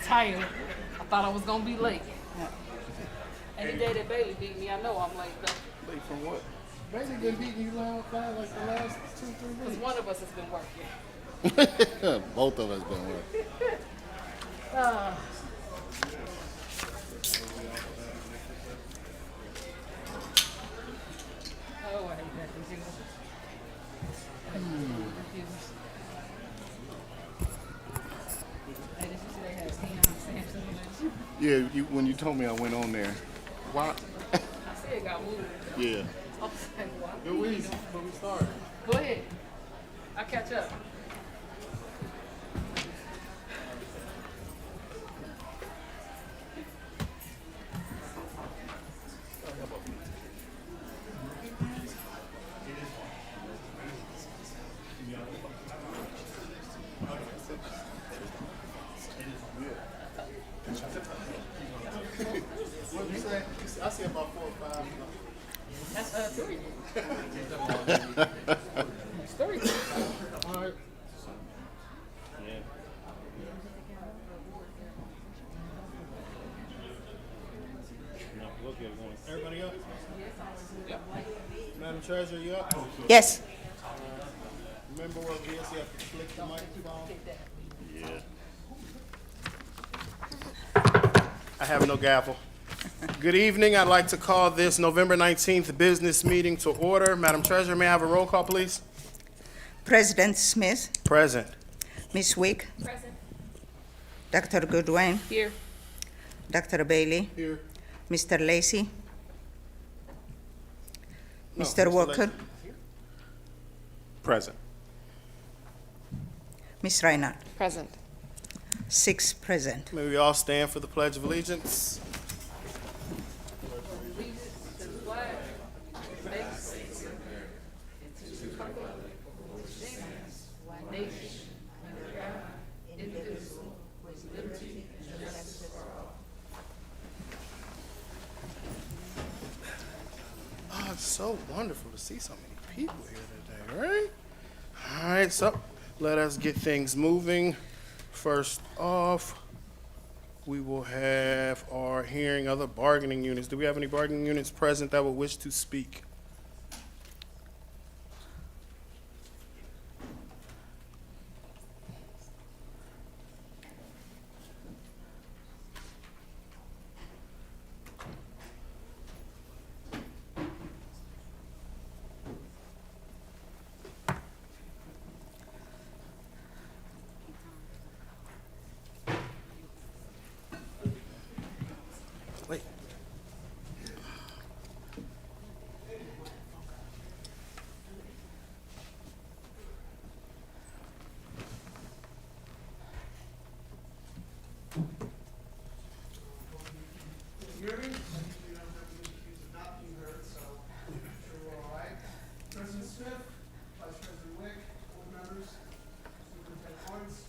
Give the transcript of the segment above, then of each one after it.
tired. I thought I was gonna be late. Any day that Bailey beat me, I know I'm late though. Late from what? Bailey been beating you like the last 2-3 Because weeks. one of us has been working. Both of us been working. Uh, oh, I hate that computer. Computers. Hey, did you see they had Deion Sampson in it? Yeah, when you told me I went on there. Why? I said it got moved. Yeah. I was like, why? Good week, but we started. Go ahead. I'll catch up. What did you say? I see about 4 or 5. That's three. It's three. All right. Everybody up? Madam Treasurer, you up? Yes. Remember what it is, you have to click the microphone. Yeah. I have no gavel. Good evening. I'd like to call this November 19th business meeting to order. Madam Treasurer, may I have a roll call, please? President Smith, Present. Ms. Wick, Present. Dr. Goodwin, Here. Dr. Bailey, Here. Mr. Lacy, No, Mr. Walker, Lacy. Present. Ms. Reinhardt. Present. 6 present. May we all stand for the Pledge of Allegiance? Oh, it's so wonderful to see so many people here today, right? All right, so let us get things moving. First off, we will have our hearing of the bargaining units. Do we have any bargaining units present that would wish to speak? Wait. Hear me? You don't have any issues of not being heard, so I'm sure we're all right. President Smith, Vice President Wick, board members, Superintendent Lawrence,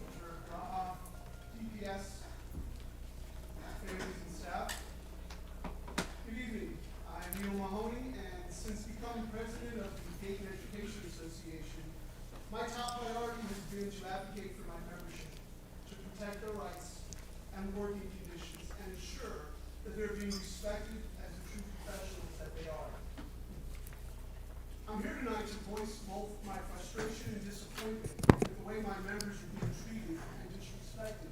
Treasurer Raha, DPS, families and staff. Good evening. I'm Neil Mahoney, and since becoming president of the Dayton Education Association, my top priority has been to advocate for my membership, to protect their rights and working conditions, and ensure that they're being respected as the true professionals that they are. I'm here tonight to voice both my frustration and disappointment with the way my members are being treated and disrespected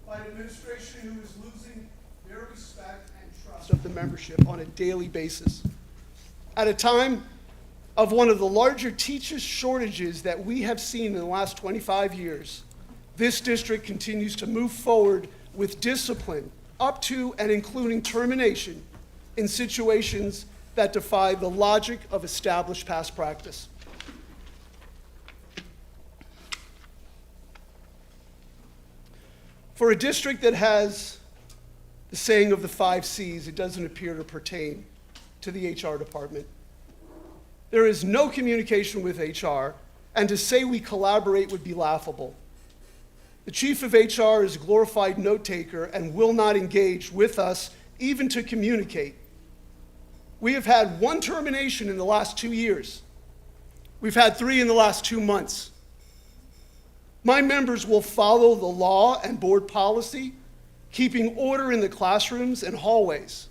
by an administration who is losing their respect and trust of the membership on a daily basis. At a time of one of the larger teacher shortages that we have seen in the last 25 years, this district continues to move forward with discipline up to and including termination in situations that defy the logic of established past practice. For a district that has the saying of the 5 C's, it doesn't appear to pertain to the HR department. There is no communication with HR, and to say we collaborate would be laughable. The chief of HR is a glorified note-taker and will not engage with us even to communicate. We have had 1 termination in the last 2 years. We've had 3 in the last 2 months. My members will follow the law and board policy, keeping order in the classrooms and hallways.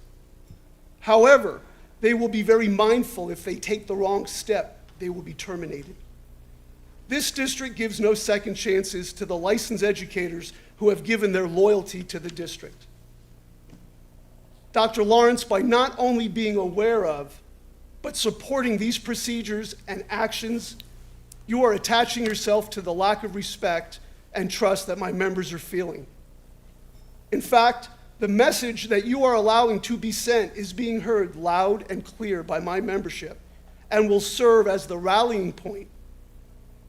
However, they will be very mindful if they take the wrong step, they will be terminated. This district gives no second chances to the licensed educators who have given their loyalty to the district. Dr. Lawrence, by not only being aware of, but supporting these procedures and actions, you are attaching yourself to the lack of respect and trust that my members are feeling. In fact, the message that you are allowing to be sent is being heard loud and clear by my membership and will serve as the rallying point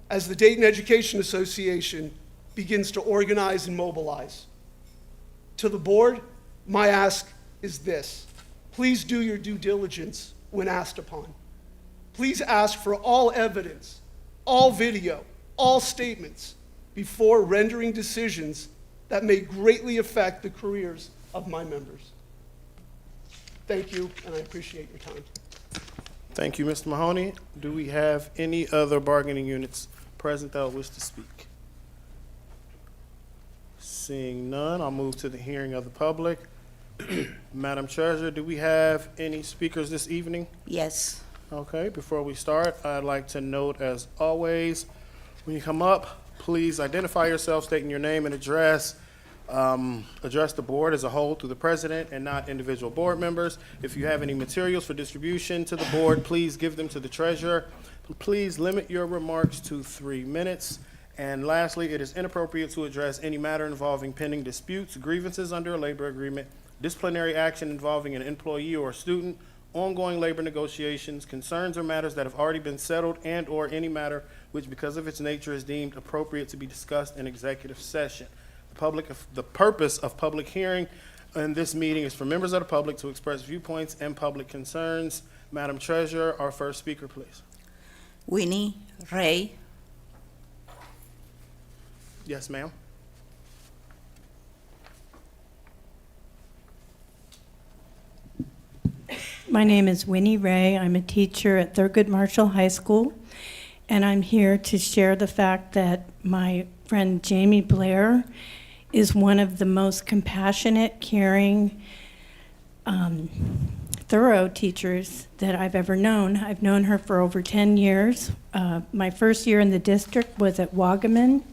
as the Dayton Education Association begins to organize and mobilize. To the board, my ask is this: please do your due diligence when asked upon. Please ask for all evidence, all video, all statements before rendering decisions that may greatly affect the careers of my members. Thank you, and I appreciate your time. Thank you, Mr. Mahoney. Do we have any other bargaining units present that wish to speak? Seeing none, I'll move to the hearing of the public. Madam Treasurer, do we have any speakers this evening? Yes. Okay, before we start, I'd like to note, as always, when you come up, please identify yourself, stating your name and address. Address the board as a whole through the president and not individual board members. If you have any materials for distribution to the board, please give them to the treasurer. Please limit your remarks to 3 minutes. And lastly, it is inappropriate to address any matter involving pending disputes, grievances under a labor agreement, disciplinary action involving an employee or a student, ongoing labor negotiations, concerns or matters that have already been settled, and or any matter which because of its nature is deemed appropriate to be discussed in executive session. The purpose of public hearing in this meeting is for members of the public to express viewpoints and public concerns. Madam Treasurer, our first speaker, please. Winnie Ray. Yes, ma'am. My name is Winnie Ray. I'm a teacher at Thurgood Marshall High School, and I'm here to share the fact that my friend Jamie Blair is one of the most compassionate, caring, thorough teachers that I've ever known. I've known her for over 10 years. My first year in the district was at Wagaman,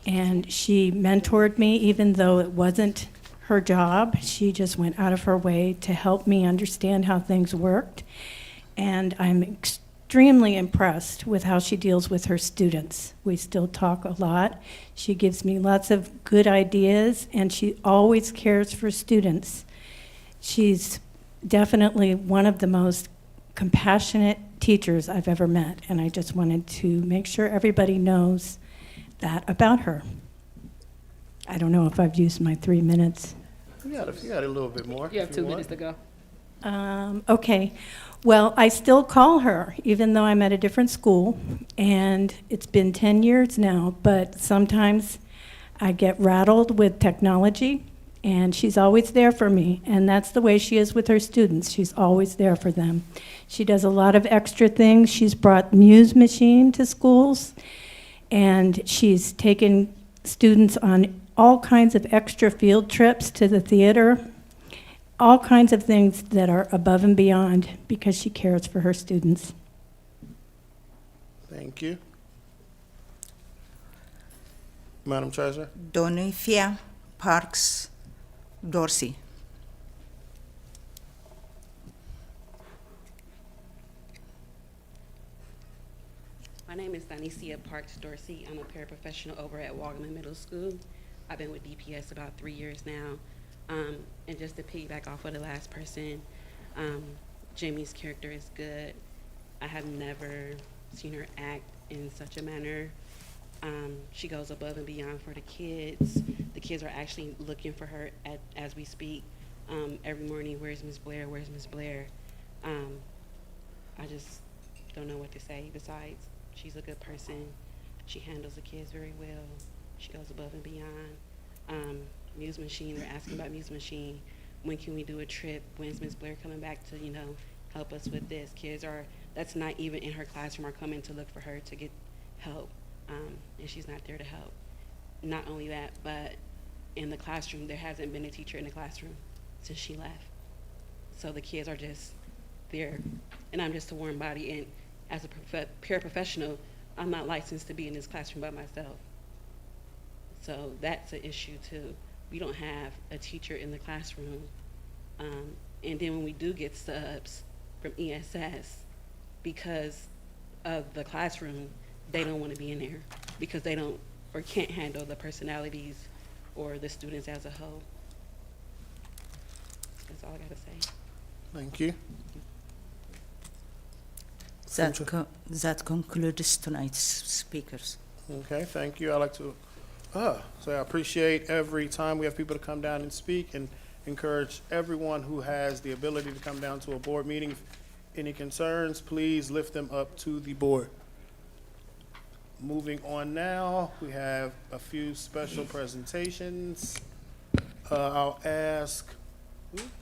and she mentored me even though it wasn't her job. She just went out of her way to help me understand how things worked. And I'm extremely impressed with how she deals with her students. We still talk a lot. She gives me lots of good ideas, and she always cares for students. She's definitely one of the most compassionate teachers I've ever met, and I just wanted to make sure everybody knows that about her. I don't know if I've used my 3 minutes. You got a little bit more. You have if 2 want. minutes to go. Okay. Well, I still call her, even though I'm at a different school, and it's been 10 years now, but sometimes I get rattled with technology, and she's always there for me, and that's the way she is with her students. She's always there for them. She does a lot of extra things. She's brought Muse Machine to schools, and she's taken students on all kinds of extra field trips to the theater, all kinds of things that are above and beyond because she cares for her students. Thank you. Madam Treasurer. Donifia Parks Dorsey. My name is Donicia Parks Dorsey. I'm a paraprofessional over at Wagaman Middle School. I've been with DPS about 3 years now. And just to piggyback off of the last person, Jimmy's character is good. I have never seen her act in such a manner. She goes above and beyond for the kids. The kids are actually looking for her as we speak. Every morning, where's Miss Blair, where's Miss Blair? I just don't know what to say besides she's a good person. She handles the kids very well. She goes above and beyond. Muse Machine, they're asking about Muse Machine. When can we do a trip? When's Miss Blair coming back to, help us with this? Kids that's not even in her classroom, are coming to look for her to get help, and she's not there to help. not only that, but in the classroom, there hasn't been a teacher in the classroom since she left. So the kids are just there, and I'm just a warm body. And as a paraprofessional, I'm not licensed to be in this classroom by myself. So that's an issue too. We don't have a teacher in the classroom. And then when we do get subs from ESS, because of the classroom, they don't want to be in there because they don't or can't handle the personalities or the students as a whole. That's all I got to say. Thank you. That concludes tonight's speakers. Okay, thank you. I'd like to say I appreciate every time we have people to come down and speak, and encourage everyone who has the ability to come down to a board meeting. If any concerns, please lift them up to the board. Moving on now, we have a few special presentations. I'll ask,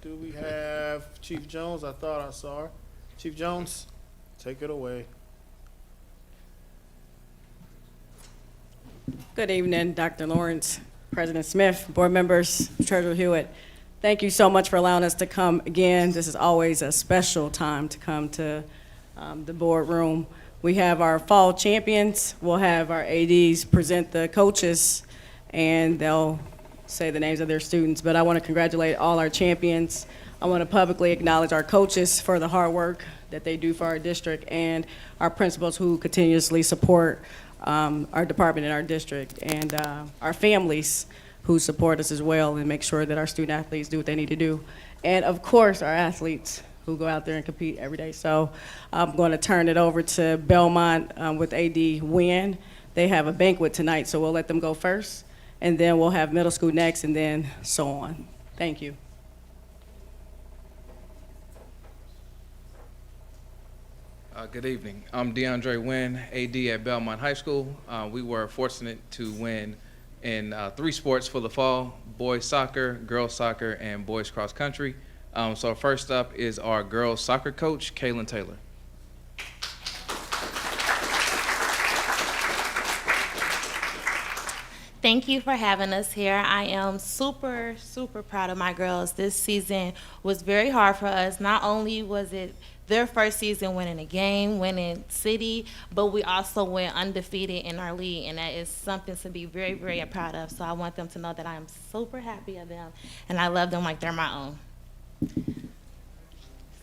do we have Chief Jones? I thought I saw her. Chief Jones, take it away. Good evening, Dr. Lawrence, President Smith, board members, Treasurer Hewitt. Thank you so much for allowing us to come again. This is always a special time to come to the boardroom. We have our fall champions. We'll have our ADs present the coaches, and they'll say the names of their students. But I want to congratulate all our champions. I want to publicly acknowledge our coaches for the hard work that they do for our district, and our principals who continuously support our department and our district, and our families who support us as well and make sure that our student athletes do what they need to do. And of course, our athletes who go out there and compete every day. So I'm going to turn it over to Belmont with AD Wynn. They have a banquet tonight, so we'll let them go first, and then we'll have middle school next, and then so on. Thank you. Good evening. I'm DeAndre Wynn, AD at Belmont High School. We were fortunate to win in 3 sports for the fall: boys soccer, girls soccer, and boys cross country. So first up is our girls soccer coach, Kaylin Taylor. Thank you for having us here. I am super, super proud of my girls. This season was very hard for us. Not only was it their first season winning a game, winning city, but we also went undefeated in our league, and that is something to be very, very proud of. So I want them to know that I am super happy of them, and I love them like they're my own.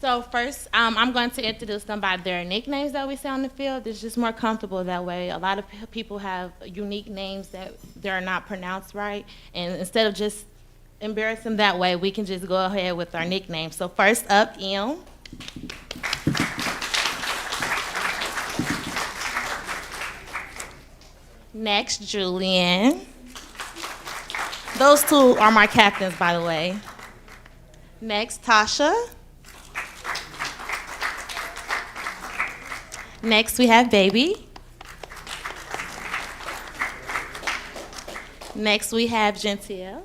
So first, I'm going to introduce them by their nicknames that we say on the field. It's just more comfortable that way. A lot of people have unique names that they're not pronounced right, and instead of just embarrassing them that way, we can just go ahead with our nicknames. So first up, Em. Next, Julian. Those 2 are my captains, by the way. Next, Tasha. Next, we have Baby. Next, we have Gentile.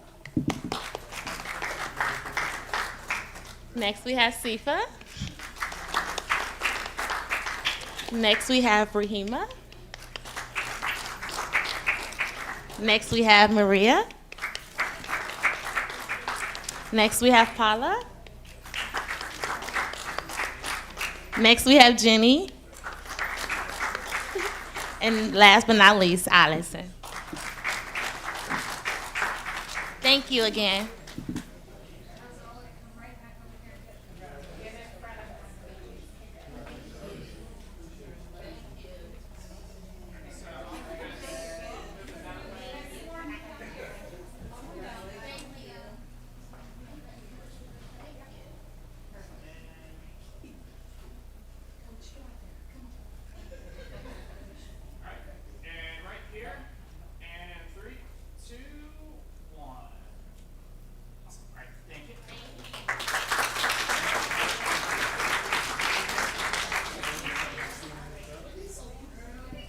Next, we have Sifa. Next, we have Rahima. Next, we have Maria. Next, we have Paula. Next, we have Jenny. And last but not least, Allison. Thank you again.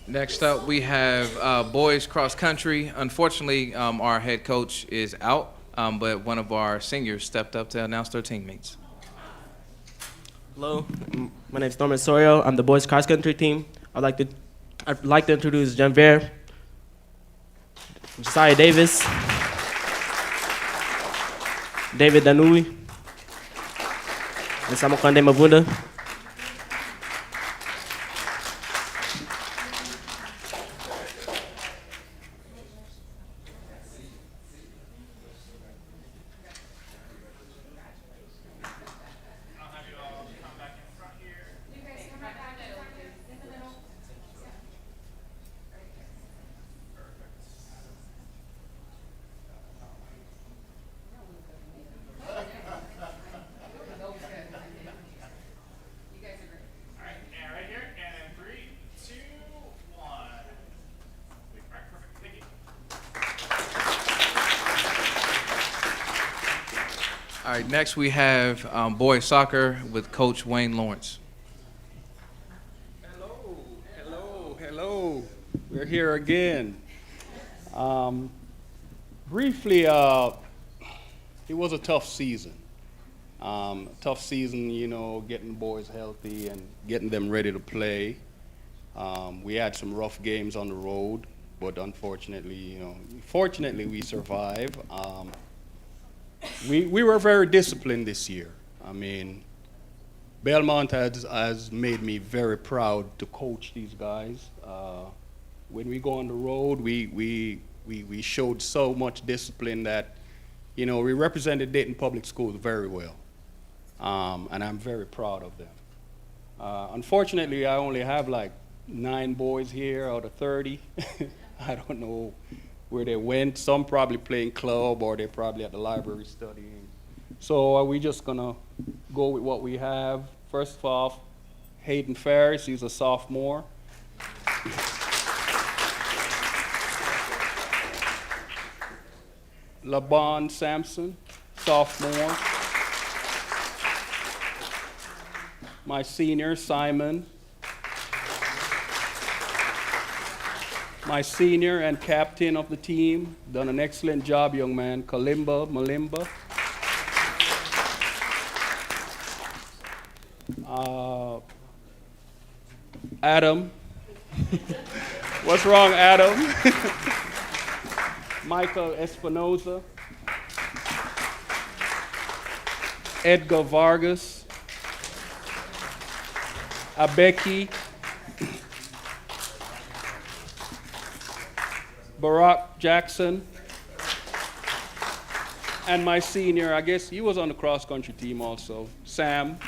Next up, we have boys cross country. Unfortunately, our head coach is out, but one of our seniors stepped up to announce their teammates. Hello, my name is Norman Sorio. I'm the boys cross country team. I'd like to introduce Janvier, Josiah Davis, David Danui, and Samokonde Mabunda. All right, next we have boys soccer with Coach Wayne Lawrence. Hello. We're here again. Briefly, it was a tough season. You know, getting the boys healthy and getting them ready to play. We had some rough games on the road, but unfortunately, fortunately we survived. We were very disciplined this year. I mean, Belmont has made me very proud to coach these guys. When we go on the road, we showed so much discipline that, we represented Dayton Public Schools very well. And I'm very proud of them. Unfortunately, I only have like 9 boys here out of 30. I don't know where they went. Some probably playing club, or they're probably at the library studying. So are we just gonna go with what we have? First off, Hayden Ferris, he's a sophomore. LaBon Sampson, sophomore. My senior, Simon. My senior and captain of the team, done an excellent job, young man, Malimba. Adam. What's wrong, Adam? Michael Espinoza. Edgar Vargas. Abeki. Barack Jackson, and my senior, I guess he was on the cross-country team also, Sam.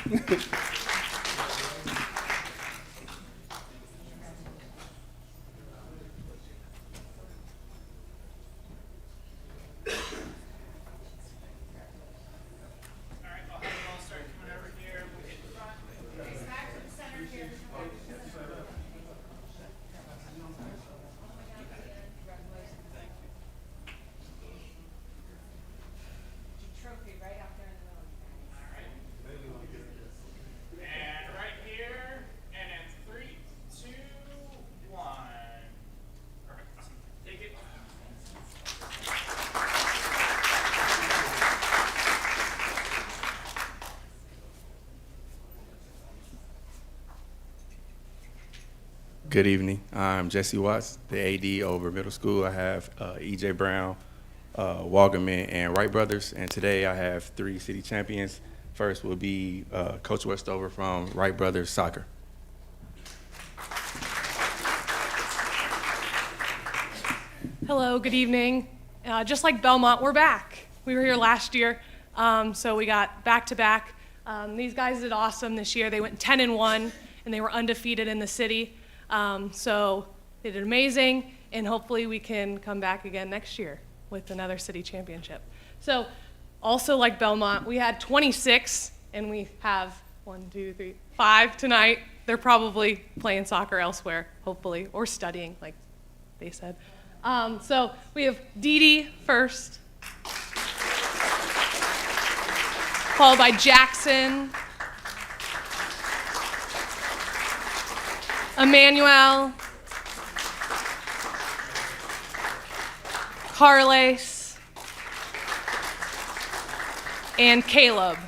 Good evening. I'm Jesse Watts, the AD over middle school. I have E.J. Brown, Wagaman, and Wright Brothers. And today I have 3 city champions. First will be Coach Westover from Wright Brothers Soccer. Hello, good evening. Just like Belmont, we're back. We were here last year, so we got back-to-back. These guys did awesome this year. They went 10-1, and they were undefeated in the city. So they did amazing, and hopefully we can come back again next year with another city championship. So also like Belmont, we had 26, and we have 5 tonight. They're probably playing soccer elsewhere, hopefully, or studying, like they said. So we have Dee Dee first, followed by Jackson, Emmanuel, Carles, and Caleb.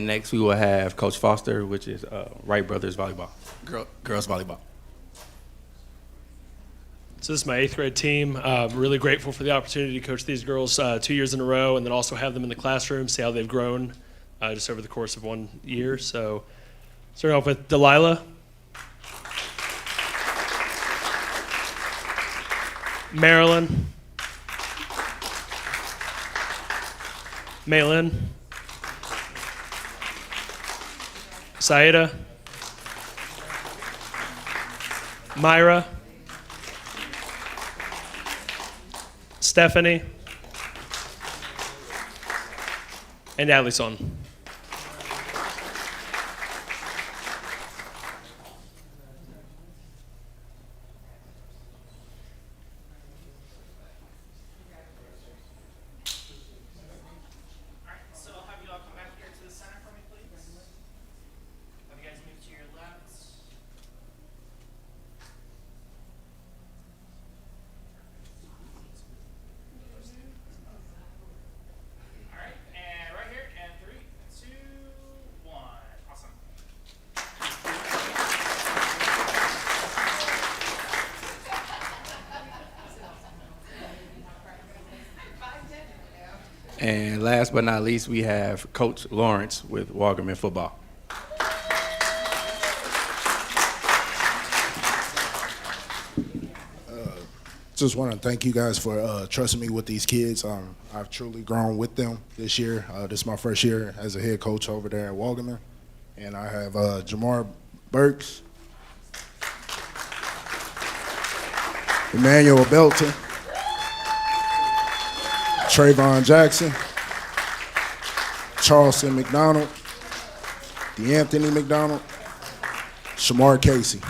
And next we will have Coach Foster, which is Wright Brothers Volleyball, girls volleyball. So this is my 8th grade team. Really grateful for the opportunity to coach these girls 2 years in a row, and then also have them in the classroom, see how they've grown just over the course of 1 year. So starting off with Delilah. Marilyn. Maylin. Saida. Myra. Stephanie. And Alison. So I'll have you all come back here to the center for me, please. Have you guys move to your left? All right, and right here, and 3, 2, 1. Awesome. And last but not least, we have Coach Lawrence with Wagaman Football. Just want to thank you guys for trusting me with these kids. I've truly grown with them this year. This is my first year as a head coach over there at Wagaman. And I have Jamar Burks, Emmanuel Belton, Trayvon Jackson, Charleston McDonald, DeAnthony McDonald, Shamar Casey.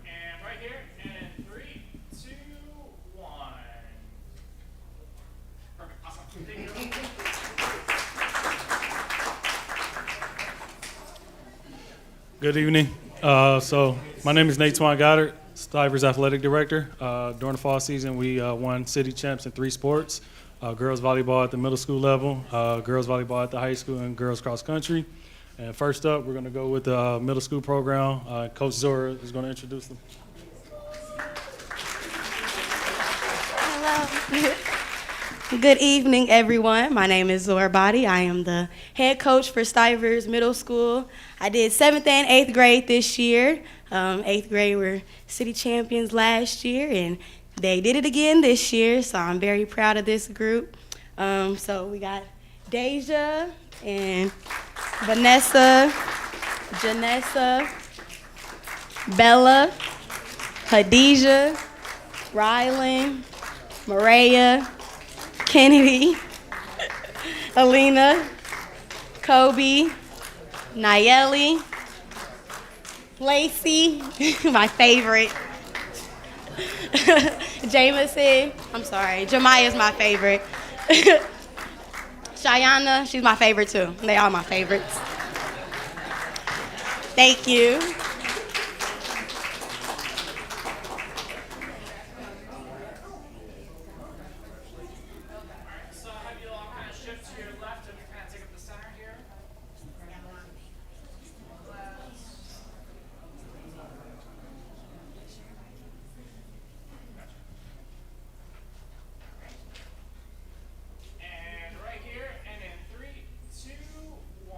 And right here, and 3, 2, 1. Perfect, awesome. Thank you. Good evening. So my name is Nate Swan Goddard, Stivers Athletic Director. During the fall season, we won city champs in 3 sports: girls volleyball at the middle school level, girls volleyball at the high school, and girls cross country. And first up, we're going to go with the middle school program. Coach Zora is going to introduce them. Hello. Good evening, everyone. My name is Zora Body. I am the head coach for Stivers Middle School. I did 7th and 8th grade this year. 8th grade were city champions last year, and they did it again this year, so I'm very proud of this group. So we got Deja and Vanessa, Janessa, Bella, Hadijah, Rylan, Maria, Kennedy, Alina, Kobe, Nayeli, Lacey, my favorite, Jameson, I'm sorry, Jemiah's my favorite, Shayana, she's my favorite too. They are my favorites. Thank you. So I'll have you all kind of shift to your left and kind of take up the center here. And right here, and in 3, 2, 1.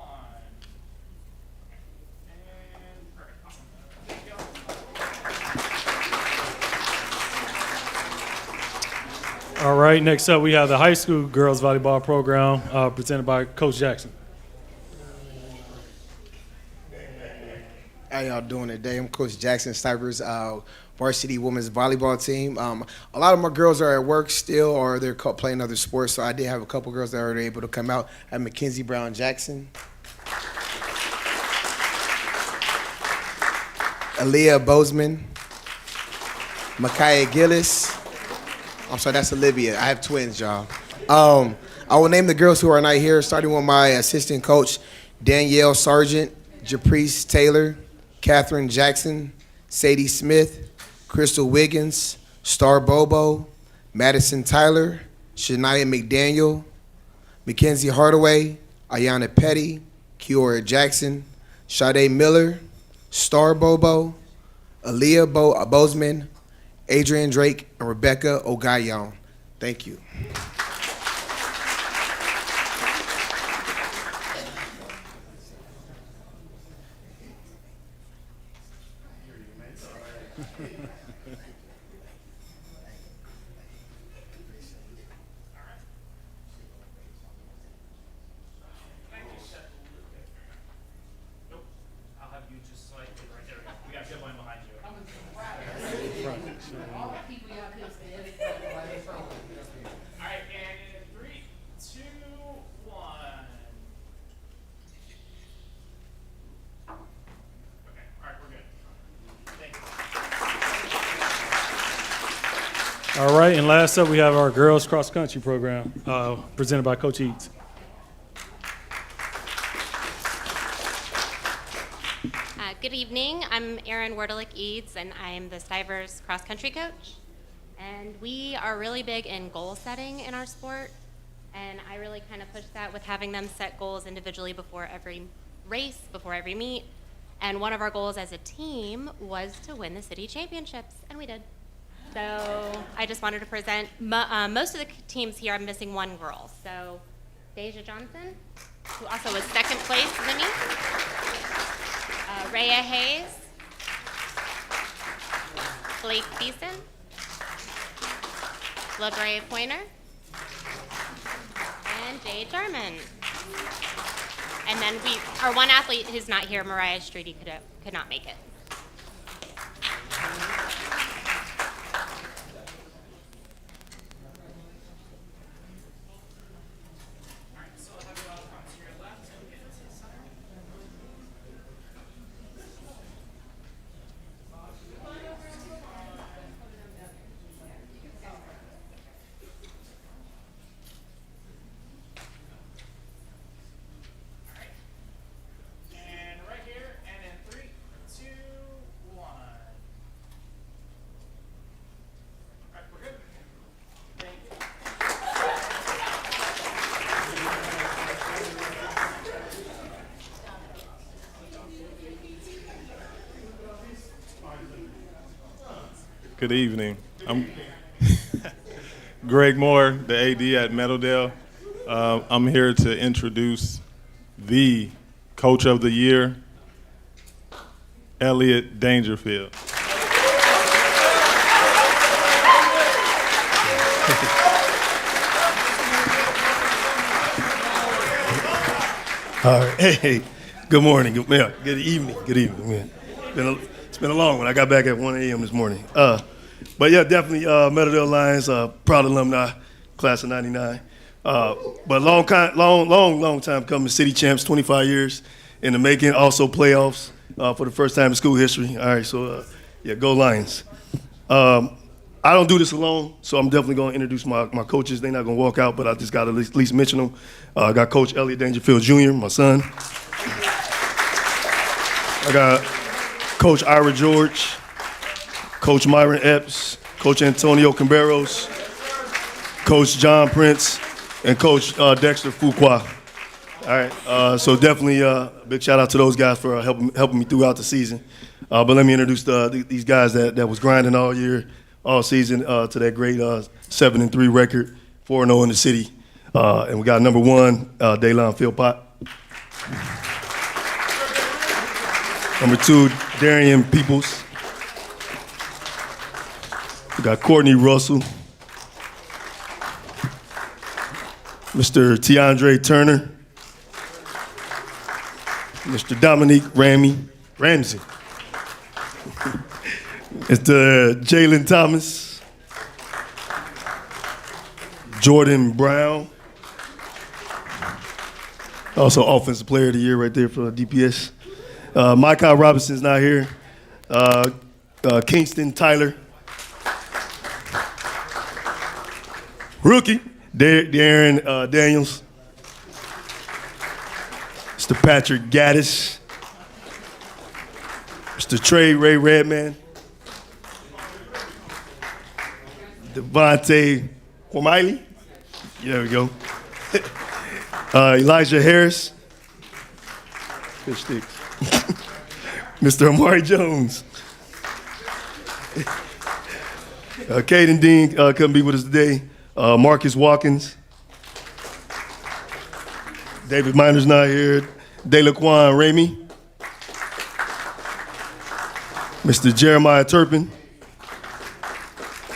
And perfect, awesome. Thank you all. All right, next up we have the high school girls volleyball program presented by Coach Jackson. How y'all doing today? I'm Coach Jackson Stivers varsity women's volleyball team. A lot of my girls are at work still, or they're playing other sports, so I did have a couple girls that were able to come out. I have Mackenzie Brown Jackson, Aaliyah Bozeman, Micaiah Gillis. I'm sorry, that's Olivia. I have twins, y'all. I will name the girls who are not here, starting with my assistant coach, Danielle Sargent, Japrice Taylor, Catherine Jackson, Sadie Smith, Crystal Wiggins, Star Bobo, Madison Tyler, Shania McDaniel, Mackenzie Hardaway, Ayana Petty, Kiora Jackson, Sade Miller, Star Bobo, Aaliyah Bozeman, Adrian Drake, and Rebecca Ogayon. Thank you. I'll have you just like right there. We got good line behind you. All the people y'all could stand. All right, and in 3, 2, 1. Okay, all right, we're good. Thank you. All right, and last up, we have our girls cross country program presented by Coach Eads. Good evening. I'm Erin Werdelick-Eads, and I am the Stivers cross-country coach. And we are really big in goal setting in our sport, and I really kind of push that with having them set goals individually before every race, before every meet. And one of our goals as a team was to win the city championships, and we did. So I just wanted to present, most of the teams here, I'm missing one girl. So Deja Johnson, who also was second place in the meet. Rhea Hayes, Blake Beeson, LaGray Pointer, and Jay Jarman. And then our one athlete who's not here, Mariah Streety, could not make it. And right here, and in 3, 2, 1. All right, we're good. Thank you. Good evening. I'm Greg Moore, the AD at Meadowdale. I'm here to introduce the Coach of the Year, Elliot Dangerfield. All right. Hey, good morning. Good evening. Good evening, man. It's been a long one. I got back at 1 a.m. this morning. But yeah, definitely Meadowdale Lions, proud alumni, class of '99. But long time coming. City champs, 25 years in the making. Also playoffs for the first time in school history. All right, so yeah, go Lions. I don't do this alone, so I'm definitely going to introduce my coaches. They're not going to walk out, but I just got to at least mention them. I got Coach Elliot Dangerfield Jr., my son. I got Coach Ira George, Coach Myron Epps, Coach Antonio Camberos, Coach John Prince, and Coach Dexter Fuqua. All right, so definitely a big shout out to those guys for helping me throughout the season. But let me introduce these guys that was grinding all year, all season to that great 7-3 record, 4-0 in the city. And we got number 1, Daylon Philpott. Number 2, Darian Peoples. We got Courtney Russell. Mr. Tiandre Turner. Mr. Dominique Ramsey. Mr. Jalen Thomas, Jordan Brown, also Offensive Player of the Year right there for DPS. Micah Robinson's not here. Kingston Tyler. Rookie, Darren Daniels. Mr. Patrick Gaddis. Mr. Trey Ray Redman. Devontae Cormiley. There we go. Elijah Harris. Good stick. Mr. Amari Jones. Caden Dean couldn't be with us today. Marcus Watkins. David Miner's not here. DeLaquan Ramey. Mr. Jeremiah Turpin.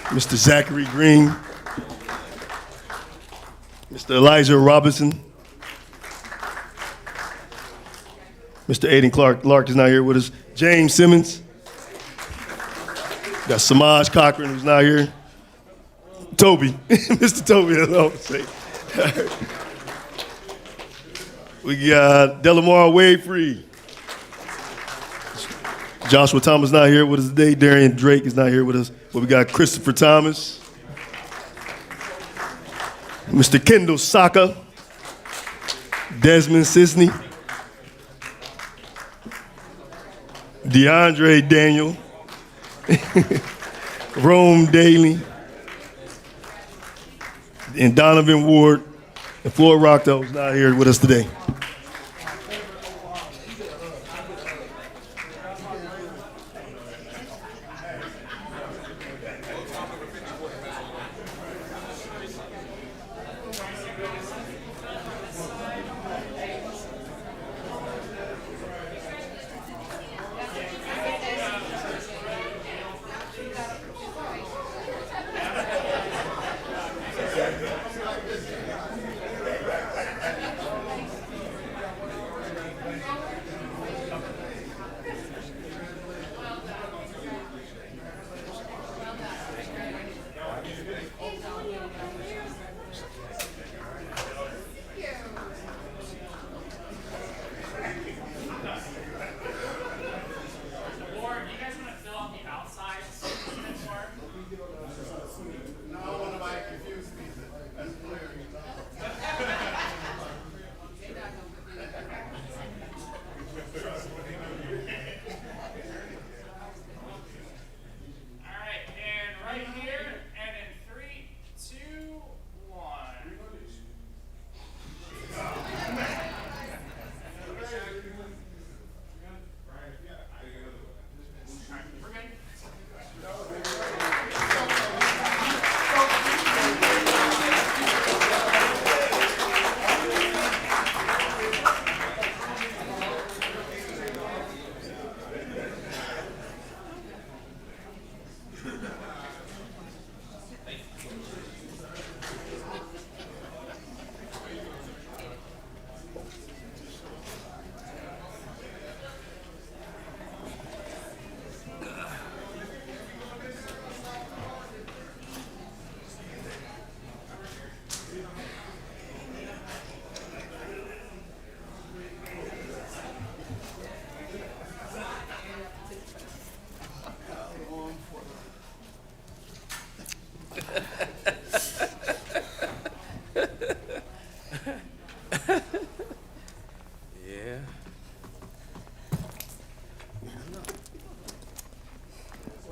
Mr. Zachary Green. Mr. Elijah Robinson. Mr. Aiden Clark is not here with us. James Simmons. Got Samaj Cochran who's not here. Toby, Mr. Toby, that's all I'm saying. We got Delamar Wade Free. Joshua Thomas not here with us today. Darian Drake is not here with us. But we got Christopher Thomas. Mr. Kendall Saka. Desmond Sisney. DeAndre Daniel. Rome Daly. And Donovan Ward. And Floyd Rockdale is not here with us today.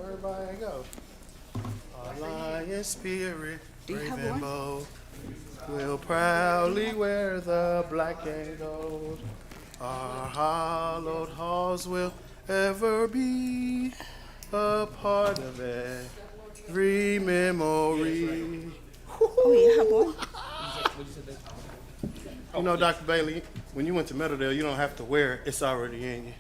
Everybody go. Our lion spirit, brave and bold, will proudly wear the black and gold. Our hallowed halls will ever be a part of every memory. Oh, yeah, boy. You know, Dr. Bailey, when you went to Meadowdale, you don't have to wear it. It's already in you.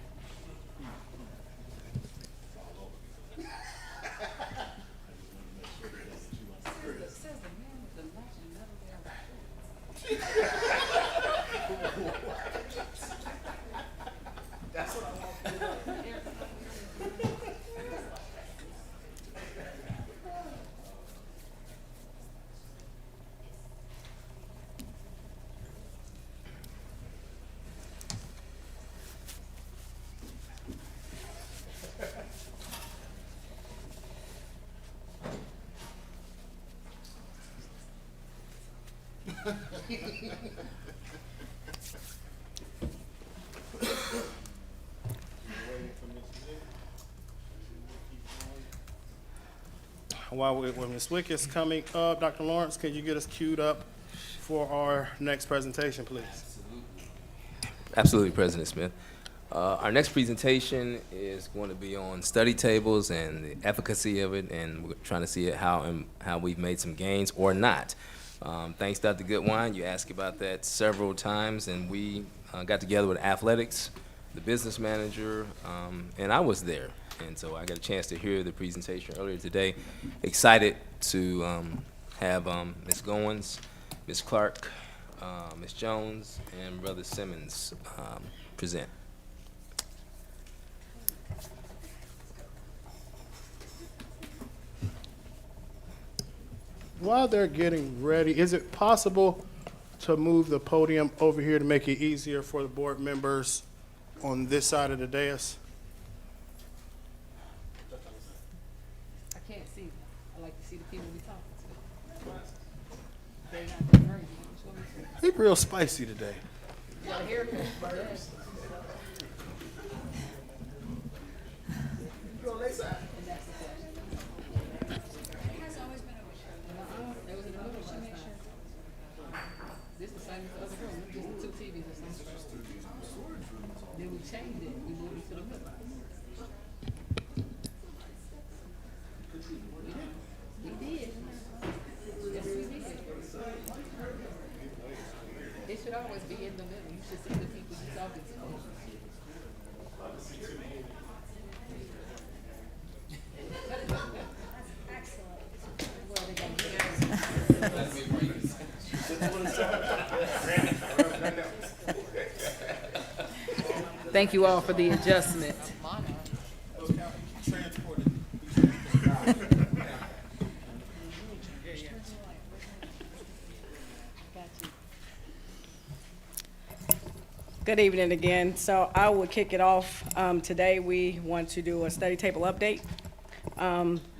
When Ms. Wick is coming up, Dr. Lawrence, can you get us queued up for our next presentation, please? Absolutely, President Smith. Our next presentation is going to be on study tables and the efficacy of it, and we're trying to see how we've made some gains or not. Thanks, Dr. Goodwine. You asked about that several times, and we got together with athletics, the business manager, and I was there. And so I got a chance to hear the presentation earlier today. Excited to have Ms. Goins, Ms. Clark, Ms. Jones, and Brother Simmons present. While they're getting ready, is it possible to move the podium over here to make it easier for the board members on this side of the dais? I can't see. I like to see the people we talking to. They're not that great. He's real spicy today. You got a haircut, yes. You on their side? And that's the question. It has always been over here. It was in the middle last time. This is the same as the other room. Just two TVs or something. Then we changed it. We moved it to the middle. We did. Yes, we did. It should always be in the middle. You should see the people you're talking to. Thank you all for the adjustment. Good evening again. So I will kick it off. Today we want to do a study table update.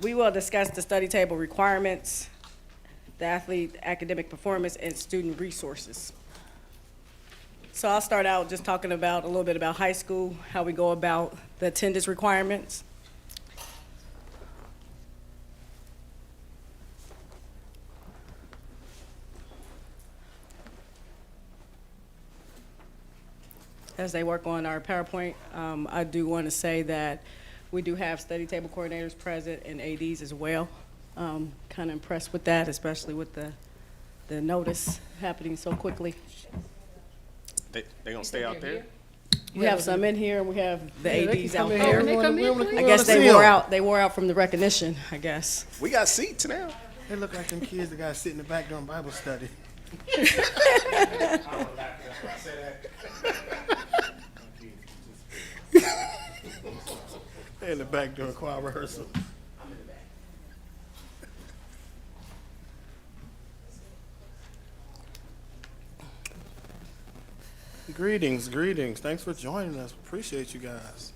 We will discuss the study table requirements, the athlete academic performance, and student resources. So I'll start out just talking about a little bit about high school, how we go about the attendance requirements. As they work on our PowerPoint, I do want to say that we do have study table coordinators present and ADs as well. Kind of impressed with that, especially with the notice happening so quickly. They gonna stay out there? We have some in here, and we have the Yeah, they can ADs come out in there. here. I guess they wore out. They wore out from the recognition, I guess. We got seats now. They look like them kids that got to sit in the back during Bible study. They're in the back during choir rehearsal. Greetings, greetings. Thanks for joining us. Appreciate you guys.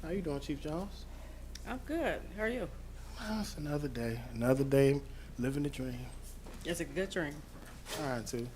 How you doing, Chief Jones? I'm good. How are you? Well, it's another day, living the dream. It's a good dream. All right, too.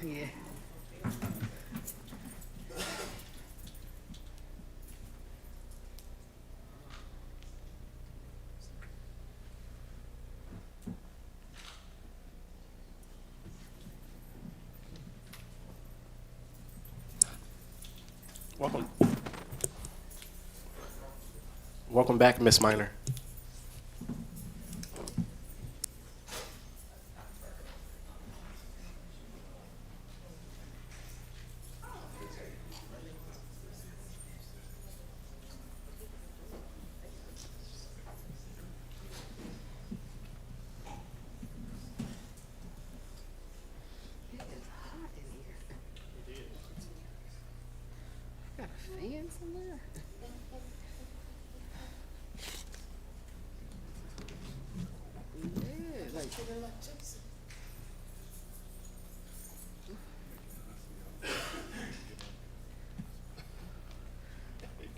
Yeah. Welcome back, Miss Minor. Got a fan somewhere? Yeah, like.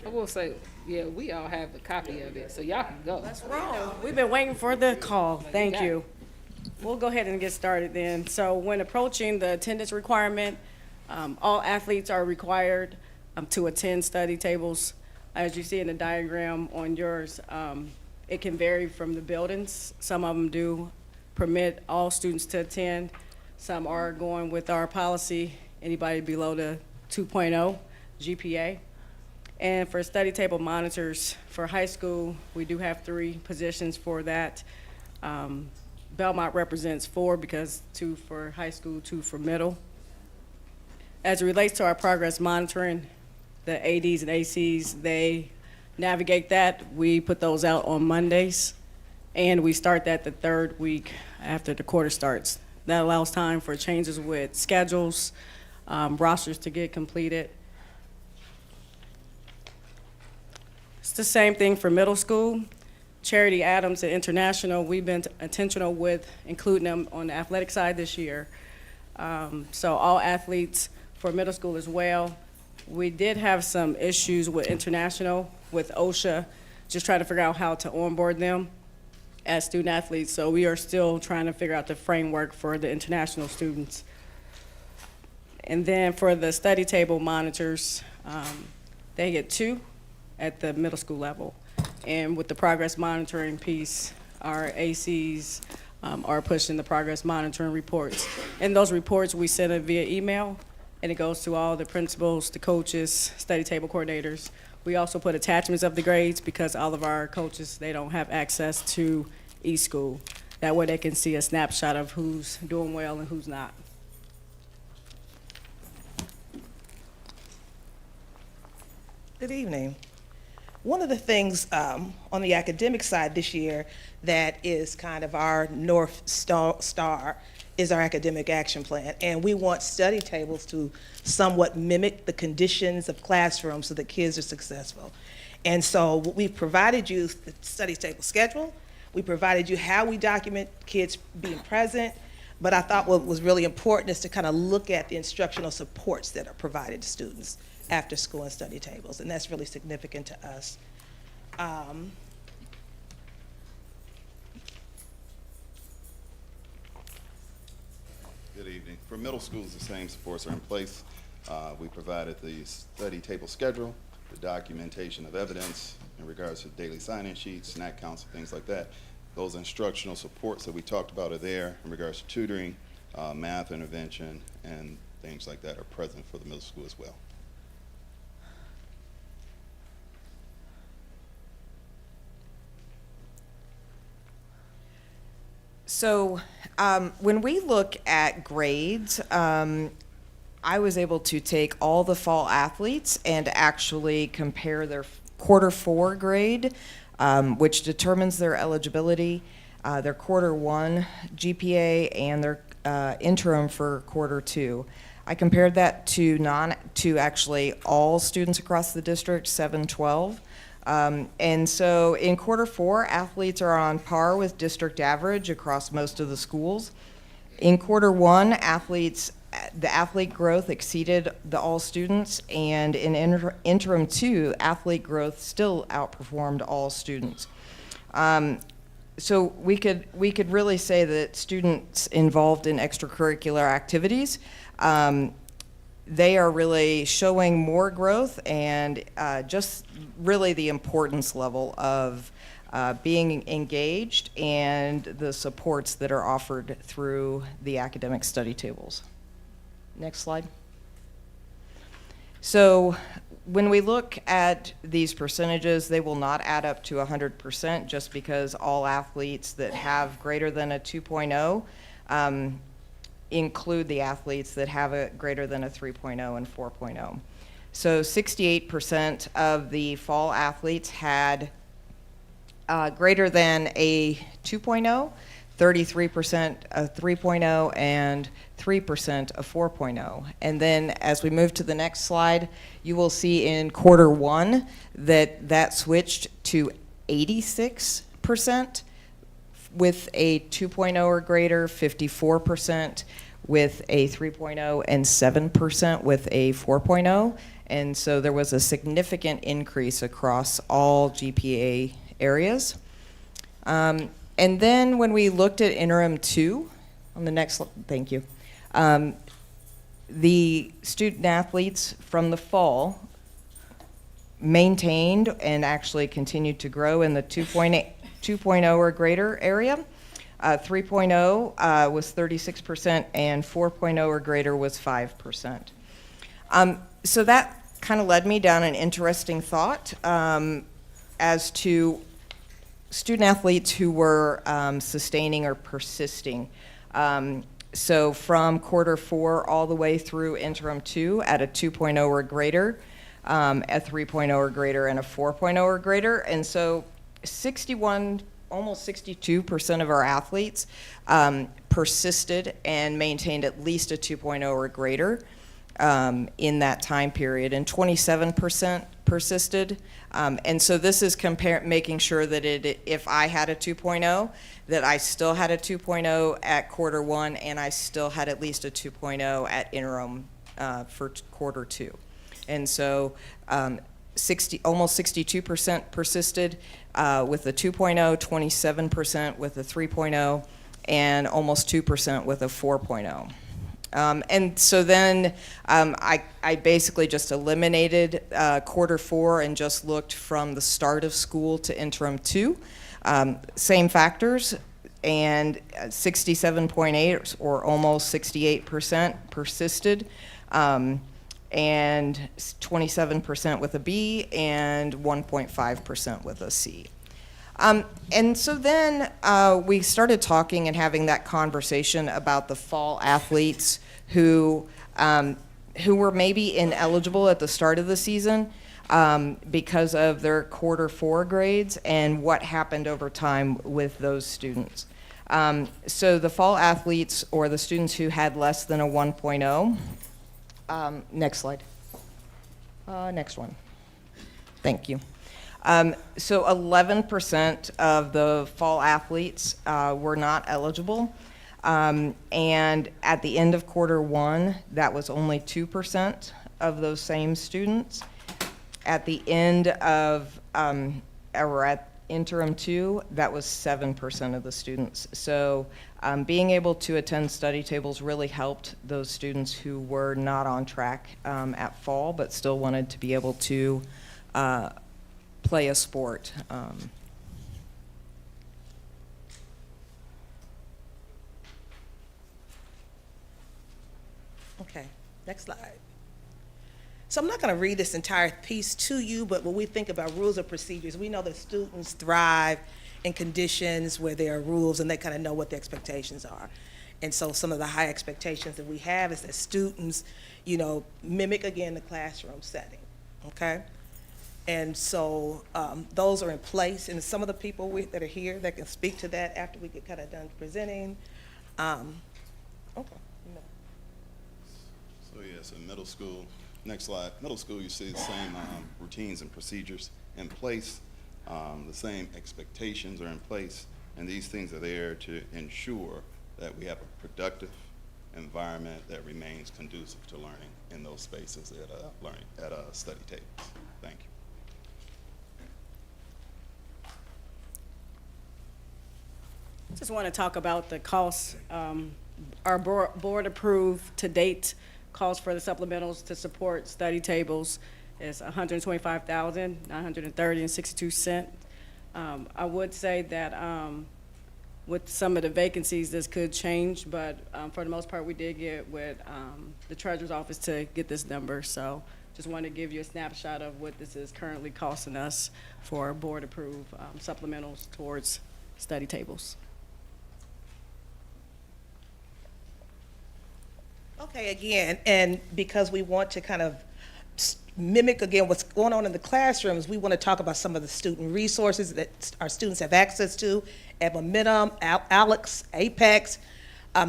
I will say, yeah, we all have a copy of it, so y'all can go. Let's roll. We've been waiting for the call. Thank got you. We'll go ahead and get started then. So when approaching the attendance requirement, all athletes are required to attend study tables. As you see in the diagram on yours, it can vary from the buildings. Some of them do permit all students to attend. Some are going with our policy, anybody below the 2.0 GPA. And for study table monitors for high school, we do have 3 positions for that. Belmont represents 4 because 2 for high school, 2 for middle. As it relates to our progress monitoring, the ADs and ACs, they navigate that. We put those out on Mondays, and we start that the 3rd week after the quarter starts. That allows time for changes with schedules, rosters to get completed. It's the same thing for middle school. Charity Adams and International, we've been intentional with including them on the athletic side this year. So all athletes for middle school as well. We did have some issues with International, with OSHA, just trying to figure out how to onboard them as student athletes. So we are still trying to figure out the framework for the international students. And then for the study table monitors, they get 2 at the middle school level. And with the progress monitoring piece, our ACs are pushing the progress monitoring reports. And those reports, we send it via email, and it goes to all the principals, the coaches, study table coordinators. We also put attachments of the grades because all of our coaches, they don't have access to eSchool. That way they can see a snapshot of who's doing well and who's not. Good evening. One of the things on the academic side this year that is kind of our North Star is our academic action plan. And we want study tables to somewhat mimic the conditions of classrooms so that kids are successful. And so we've provided you the study table schedule. We provided you how we document kids being present. But I thought what was really important is to kind of look at the instructional supports that are provided to students after school and study tables, and that's really significant to us. Good evening. For middle schools, the same supports are in place. We provided the study table schedule, the documentation of evidence in regards to daily sign-in sheets, snack counts, and things like that. Those instructional supports that we talked about are there in regards to tutoring, math intervention, and things like that are present for the middle school as well. So when we look at grades, I was able to take all the fall athletes and actually compare their quarter 4 grade, which determines their eligibility, their quarter 1 GPA, and their interim for quarter 2. I compared that to actually all students across the district, 712. And so in quarter 4, athletes are on par with district average across most of the schools. In quarter 1, the athlete growth exceeded the all students, and in interim 2, athlete growth still outperformed all students. So we could really say that students involved in extracurricular activities, they are really showing more growth, and just really the importance level of being engaged and the supports that are offered through the academic study tables. Next slide. So when we look at these percentages, they will not add up to 100% just because all athletes that have greater than a 2.0 include the athletes that have a greater than a 3.0 and 4.0. So 68% of the fall athletes had greater than a 2.0, 33% a 3.0, and 3% a 4.0. And then as we move to the next slide, you will see in quarter one that switched to 86% with a 2.0 or greater, 54% with a 3.0, and 7% with a 4.0. And so there was a significant increase across all GPA areas. And then when we looked at interim 2, on the next, thank you, the student athletes from the fall maintained and actually continued to grow in the 2.0 or greater area. 3.0 was 36%, and 4.0 or greater was 5%. So that kind of led me down an interesting thought as to student athletes who were sustaining or persisting. So from quarter 4 all the way through interim 2 at a 2.0 or greater, a 3.0 or greater, and a 4.0 or greater. And so 61, almost 62% of our athletes persisted and maintained at least a 2.0 or greater in that time period, and 27% persisted. And so this is making sure that if I had a 2.0, that I still had a 2.0 at quarter 1, and I still had at least a 2.0 at interim for quarter 2. And so almost 62% persisted with a 2.0, 27% with a 3.0, and almost 2% with a 4.0. And so then I basically just eliminated quarter 4 and just looked from the start of school to interim 2. Same factors, and 67.8 or almost 68% persisted, and 27% with a B, and 1.5% with a C. And so then we started talking and having that conversation about the fall athletes who were maybe ineligible at the start of the season because of their quarter 4 grades, and what happened over time with those students. So the fall athletes, or the students who had less than a 1.0, next slide. Next one. Thank you. So 11% of the fall athletes were not eligible. And at the end of quarter 1, that was only 2% of those same students. At the end of, or at interim 2, that was 7% of the students. So being able to attend study tables really helped those students who were not on track at fall, but still wanted to be able to play a sport. Okay, next slide. So I'm not going to read this entire piece to you, but when we think about rules and procedures, we know that students thrive in conditions where there are rules and they kind of know what the expectations are. And so some of the high expectations that we have is that students, you know, mimic, again, the classroom setting, okay? And so those are in place, and some of the people that are here that can speak to that after we get kind of done presenting. Okay. So yes, in middle school, next slide, middle school, you see the same routines and procedures in place. The same expectations are in place, and these things are there to ensure that we have a productive environment that remains conducive to learning in those spaces at study tables. Thank you. Just want to talk about the costs. Our board approved to date costs for the supplementals to support study tables is $125,930.62. I would say that with some of the vacancies, this could change, but for the most part, we did get with the treasurer's office to get this number. So just wanted to give you a snapshot of what this is currently costing us for board-approved supplementals towards study tables. Okay, again, and because we want to kind of mimic again what's going on in the classrooms, we want to talk about some of the student resources that our students have access to at Momentum, Alex, Apex.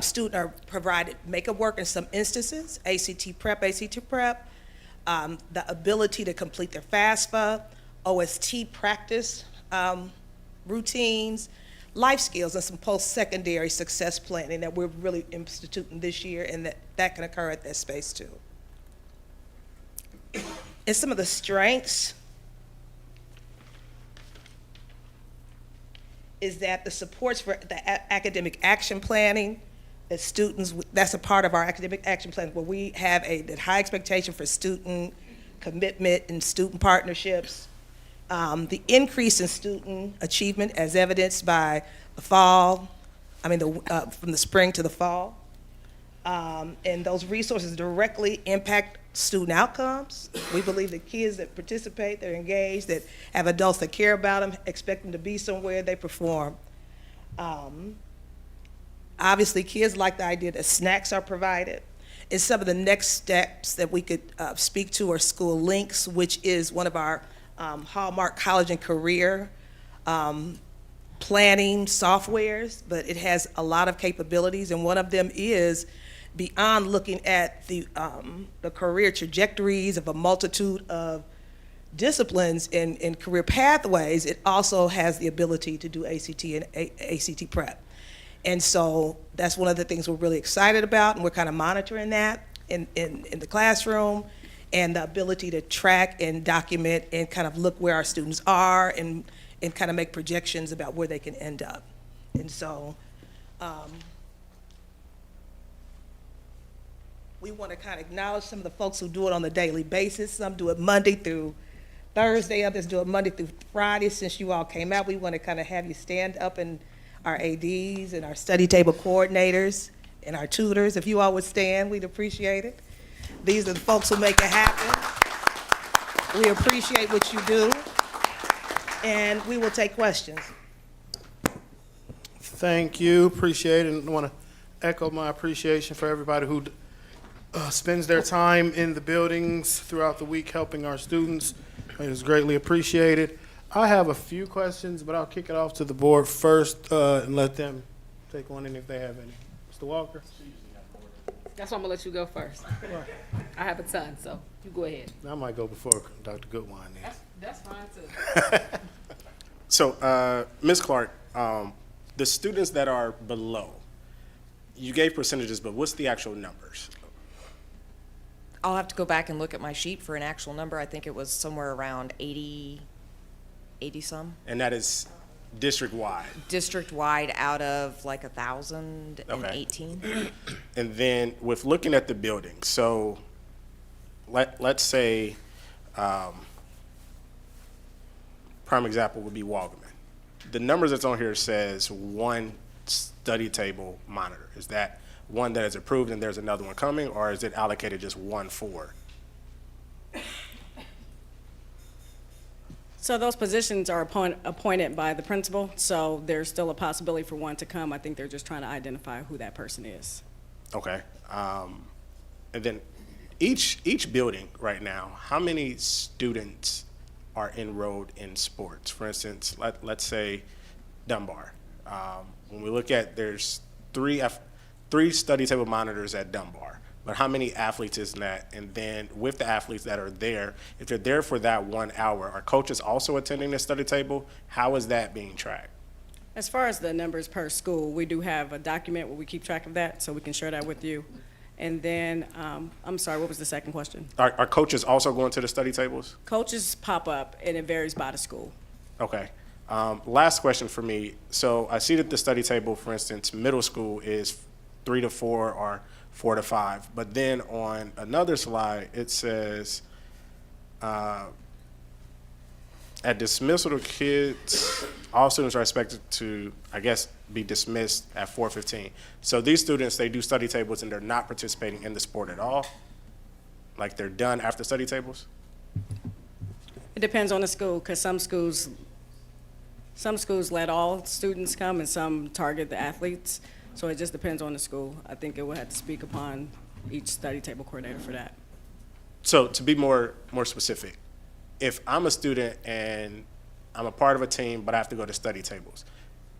Students are provided makeup work in some instances, ACT Prep, the ability to complete their FAFSA, OST practice routines, life skills, and some post-secondary success planning that we're really instituting this year, and that can occur at that space too. And some of the strengths is that the supports for the academic action planning, that students, that's a part of our academic action plan, where we have that high expectation for student commitment and student partnerships. The increase in student achievement as evidenced by the fall, from the spring to the fall. And those resources directly impact student outcomes. We believe that kids that participate, they're engaged, that have adults that care about them, expect them to be somewhere, they perform. Obviously, kids like the idea that snacks are provided. And some of the next steps that we could speak to are School Links, which is one of our hallmark college and career planning softwares, but it has a lot of capabilities, and one of them is beyond looking at the career trajectories of a multitude of disciplines and career pathways, it also has the ability to do ACT and ACT Prep. And so that's one of the things we're really excited about, and we're kind of monitoring that in the classroom, and the ability to track and document and kind of look where our students are and kind of make projections about where they can end up. And so we want to kind of acknowledge some of the folks who do it on a daily basis. Some do it Monday through Thursday, others do it Monday through Friday. Since you all came out, we want to kind of have you stand up, and our ADs and our study table coordinators and our tutors. If you all would stand, we'd appreciate it. These are the folks who make it happen. We appreciate what you do, and we will take questions. Thank you, appreciate it, and I want to echo my appreciation for everybody who spends their time in the buildings throughout the week helping our students. It is greatly appreciated. I have a few questions, but I'll kick it off to the board first and let them take one in if they have any. Mr. Walker? That's why I'm gonna let you go first. I have a ton, so you go ahead. I might go before Dr. Goodwine then. That's fine too. So, Ms. Clark, the students that are below, you gave percentages, but what's the actual numbers? I'll have to go back and look at my sheet for an actual number. I think it was somewhere around 80 some. And that is district-wide? District-wide out of like 1,018. Okay. And then with looking at the building, so let's say, prime example would be Wagaman. The numbers that's on here says one study table monitor. Is that one that is approved and there's another one coming, or is it allocated just one for? So those positions are appointed by the principal, so there's still a possibility for one to come. I think they're just trying to identify who that person is. Okay. And then each building right now, how many students are enrolled in sports? For instance, let's say Dunbar. When we look at, there's three study table monitors at Dunbar. But how many athletes is that? And then with the athletes that are there, if they're there for that 1 hour, are coaches also attending the study table? How is that being tracked? As far as the numbers per school, we do have a document where we keep track of that, so we can share that with you. And then, I'm sorry, what was the second question? Are coaches also going to the study tables? Coaches pop up, and it varies by the school. Okay. Last question for me. So I see that the study table, for instance, middle school is 3 to 4 or 4 to 5. But then on another slide, it says, at dismissal of kids, all students are expected to, I guess, be dismissed at 4:15. So these students, they do study tables and they're not participating in the sport at all? Like they're done after study tables? It depends on the school, because some schools let all students come and some target the athletes. So it just depends on the school. I think it would have to speak upon each study table coordinator for that. So to be more specific, if I'm a student and I'm a part of a team, but I have to go to study tables,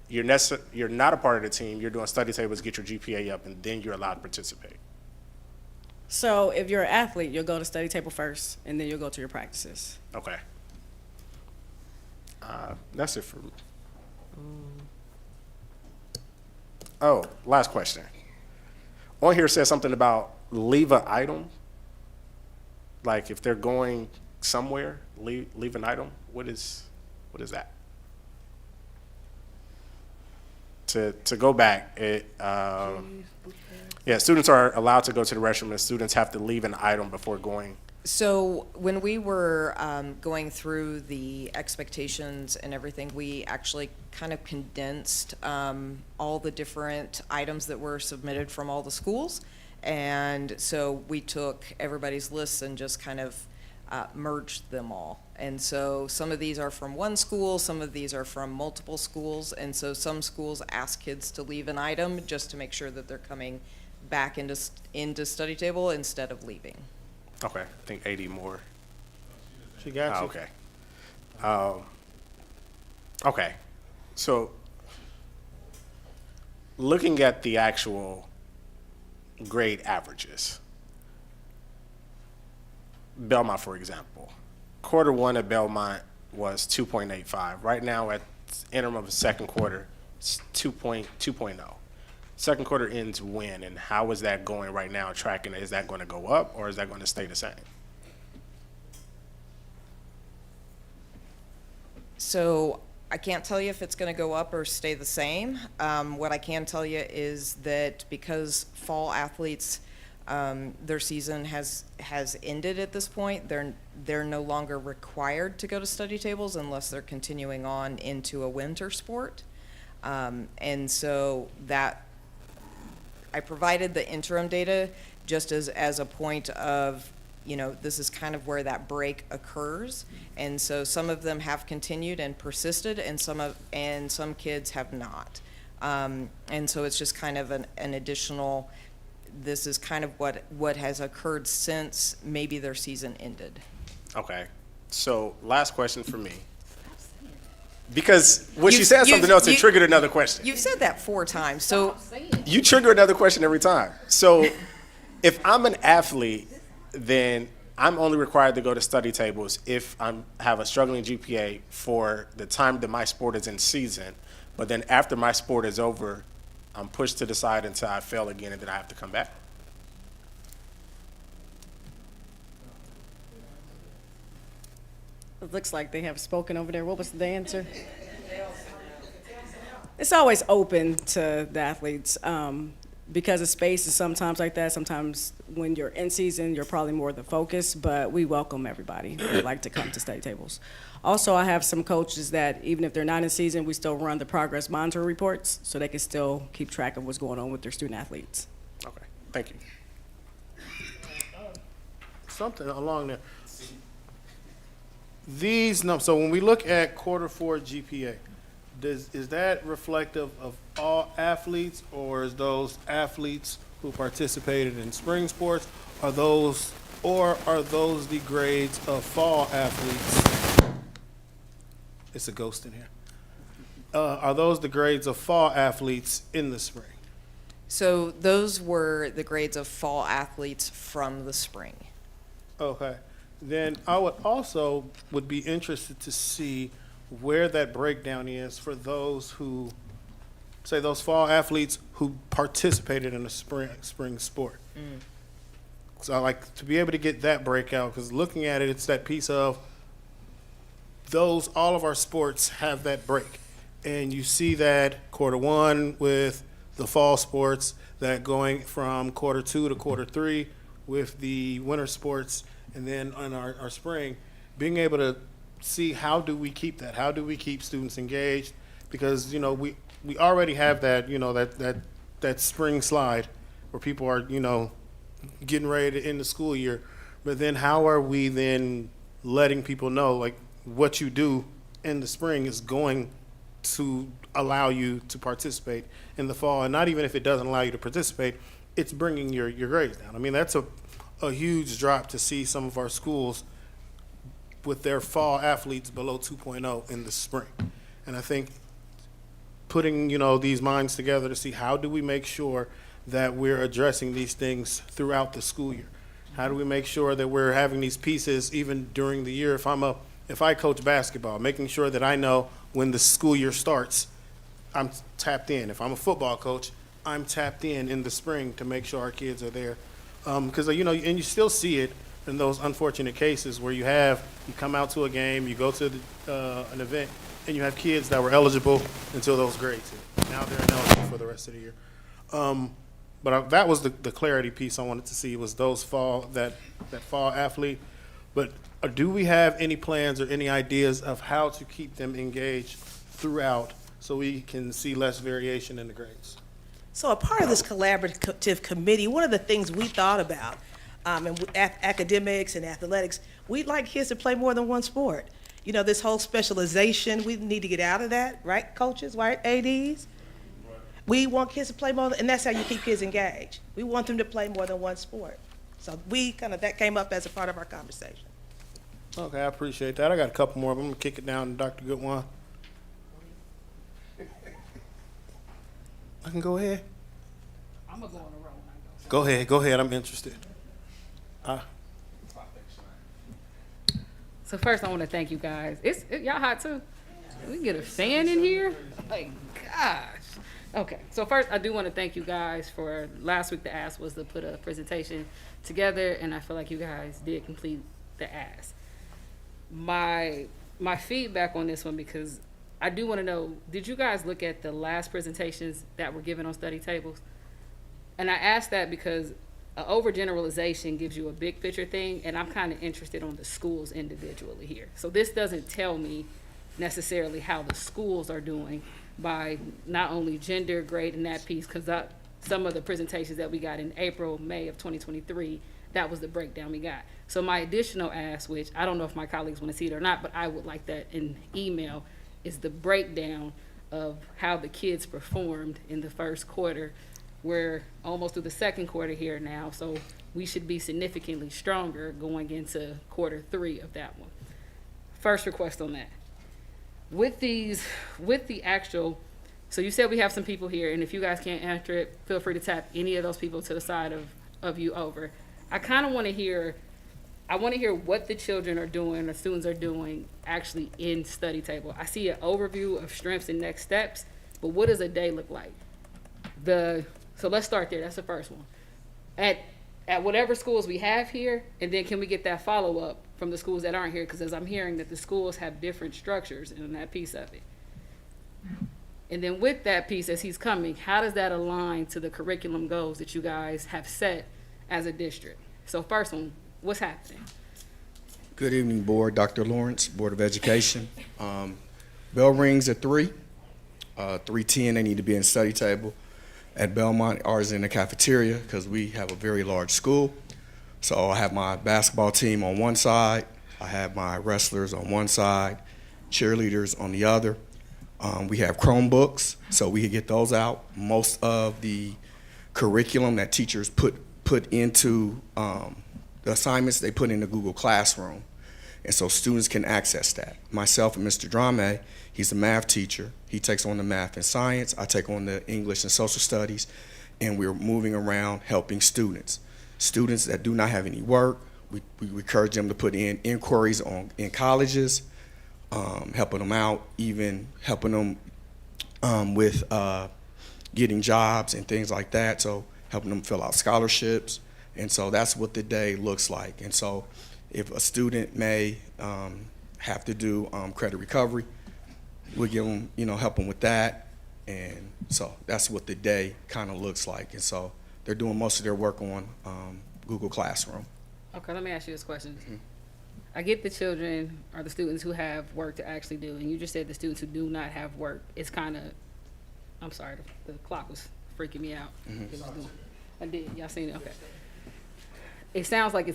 you're not a part of the team, you're doing study tables, get your GPA up, and then you're allowed to participate. So if you're an athlete, you'll go to study table first, and then you'll go to your practices. Okay. That's it for me. Oh, last question. On here says something about leave an item. Like if they're going somewhere, leave an item. What is that? To go back, students are allowed to go to the restroom, and students have to leave an item before going. So when we were going through the expectations and everything, we actually kind of condensed all the different items that were submitted from all the schools. And so we took everybody's lists and just kind of merged them all. And so some of these are from one school, some of these are from multiple schools. And so some schools ask kids to leave an item just to make sure that they're coming back into study table instead of leaving. Okay, I think 80 more. She got you. Okay. Okay, so looking at the actual grade averages, Belmont, for example, quarter one at Belmont was 2.85. Right now at interim of the second quarter, it's 2.0. Second quarter ends when, and how is that going right now, tracking? Is that going to go up, or is that going to stay the same? So I can't tell you if it's going to go up or stay the same. What I can tell you is that because fall athletes, their season has ended at this point, they're no longer required to go to study tables unless they're continuing on into a winter sport. And so that I provided the interim data just as a point of, this is kind of where that break occurs. And so some of them have continued and persisted, and some kids have not. And so it's just kind of an additional, this is kind of what has occurred since maybe their season ended. Okay, so last question for me. Because when she said something else, it triggered another question. You've said that 4 times, so. You trigger another question every time. So if I'm an athlete, then I'm only required to go to study tables if I have a struggling GPA for the time that my sport is in season. But then after my sport is over, I'm pushed to the side until I fail again, and then I have to come back. It looks like they have spoken over there. What was the answer? It's always open to the athletes because of space is sometimes like that. Sometimes when you're in season, you're probably more the focus, but we welcome everybody who'd like to come to study tables. Also, I have some coaches that even if they're not in season, we still run the progress monitoring reports so they can still keep track of what's going on with their student athletes. Okay, thank you. Something along there. These numbers, so when we look at quarter 4 GPA, is that reflective of all athletes, or is those athletes who participated in spring sports, are those the grades of fall athletes? It's a ghost in here. Are those the grades of fall athletes in the spring? So those were the grades of fall athletes from the spring. Okay. Then I would be interested to see where that breakdown is for those who, say, those fall athletes who participated in a spring sport. So I like to be able to get that breakout, because looking at it, it's that piece of all of our sports have that break. And you see that quarter 1 with the fall sports, that going from quarter 2 to quarter 3 with the winter sports, and then on our spring, being able to see how do we keep that? How do we keep students engaged? Because, we already have that, that spring slide where people are, getting ready to end the school year. But then how are we then letting people know, like, what you do in the spring is going to allow you to participate in the fall? And not even if it doesn't allow you to participate, it's bringing your grades down. I mean, that's a huge drop to see some of our schools with their fall athletes below 2.0 in the spring. And I think putting, these minds together to see how do we make sure that we're addressing these things throughout the school year? How do we make sure that we're having these pieces even during the year? If I coach basketball, making sure that I know when the school year starts, I'm tapped in. If I'm a football coach, I'm tapped in the spring to make sure our kids are there. Because, and you still see it in those unfortunate cases where you come out to a game, you go to an event, and you have kids that were eligible until those grades hit. Now they're ineligible for the rest of the year. But that was the clarity piece I wanted to see, was that fall athlete. But do we have any plans or any ideas of how to keep them engaged throughout so we can see less variation in the grades? So a part of this collaborative committee, one of the things we thought about, and with academics and athletics, we'd like kids to play more than one sport. This whole specialization, we need to get out of that, right, coaches, right, ADs? We want kids to play more, and that's how you keep kids engaged. We want them to play more than one sport. So that came up as a part of our conversation. Okay, I appreciate that. I got a couple more, but I'm gonna kick it down to Dr. Goodwin. I can go ahead. I'm gonna go on the road. Go ahead, I'm interested. So first, I want to thank you guys. Y'all hot too? We can get a fan in here? Like, gosh. Okay, so first, I do want to thank you guys for last week. The ask was to put a presentation together, and I feel like you guys did complete the ask. My feedback on this one, because I do want to know, did you guys look at the last presentations that were given on study tables? And I ask that because overgeneralization gives you a big picture thing, and I'm kind of interested on the schools individually here. So this doesn't tell me necessarily how the schools are doing by not only gender, grade, and that piece, because some of the presentations that we got in April, May of 2023, that was the breakdown we got. So my additional ask, which I don't know if my colleagues want to see it or not, but I would like that in email, is the breakdown of how the kids performed in the first quarter. We're almost through the second quarter here now, so we should be significantly stronger going into quarter 3 of that one. First request on that. With the actual, so you said we have some people here, and if you guys can't answer it, feel free to tap any of those people to the side of you over. I kind of want to hear what the children are doing, or students are doing actually in study table. I see an overview of strengths and next steps, but what does a day look like? So let's start there. That's the first one. At whatever schools we have here, and then can we get that follow-up from the schools that aren't here? Because as I'm hearing that the schools have different structures in that piece of it. And then with that piece, as he's coming, how does that align to the curriculum goals that you guys have set as a district? So first one, what's happening? Good evening, Board. Dr. Lawrence, Board of Education. Bell rings at 3. 3:10, they need to be in study table. At Belmont, ours is in the cafeteria because we have a very large school. So I have my basketball team on one side, I have my wrestlers on one side, cheerleaders on the other. We have Chromebooks, so we can get those out. Most of the curriculum that teachers put into the assignments, they put in the Google Classroom. And so students can access that. Myself and Mr. Drame, he's a math teacher. He takes on the math and science. I take on the English and social studies. And we're moving around helping students. Students that do not have any work, we encourage them to put in inquiries in colleges, helping them out, even helping them with getting jobs and things like that. So helping them fill out scholarships. And so that's what the day looks like. And so if a student may have to do credit recovery, we'll give them, help them with that. And so that's what the day kind of looks like. And so they're doing most of their work on Google Classroom. Okay, let me ask you this question. Mm-hmm. I get the children or the students who have work to actually do, and you just said the students who do not have work, it's kind of, I'm sorry, the clock was freaking me out. Mm-hmm. I did, y'all seen it, okay. it sounds like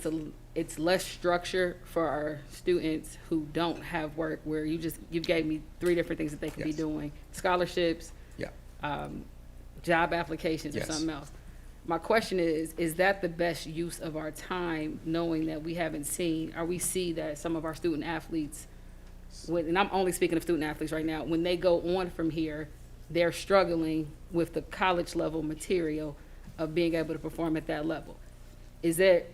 it's less structure for our students who don't have work, where you gave me 3 different things that they could be Yes. doing: scholarships, Yeah. job applications, or Yes. something else. My question is that the best use of our time, knowing that we haven't seen, or we see that some of our student athletes, and I'm only speaking of student athletes right now, when they go on from here, they're struggling with the college level material of being able to perform at that level. Is there,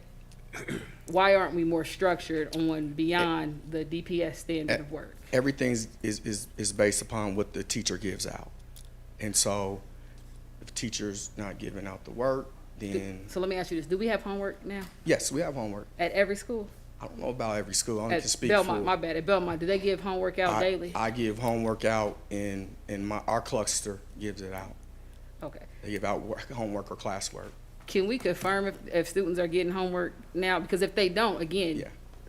why aren't we more structured on beyond the DPS standard of work? Everything is based upon what the teacher gives out. And so if teacher's not giving out the work, then, So let me ask you this, do we have homework now yes, we have homework. at every school? I don't know about every school. I only At can speak Belmont, for. my bad, at Belmont, do they give homework out daily? I give homework out in our cluster gives it out. Okay. They give out homework or classwork. Can we confirm if students are getting homework now? Because if they don't, again,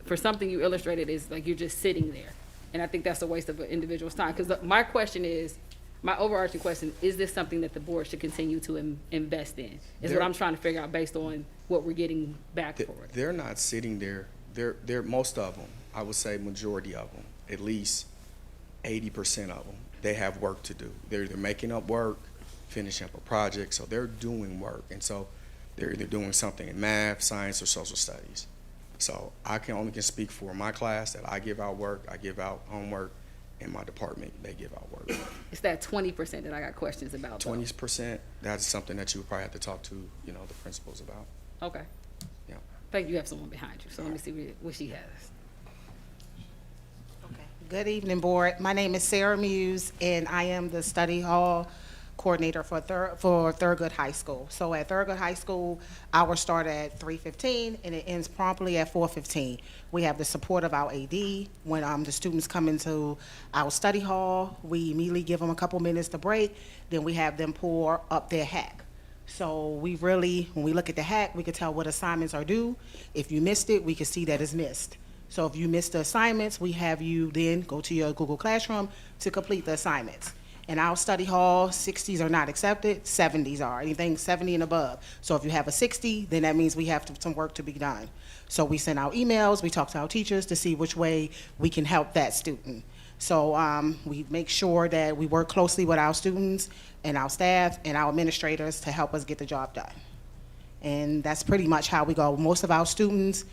for something you illustrated, is like you're just sitting there. And I think that's a waste of an individual's time. Because my question is, my overarching question, is this something that the board should continue to invest in? Is what I'm trying to figure out based on what we're getting back for it. They're not sitting there. They're most of them, I would say majority of them, at least 80% of them, they have work to do. They're either making up work, finishing up a project, so they're doing work. And so they're either doing something in math, science, or social studies. So I only can speak for my class that I give out work, I give out homework, and my department, they give out work. It's that 20% that I got questions about. though. 20%, that's something that you would probably have to talk to, the principals about. Okay. Yeah. Thank you. You have someone behind you, so let me see what she has. Good evening, board. My name is Sarah Muse, and I am the study hall coordinator for Thurgood High School. So at Thurgood High School, hours start at 3:15 and it ends promptly at 4:15. We have the support of our AD. When the students come into our study hall, we immediately give them a couple minutes to break. Then we have them pour up their hack. So we really, when we look at the hack, we can tell what assignments are due. If you missed it, we can see that it's missed. So if you missed the assignments, we have you then go to your Google Classroom to complete the assignments. In our study hall, 60s are not accepted, 70s are, anything 70 and above. So if you have a 60, then that means we have some work to be done. So we send out emails, we talk to our teachers to see which way we can help that student. So we make sure that we work closely with our students and our staff and our administrators to help us get the job done. And that's pretty much how we go. Most of our students,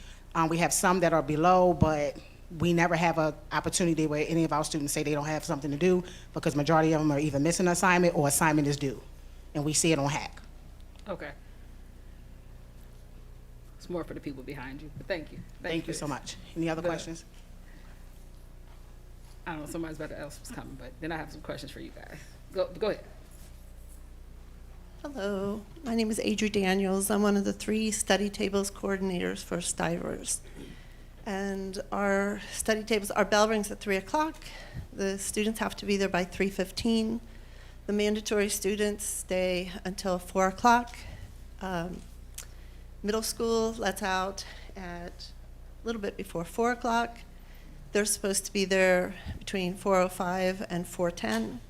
we have some that are below, but we never have an opportunity where any of our students say they don't have something to do, because majority of them are either missing an assignment or assignment is due. And we see it on hack. Okay. It's more for the people behind you, but thank you. Thank you so much. Any other questions? I don't know, somebody's about to else was coming, but then I have some questions for you guys. Go ahead. Hello, my name is Adri Daniels. I'm one of the 3 study tables coordinators for Stivers. And our study tables, our bell rings at 3 o'clock. The students have to be there by 3:15. The mandatory students stay until 4 o'clock. Middle school lets out at a little bit before 4 o'clock. They're supposed to be there between 4:05 and 4:10.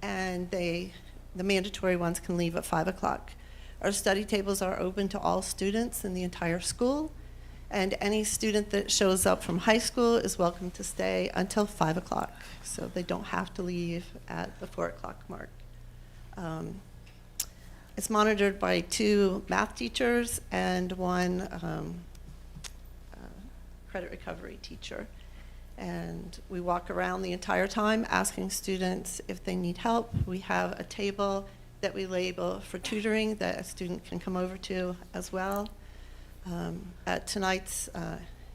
And the mandatory ones can leave at 5 o'clock. Our study tables are open to all students in the entire school, and any student that shows up from high school is welcome to stay until 5 o'clock, so they don't have to leave at the 4 o'clock mark. It's monitored by 2 math teachers and 1 credit recovery teacher. And we walk around the entire time asking students if they need help. We have a table that we label for tutoring that a student can come over to as well. At tonight's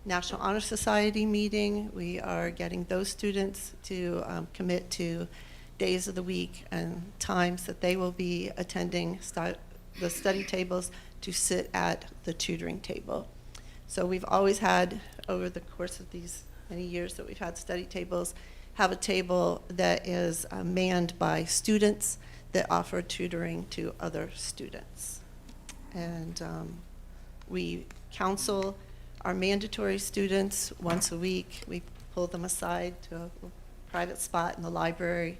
National Honor Society meeting, we are getting those students to commit to days of the week and times that they will be attending the study tables to sit at the tutoring table. So we've always had, over the course of these many years that we've had study tables, have a table that is manned by students that offer tutoring to other students. And we counsel our mandatory students once a week. We pull them aside to a private spot in the library,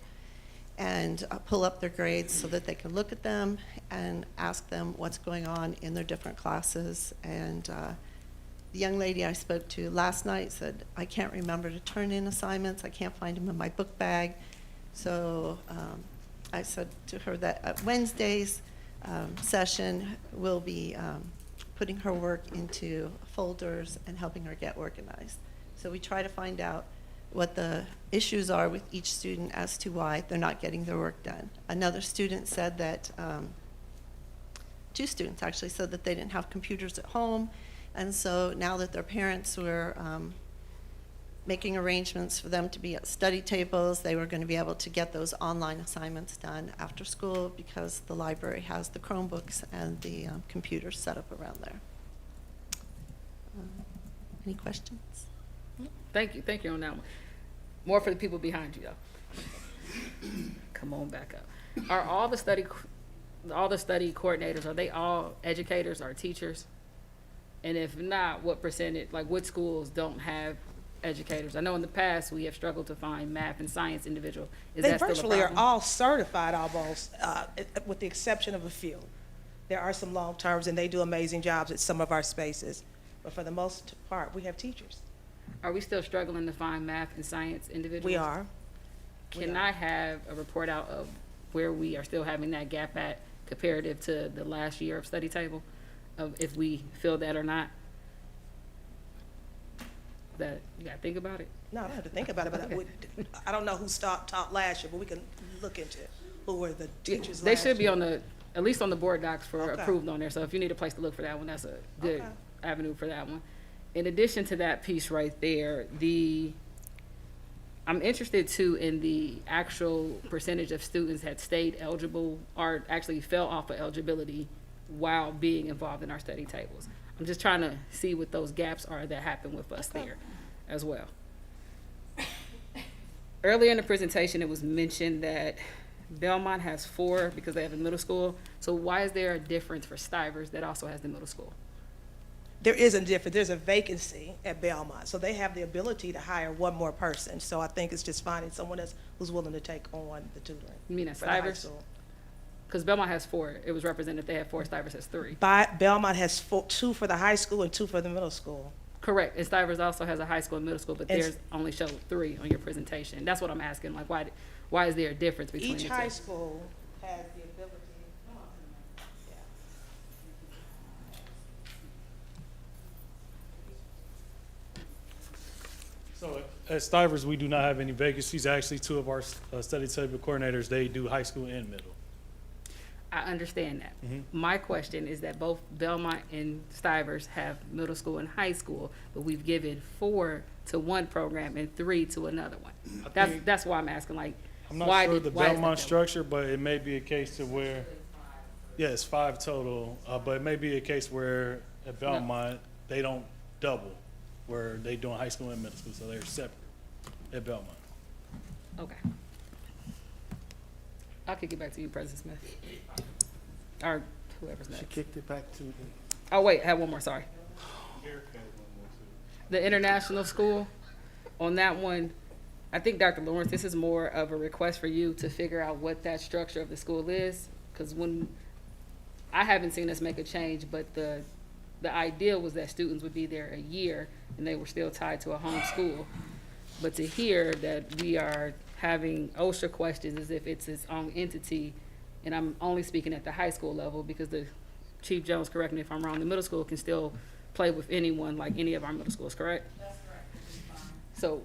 and pull up their grades so that they can look at them and ask them what's going on in their different classes. And the young lady I spoke to last night said, I can't remember to turn in assignments. I can't find them in my book bag. So I said to her that at Wednesday's session, we'll be putting her work into folders and helping her get organized. So we try to find out what the issues are with each student as to why they're not getting their work done. Another student said that, 2 students actually said that they didn't have computers at home, and so now that their parents were making arrangements for them to be at study tables, they were going to be able to get those online assignments done after school because the library has the Chromebooks and the computers set up around there. Any questions? Thank you on that one. More for the people behind you, though. Come on back up. Are all the study coordinators, are they all educators or teachers? And if not, what percentage, like what schools don't have educators? I know in the past we have struggled to find math and science individual. Is They that still a virtually are problem? all certified almost, with the exception of a few. There are some long terms and they do amazing jobs at some of our spaces, but for the most part, we have teachers. Are we still struggling to find math and science individuals? We are. Can I have a report out of where we are still having that gap at comparative to the last year of study table, of if we feel that or not? That, you gotta think about it? No, I don't have to think about it, but I don't know who taught last year, but we can look into who were the teachers They last should be year. on at least on the board docs for Okay. approved on there, so if you need a place to look for that one, that's a good Okay. avenue for that one. In addition to that piece right there, I'm interested too in the actual percentage of students that stayed eligible or actually fell off of eligibility while being involved in our study tables. I'm just trying to see what those gaps are that happen with us there as well. Earlier in the presentation, it was mentioned that Belmont has 4 because they have a middle school. So why is there a difference for Stivers that also has the middle school? There is a difference. There's a vacancy at Belmont, so they have the ability to hire one more person. So I think it's just finding someone who's willing to take on the tutoring. You mean at for the high Stivers? school. Because Belmont has 4. It was represented they had 4, Stivers has 3. Belmont has 2 for the high school and 2 for the middle school. Correct. And Stivers also has a high school and middle school, but And theirs only showed 3 on your presentation. That's what I'm asking. Like, why is there a difference between Each the high two? school has the ability. So at Stivers, we do not have any vacancies. Actually, 2 of our study table coordinators, they do high school and middle. I understand that. Mhm. My question is that both Belmont and Stivers have middle school and high school, but we've given 4 to one program and 3 to another one. That's why I'm asking, like, I'm not why sure did, the why is that Belmont that way? structure, but it may be a case to where, yeah, it's 5 total, but it may be a case where at Belmont, they don't double, where they doing high school and middle school, so they're separate at Belmont. Okay. I'll kick it back to you, President Smith. Or whoever's next. She kicked it back to the. Oh, wait, I have one more, sorry. The international school, on that one, I think, Dr. Lawrence, this is more of a request for you to figure out what that structure of the school is. Because I haven't seen us make a change, but the idea was that students would be there a year and they were still tied to a home school. But to hear that we are having OSHA questions as if it's its own entity, and I'm only speaking at the high school level because Chief Jones, correct me if I'm wrong, the middle school can still play with anyone like any of our middle schools, correct? That's correct. So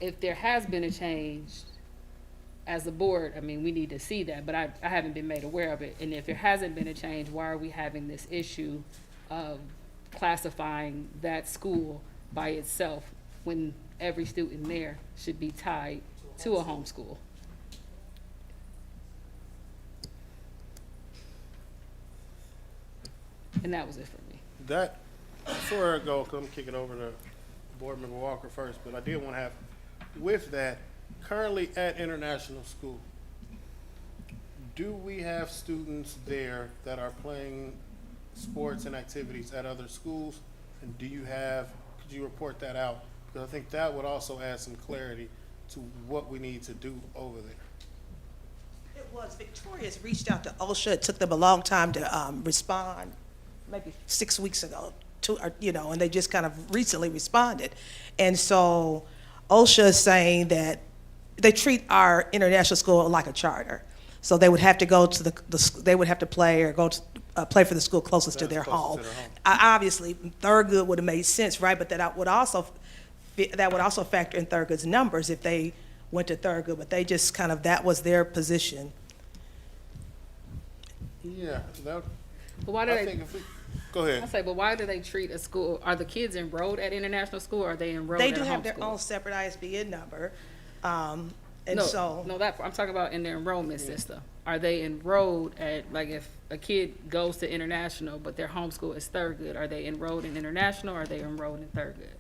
if there has been a change as a board, I mean, we need to see that, but I haven't been made aware of it. And if there hasn't been a change, why are we having this issue of classifying that school by itself when every student there should be tied to a home school? And that was it for me. That, before I go, I'm kick it over to Board Member Walker first, but I did want to have, with that, currently at international school, do we have students there that are playing sports and activities at other schools? And could you report that out? Because I think that would also add some clarity to what we need to do over there. was Victoria's reached out to OSHA. It took them a long time to respond, maybe 6 weeks ago, and they just kind of recently responded. And so OSHA is saying that they treat our international school like a charter. So they would have to go to they would have to play or go to play for the school closest to their home. Obviously, Thurgood would have made sense, right? But that would also factor in Thurgood's numbers if they went to Thurgood. But they just kind of, that was their position. Yeah. But why do they? Go ahead. I say, but why do they treat a school? Are the kids enrolled at international school, or are they enrolled? They at do a have their homeschool? own separate ISBN number, and No, so that I'm talking about in their enrollment system. Are they enrolled at, like, if a kid goes to international but their homeschool is Thurgood, are they enrolled in international, or are they enrolled in Thurgood?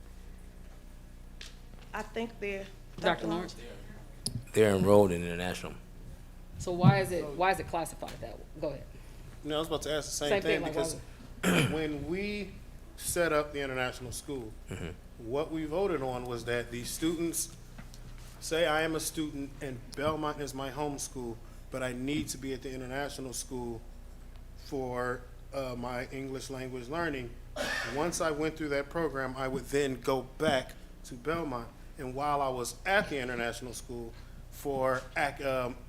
I think they're Dr. Lawrence? They're enrolled in international. So why is it classified that way? Go ahead. No, I was about to ask the same Same thing thing, like, because when we set up the international school, what we voted on was that these students, say I am a student and Belmont is my home school, but I need to be at the international school for my English language learning. Once I went through that program, I would then go back to Belmont. And while I was at the international school for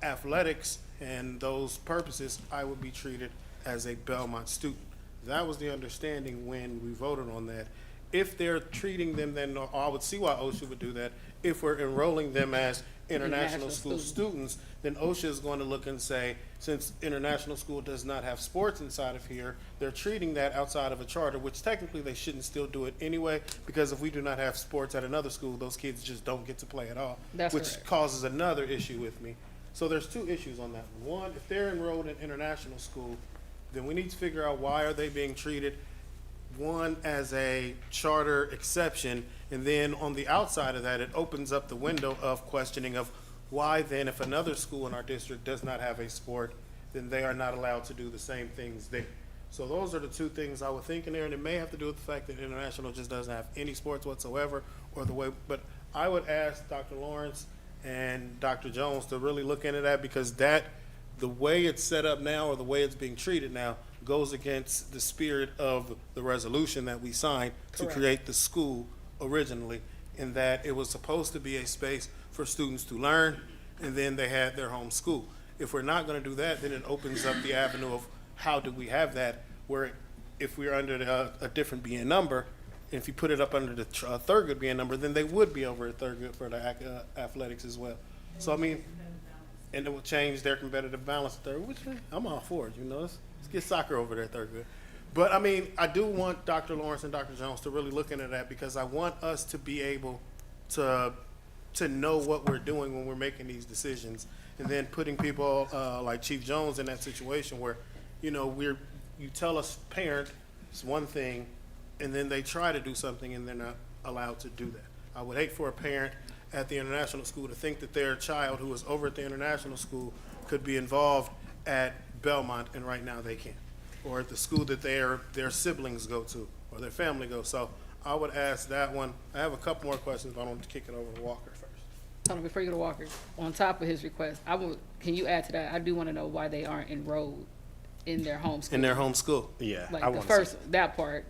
athletics and those purposes, I would be treated as a Belmont student. That was the understanding when we voted on that. If they're treating them, then I would see why OSHA would do that. If we're enrolling them as international school students, then OSHA is going to look and say, since international school does not have sports inside of here, they're treating that outside of a charter, which technically they shouldn't still do it anyway, because if we do not have sports at another school, those kids just don't get to play at all, That's which correct. causes another issue with me. So there's two issues on that. One, if they're enrolled in international school, then we need to figure out why are they being treated, one, as a charter exception, and then on the outside of that, it opens up the window of questioning of why then, if another school in our district does not have a sport, then they are not allowed to do the same things there. So those are the two things I would think in there, and it may have to do with the fact that international just doesn't have any sports whatsoever, or the way, but I would ask Dr. Lawrence and Dr. Jones to really look into that, because that, the way it's set up now, or the way it's being treated now, goes against the spirit of the resolution that we signed to Correct. create the school originally, in that it was supposed to be a space for students to learn, and then they had their home school. If we're not gonna do that, then it opens up the avenue of how do we have that, where if we're under a different BN number, if you put it up under the Thurgood BN number, then they would be over at Thurgood for the athletics as well. So I mean, and it will change their competitive balance at Thurgood, which I'm all for it, let's get soccer over there at Thurgood. But I mean, I do want Dr. Lawrence and Dr. Jones to really look into that, because I want us to be able to know what we're doing when we're making these decisions, and then putting people like Chief Jones in that situation where, you tell us parent it's one thing, and then they try to do something and they're not allowed to do that. I would hate for a parent at the international school to think that their child who is over at the international school could be involved at Belmont, and right now they can't, or at the school that their siblings go to or their family goes. So I would ask that one. I have a couple more questions, but I want to kick it over to Walker first. Hold on, before you go to Walker, on top of his request, can you add to that? I do want to know why they aren't enrolled in their home school. In their home school, yeah. Like I the wanna first, that part,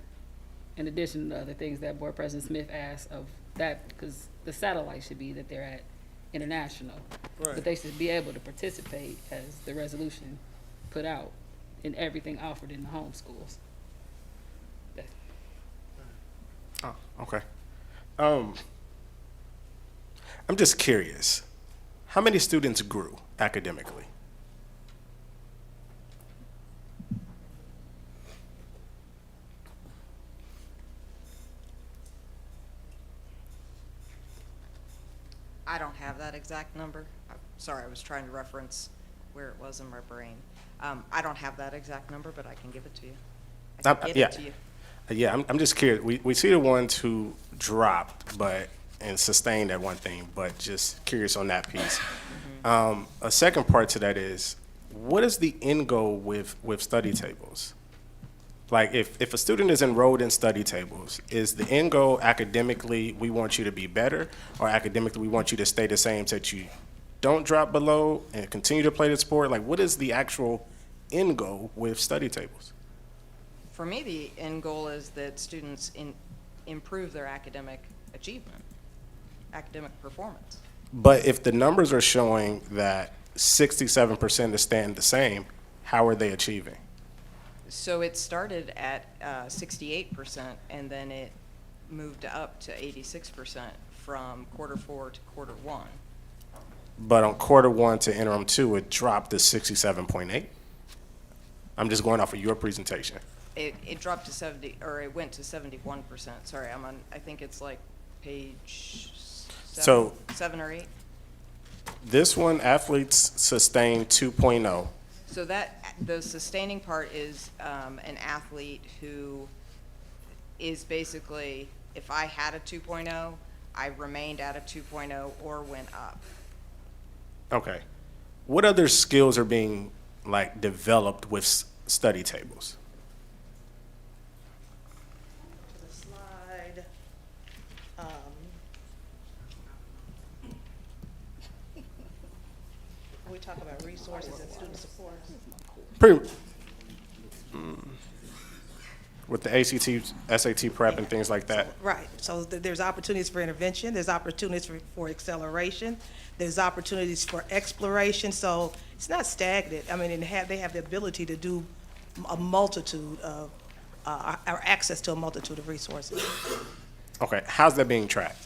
in addition to the other things that Board President Smith asked of that, because the satellite should be that they're at international. Right. But they should be able to participate, as the resolution put out, in everything offered in the home schools. Oh, okay. I'm just curious, how many students grew academically? I don't have that exact number. I'm sorry, I was trying to reference where it was in my brain. I don't have that exact number, but I can give it to you. I can get it to you. Yeah, I'm just curious. We see the ones who dropped and sustained that one thing, but just curious on that piece. A second part to that is, what is the end goal with study tables? Like, if a student is enrolled in study tables, is the end goal academically, we want you to be better, or academically, we want you to stay the same so that you don't drop below and continue to play the sport? Like, what is the actual end goal with study tables? For me, the end goal is that students improve their academic achievement, academic performance. But if the numbers are showing that 67% is staying the same, how are they achieving? So it started at 68%, and then it moved up to 86% from quarter 4 to quarter 1. But on quarter 1 to interim 2, it dropped to 67.8. I'm just going off of your presentation. It dropped to 70, or it went to 71%. Sorry, I think it's like page 7 or 8. This one, athletes sustain 2.0. So the sustaining part is an athlete who is basically, if I had a 2.0, I remained at a 2.0 or went up. Okay. What other skills are being developed with study tables? The slide. We talk about resources and student support. With the ACT, SAT prep and things like that. Right, so there's opportunities for intervention, there's opportunities for acceleration, there's opportunities for exploration, so it's not stagnant. I mean, and they have the ability to do a multitude of, or access to a multitude of resources. Okay, how's that being tracked?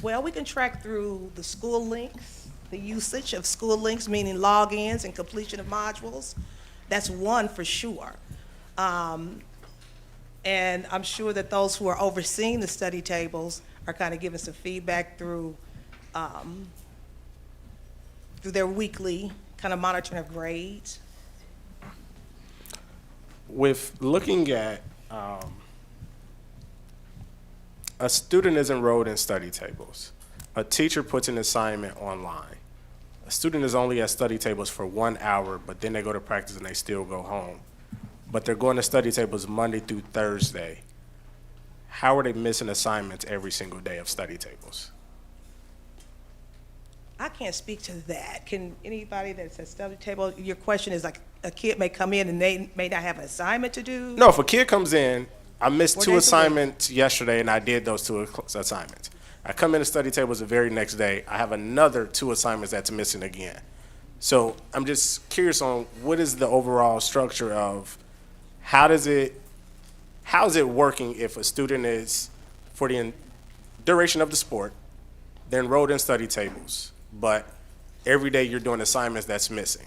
Well, we can track through the school links, the usage of school links, meaning logins and completion of modules. That's one for sure. And I'm sure that those who are overseeing the study tables are kind of giving some feedback through their weekly kind of monitoring of grades. With looking at a student is enrolled in study tables. A teacher puts an assignment online. A student is only at study tables for 1 hour, but then they go to practice and they still go home. But they're going to study tables Monday through Thursday. How are they missing assignments every single day of study tables? I can't speak to that. Can anybody that's at study table, your question is like a kid may come in and they may not have an assignment to do? No, if a kid comes in, I missed 4 2 days a week. assignments yesterday and I did those 2 assignments. I come in to study tables the very next day, I have another 2 assignments that's missing again. So I'm just curious on what is the overall structure of how is it working if a student is, for the duration of the sport, they're enrolled in study tables, but every day you're doing assignments that's missing?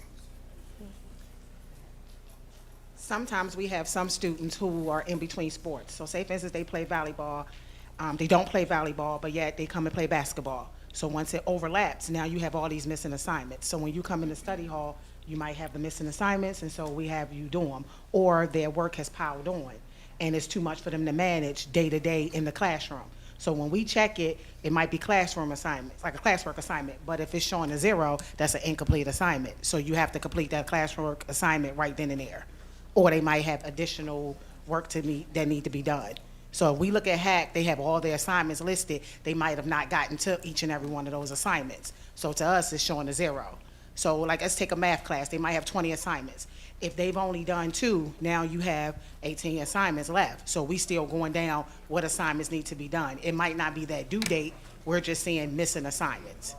Sometimes we have some students who are in between sports. So say, for instance, they play volleyball. They don't play volleyball, but yet they come and play basketball. So once it overlaps, now you have all these missing assignments. So when you come in the study hall, you might have the missing assignments, and so we have you do them. Or their work has piled on, and it's too much for them to manage day to day in the classroom. So when we check it, it might be classroom assignments, like a classwork assignment, but if it's showing a 0, that's an incomplete assignment. So you have to complete that classwork assignment right then and there. Or they might have additional work that need to be done. So if we look at HACC, they have all their assignments listed. They might have not gotten to each and every one of those assignments. So to us, it's showing a 0. So like, let's take a math class. They might have 20 assignments. If they've only done 2, now you have 18 assignments left. So we still going down what assignments need to be done. It might not be that due date. We're just seeing missing assignments.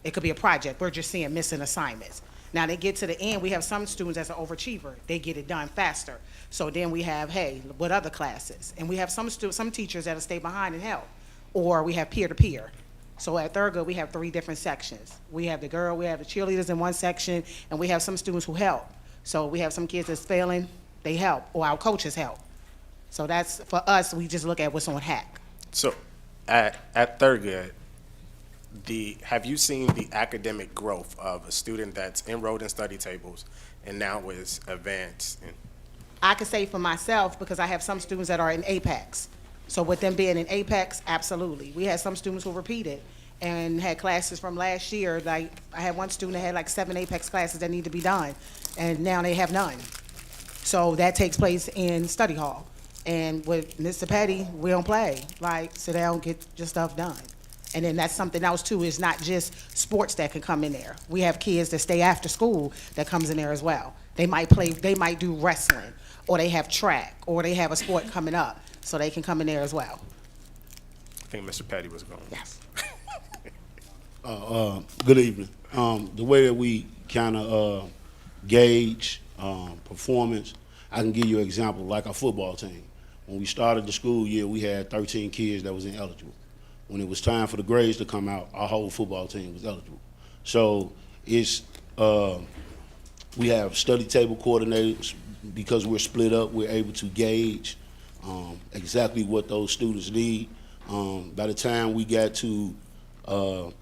It could be a project. We're just seeing missing assignments. Now they get to the end, we have some students that's an overachiever. They get it done faster. So then we have, hey, what other classes? And we have some teachers that'll stay behind and help. Or we have peer-to-peer. So at Thurgood, we have 3 different sections. We have the cheerleaders in one section, and we have some students who help. So we have some kids that's failing, they help, or our coaches help. So that's, for us, we just look at what's on HACC. So at Thurgood, have you seen the academic growth of a student that's enrolled in study tables and now is advanced? I can say for myself, because I have some students that are in Apex. So with them being in Apex, absolutely. We had some students who repeated and had classes from last year. Like, I had one student that had like 7 Apex classes that need to be done, and now they have none. So that takes place in study hall. And with Mr. Petty, we don't play. Like, sit down, get your stuff done. And then that's something else too, is not just sports that can come in there. We have kids that stay after school that comes in there as well. They might do wrestling, or they have track, or they have a sport coming up, so they can come in there as well. I think Mr. Petty was going. Yes. Good evening. The way that we kind of gauge performance, I can give you an example, like our football team. When we started the school year, we had 13 kids that was ineligible. When it was time for the grades to come out, our whole football team was eligible. So it's we have study table coordinators. Because we're split up, we're able to gauge exactly what those students need. By the time we got to the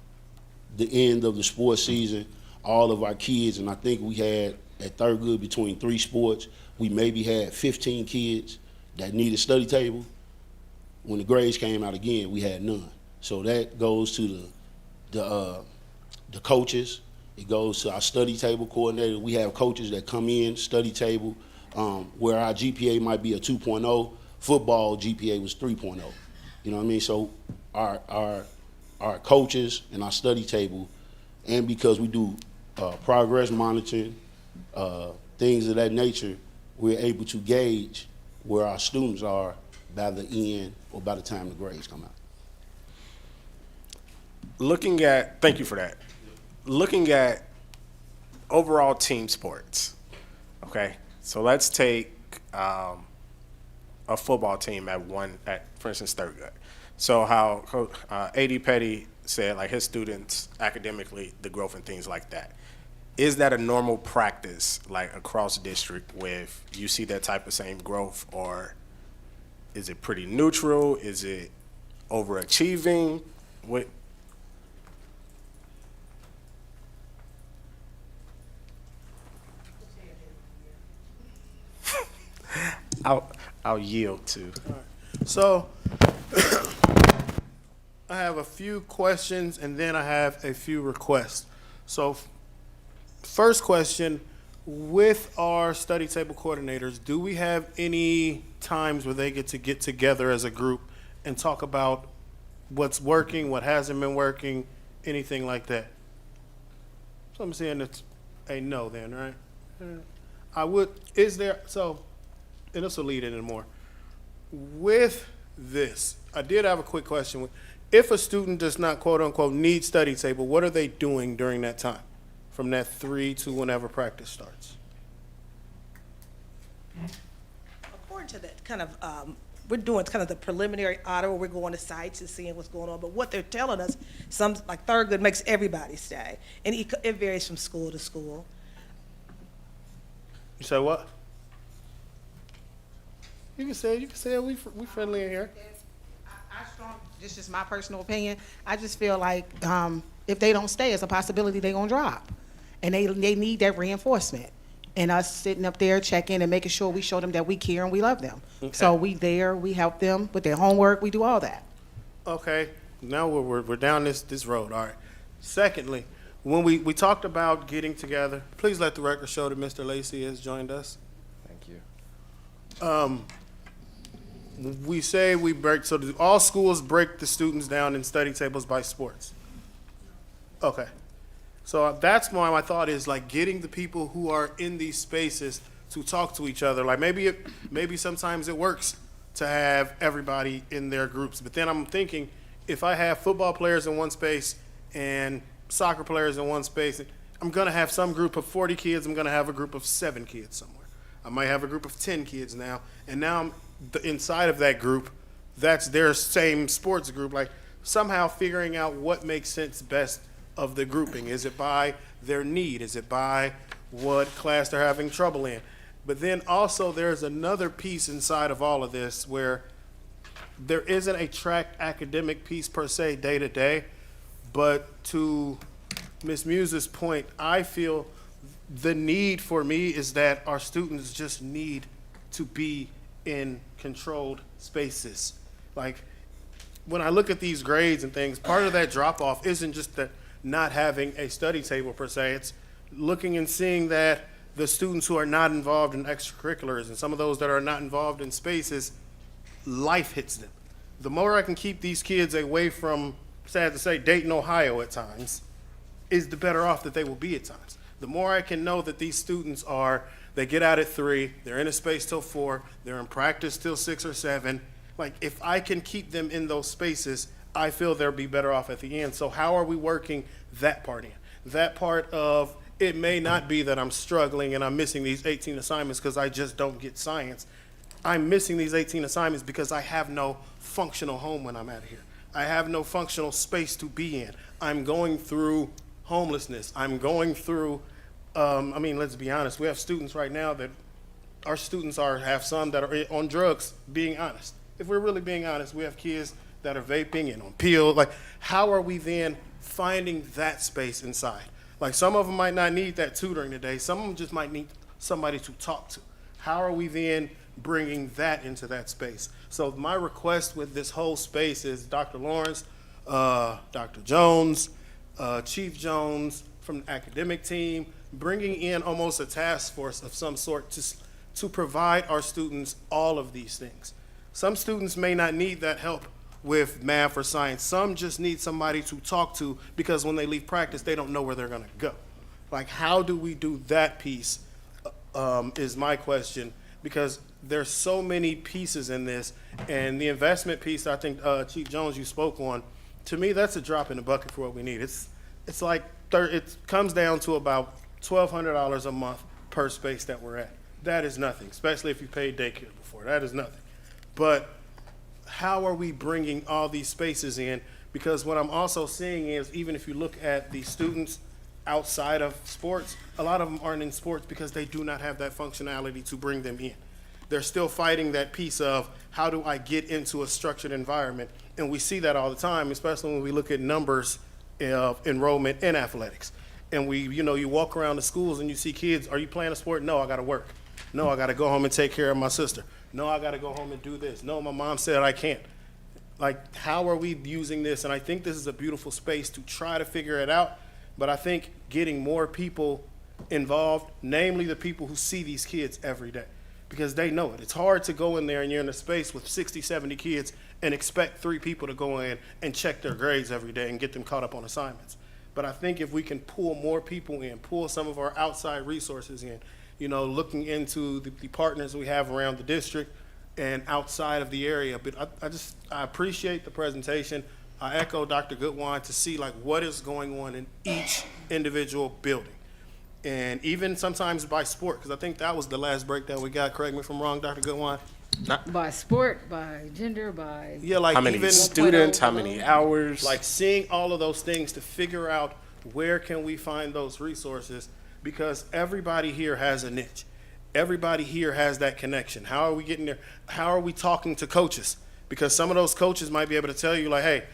end of the sports season, all of our kids, and I think we had at Thurgood between 3 sports, we maybe had 15 kids that needed study table. When the grades came out again, we had none. So that goes to the coaches. It goes to our study table coordinator. We have coaches that come in, study table, where our GPA might be a 2.0, football GPA was 3.0. You know what I mean? So our coaches and our study table, and because we do progress monitoring, things of that nature, we're able to gauge where our students are by the end or by the time the grades come out. Thank you for that. Looking at overall team sports, okay? So let's take a football team for instance, Thurgood. So how A.D. Petty said, like his students academically, the growth and things like that. Is that a normal practice, like across district, with you see that type of same growth, or is it pretty neutral? Is it overachieving? What? I'll yield to. So I have a few questions and then I have a few requests. So first question, with our study table coordinators, do we have any times where they get together as a group and talk about what's working, what hasn't been working, anything like that? So I'm saying it's a no then, right? And this will lead into more. With this, I did have a quick question. If a student does not, quote unquote, need study table, what are they doing during that time? From that 3 to whenever practice starts? According to that kind of, we're doing kind of the preliminary audit where we're going to sites and seeing what's going on. But what they're telling us, some like Thurgood makes everybody stay, and it varies from school to school. You say what? You can say it. We friendly in here. This is just my personal opinion. I just feel like if they don't stay, it's a possibility they're gonna drop, and they need that reinforcement. And us sitting up there checking and making sure we show them that we care and we love them. Okay. So we help them with their homework. We do all that. Okay. Now we're down this road. All right. Secondly, when we talked about getting together, please let the record show that Mr. Lacey has joined us. Thank you. We say we break, so do all schools break the students down in study tables by sports? Okay. So that's why my thought is like getting the people who are in these spaces to talk to each other. Like maybe sometimes it works to have everybody in their groups. But then I'm thinking, if I have football players in one space and soccer players in one space, I'm gonna have some group of 40 kids, I'm gonna have a group of 7 kids somewhere. I might have a group of 10 kids now, and now inside of that group, that's their same sports group. Like somehow figuring out what makes sense best of the grouping. Is it by their need? Is it by what class they're having trouble in? But then also there's another piece inside of all of this where there isn't a track academic piece per se day to day, but to Ms. Muse's point, I feel the need for me is that our students just need to be in controlled spaces. Like when I look at these grades and things, part of that drop off isn't just that not having a study table per se, it's looking and seeing that the students who are not involved in extracurriculars and some of those that are not involved in spaces, life hits them. The more I can keep these kids away from sad to say, Dayton, Ohio at times, is the better off that they will be at times. The more I can know that these students they get out at 3, they're in a space till 4, they're in practice till 6 or 7. Like, if I can keep them in those spaces, I feel they'll be better off at the end. So how are we working that part in? That part of, it may not be that I'm struggling and I'm missing these 18 assignments because I just don't get science. I'm missing these 18 assignments because I have no functional home when I'm out here. I have no functional space to be in. I'm going through homelessness. I'm going through, let's be honest. We have students right now that our students have some that are on drugs, being honest. If we're really being honest, we have kids that are vaping and on pill. Like, how are we then finding that space inside? Like, some of them might not need that tutoring today. Some of them just might need somebody to talk to. How are we then bringing that into that space? So my request with this whole space is Dr. Lawrence, Dr. Jones, Chief Jones from the academic team, bringing in almost a task force of some sort to provide our students all of these things. Some students may not need that help with math or science. Some just need somebody to talk to because when they leave practice, they don't know where they're gonna go. Like, how do we do that piece is my question, because there's so many pieces in this, and the investment piece, I think, Chief Jones, you spoke on, to me, that's a drop in the bucket for what we need. It's like, it comes down to about $1,200 a month per space that we're at. That is nothing, especially if you paid daycare before. That is nothing. But how are we bringing all these spaces in? Because what I'm also seeing is, even if you look at the students outside of sports, a lot of them aren't in sports because they do not have that functionality to bring them in. They're still fighting that piece of, how do I get into a structured environment? And we see that all the time, especially when we look at numbers of enrollment in athletics. And you walk around the schools and you see kids, are you playing a sport? No, I gotta work. No, I gotta go home and take care of my sister. No, I gotta go home and do this. No, my mom said I can't. Like, how are we using this? And I think this is a beautiful space to try to figure it out. But I think getting more people involved, namely the people who see these kids every day, because they know it. It's hard to go in there and you're in a space with 60, 70 kids and expect 3 people to go in and check their grades every day and get them caught up on assignments. But I think if we can pull more people in, pull some of our outside resources in, looking into the partners we have around the district and outside of the area. But I appreciate the presentation. I echo Dr. Goodwine to see what is going on in each individual building. And even sometimes by sport, because I think that was the last breakdown we got. Correct me if I'm wrong, Dr. Goodwine. By sport, by gender, by how many even students, how many hours. Like, seeing all of those things to figure out where can we find those resources, because everybody here has a niche. Everybody here has that connection. How are we getting there? How are we talking to coaches? Because some of those coaches might be able to tell you, like, hey,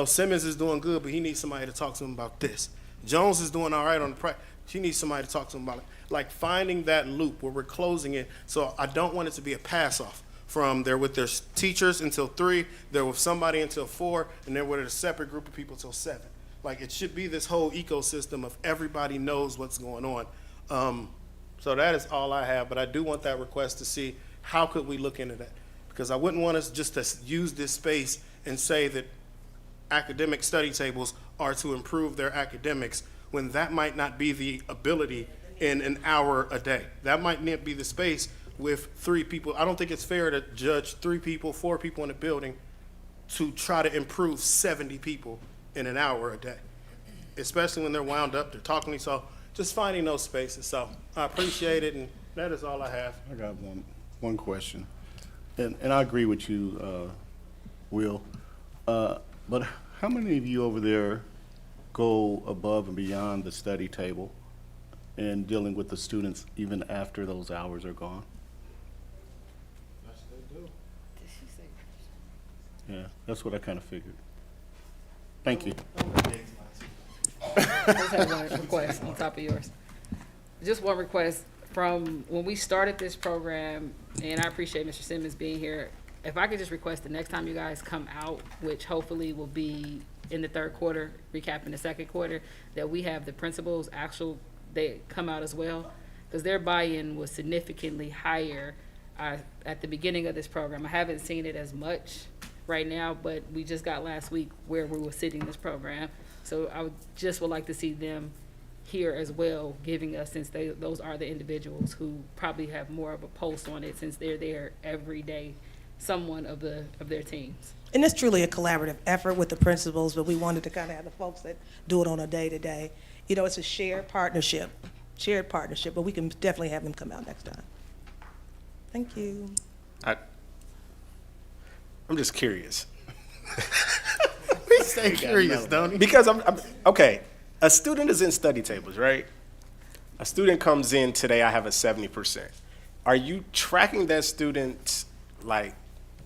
Simmons is doing good, but he needs somebody to talk to him about this. Jones is doing all right on the practice. She needs somebody to talk to him about it. Like, finding that loop where we're closing it. So I don't want it to be a pass-off from they're with their teachers until 3, they're with somebody until 4, and they're with a separate group of people till 7. Like, it should be this whole ecosystem of everybody knows what's going on. So that is all I have, but I do want that request to see how could we look into that. Because I wouldn't want us just to use this space and say that academic study tables are to improve their academics, when that might not be the ability in an hour a day. That might not be the space with 3 people. I don't think it's fair to judge 3 people, 4 people in a building to try to improve 70 people in an hour a day, especially when they're wound up, they're talking to me. So just finding those spaces. So I appreciate it, and that is all I have. I got one question, and I agree with you, Will. But how many of you over there go above and beyond the study table and dealing with the students even after those hours are gone? Yeah, that's what I kind of figured. Thank you. I just have one request on top of yours. Just one request. From when we started this program, and I appreciate Mr. Simmons being here, if I could just request the next time you guys come out, which hopefully will be in the 3rd quarter, recapping the 2nd quarter, that we have the principals they come out as well, because their buy-in was significantly higher at the beginning of this program. I haven't seen it as much right now, but we just got last week where we were sitting this program. So I would like to see them here as well, giving us, since those are the individuals who probably have more of a pulse on it, since they're there every day, someone of their teams. And it's truly a collaborative effort with the principals, but we wanted to kind of have the folks that do it on a day-to-day. You know, it's a shared partnership, but we can definitely have them come out next time. Thank you. I'm just curious. We stay curious, don't we? Because I'm okay. A student is in study tables, right? A student comes in today, I have a 70%. Are you tracking that student's like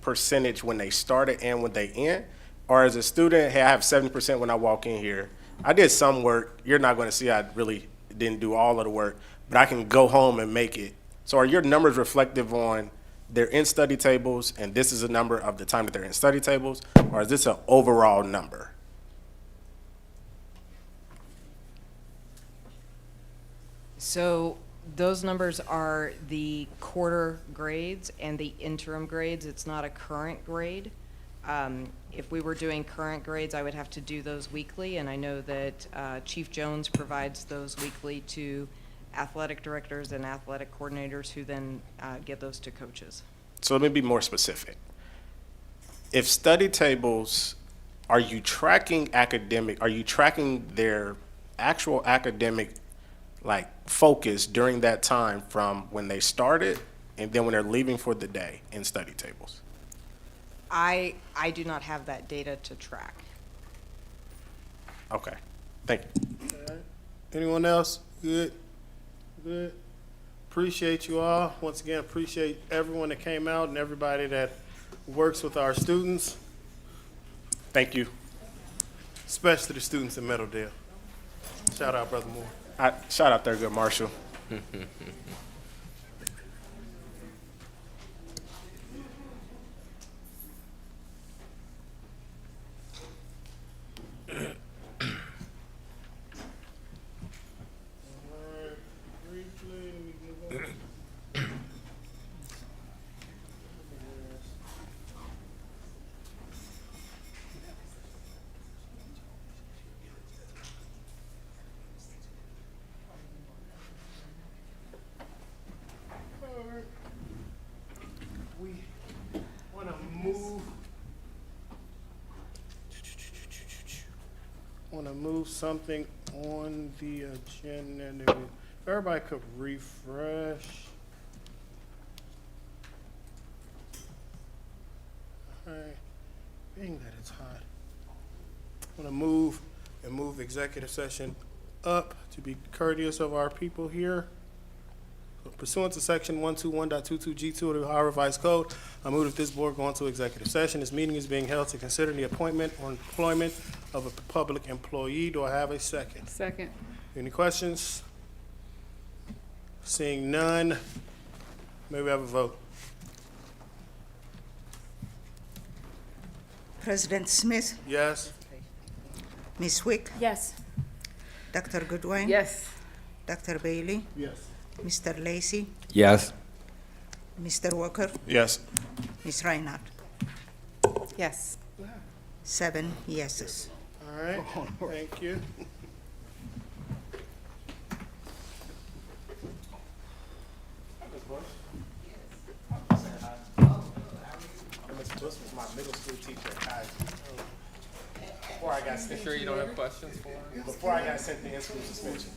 percentage when they started and when they end? Or as a student, hey, I have 70% when I walk in here. I did some work. You're not going to see I really didn't do all of the work, but I can go home and make it. So are your numbers reflective on they're in study tables and this is a number of the time that they're in study tables, or is this an overall number? So those numbers are the quarter grades and the interim grades. It's not a current grade. If we were doing current grades, I would have to do those weekly, and I know that Chief Jones provides those weekly to athletic directors and athletic coordinators who then get those to coaches. So let me be more specific. If study tables, are you tracking their actual academic like focus during that time from when they started and then when they're leaving for the day in study tables? I do not have that data to track. Okay, thank you. All right. Anyone else? Good? Good. Appreciate you all. Once again, appreciate everyone that came out and everybody that works with our students. Thank you. Especially the students in Meadowdale. Shout out, Brother Moore. Shout out Thurgood Marshall. We want to move something on the agenda. And if everybody could refresh. All right. Being that it's hot, I want to move executive session up to be courteous of our people here. Pursuant to section 121.22G2 of the Ohio Revised Code, I move that this board go into executive session. This meeting is being held to consider the appointment or employment of a public employee. Do I have a second? Second. Any questions? Seeing none, may we have a vote? President Smith, Yes? Ms. Wick, Yes. Dr. Goodwin. Yes. Dr. Bailey, Yes. Mr. Lacey, Yes. Mr. Walker, Yes. Ms. Reinhardt. Yes. 7 yeses. All right, thank you. Ms. Bush was my middle school teacher at Kaiser. Before I got sent, Sure you don't have questions for him? before I got sent to in-school suspension.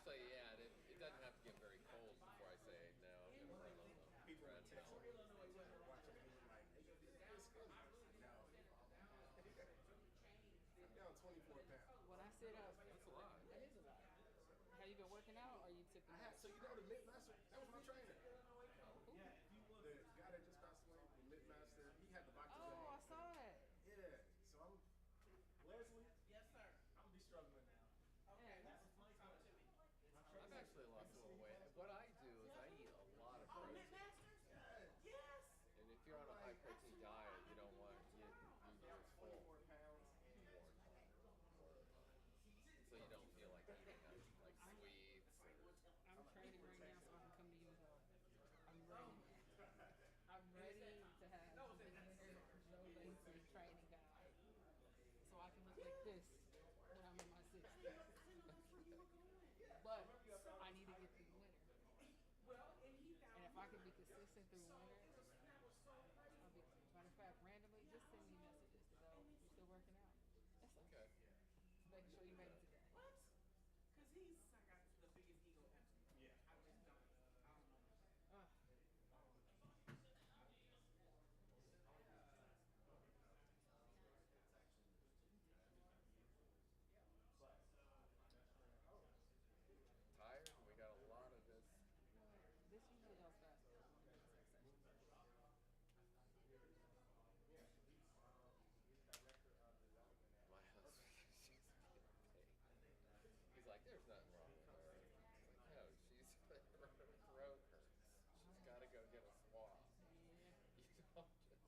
Actually, yeah, it doesn't have to get very cold before I say, no, I'm going to run on the People in treadmill. Texas watching the game like, hey, it's good. No. I'm down 24 pounds. When I sit up, That's a lot. that is a lot. Have you been working out or you took the I had, so you know the Midmaster, that was my trainer. Who? The guy that just passed away, the Midmaster, he had the boxing Oh, I saw that. Yeah, so I'm, Leslie? Yes, sir. I'm gonna be struggling now. Okay. I've actually lost a little weight. What I do is I eat a lot of protein. Yes. And if you're on a high protein diet, you don't want you just full. 24 pounds. So you don't feel like eating like sweets. I'm training right now so I can come to you. I'm ready. I'm ready to have the beginner Joe Lacy training guide. So I can look like this when I'm in my 60s. But I need to get through the winter. And if I can be consistent through winter, I'll be. Matter of fact, randomly, just send me messages to go, you're still working out. That's okay. Just making sure you made it today. What? Because he's got the biggest ego ever. Yeah. I just don't. I don't know. Tired? We got a lot of this. This usually goes fast. My husband, she's getting paid. He's like, there's nothing wrong with her. It's like, no, she's her throat hurts. She's got to go get a swab. Yeah. You don't just.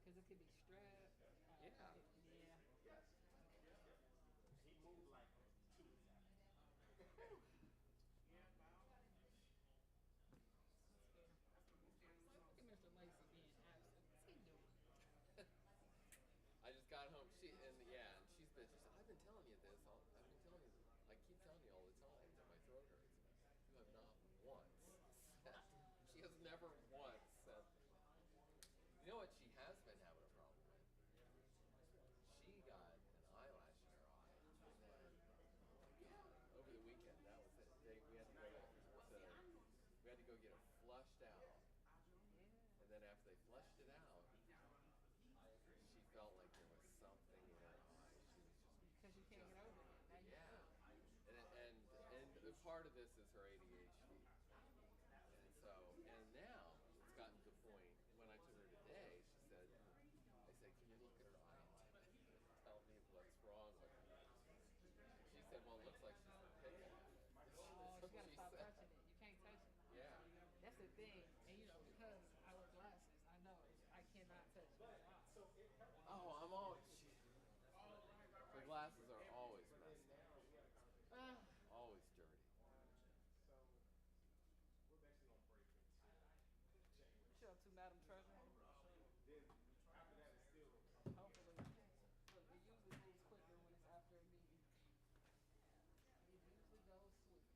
Because it could be strep. Yeah. Yeah. He moved like 2 weeks after. Look at Mr. Lacy being absent. What's he doing? I just got home. She's been. She said, I've been telling you this. I've been telling you. I keep telling you all the time that my throat hurts. You have not once said. She has never once said. You know what she has been having a problem with? She got an eyelash in her eye. And then, over the weekend, that was it. We had to go get it flushed out. And then after they flushed it out, she felt like there was something in her eye. She was just Because you can't get over it. Now you and part of this is her ADHD. And so, and now it's gotten to the point, when I took her today, I said, can you look at her eye and tell me what's wrong with her? She said, well, it looks like she's been picking it. Oh, you gotta stop touching it. You can't touch it. Yeah. That's the thing. And because I wear glasses, I know I cannot touch it. Oh, I'm always. The glasses are always messed up. Always dirty. What you up to, Madam Treasurer? Hopefully. Look, it usually moves quicker when it's after a meeting. It usually goes swiftly.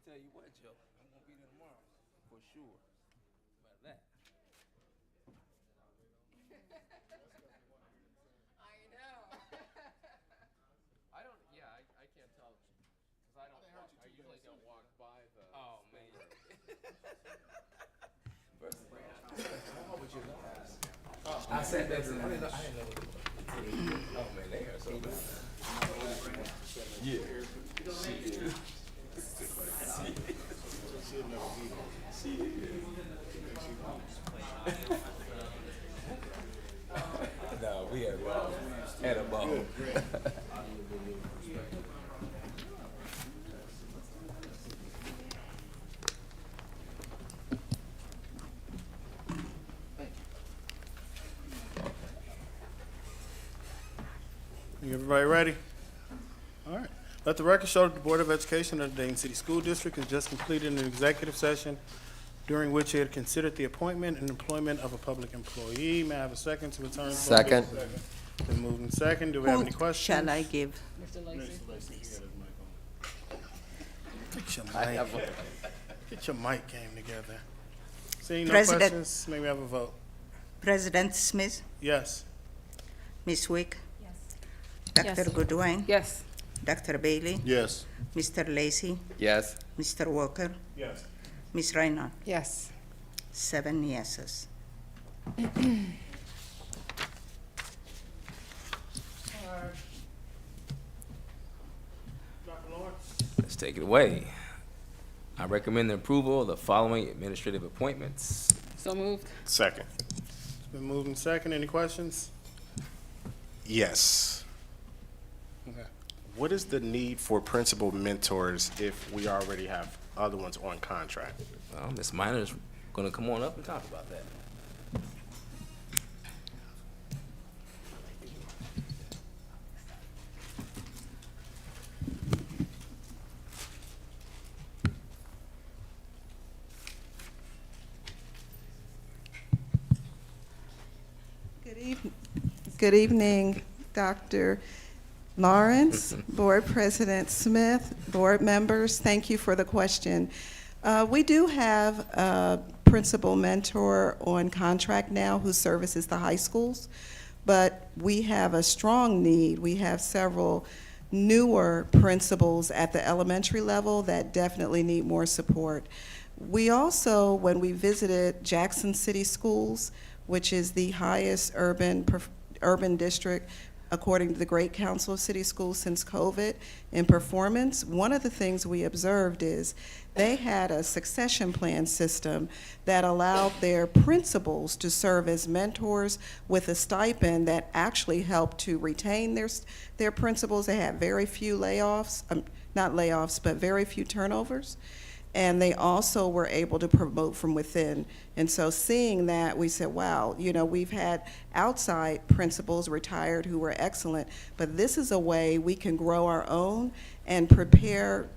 tell you what, Joe, I'm gonna be there tomorrow, for sure. About that. I know. I don't, yeah, I can't tell, because I don't, I usually don't walk by the. Oh, man. I sat next to them. I didn't know what it was. Oh, man, they are so bad. No, we had a ball. Everybody ready? All right. Let the record show that the Board of Education of the Dayton City School District has just completed an executive session during which it had considered the appointment and employment of a public employee. May I have a second to return? Second. Been moved in second. Do we have any questions? Shall I give? Mr. Lacy? Get your mic game together. Seeing no President- questions, may we have a vote? President Smith, Yes. Ms. Wick, Yes. Dr. Goodwin, Yes. Dr. Bailey, Yes. Mr. Lacy, Yes. Mr. Walker, Yes. Ms. Reinhardt. Yes. 7 yeses. Dr. Lawrence? Let's take it away. I recommend the approval of the following administrative appointments. So moved. Second. It's been moved in second. Any questions? Yes. Okay. What is the need for principal mentors if we already have other ones on contract? Well, Ms. Minor's gonna come on up and talk about that. Good evening, Dr. Lawrence, Board President Smith, board members. Thank you for the question. We do have a principal mentor on contract now who services the high schools, but we have a strong need. We have several newer principals at the elementary level that definitely need more support. We also, when we visited Jackson City Schools, which is the highest urban district according to the Great Council of City Schools since COVID in performance, one of the things we observed is they had a succession plan system that allowed their principals to serve as mentors with a stipend that actually helped to retain their principals. They had very few layoffs, not layoffs, but very few turnovers. And they also were able to promote from within. And so seeing that, we said, wow, you know, we've had outside principals retired who were excellent, but this is a way we can grow our own and prepare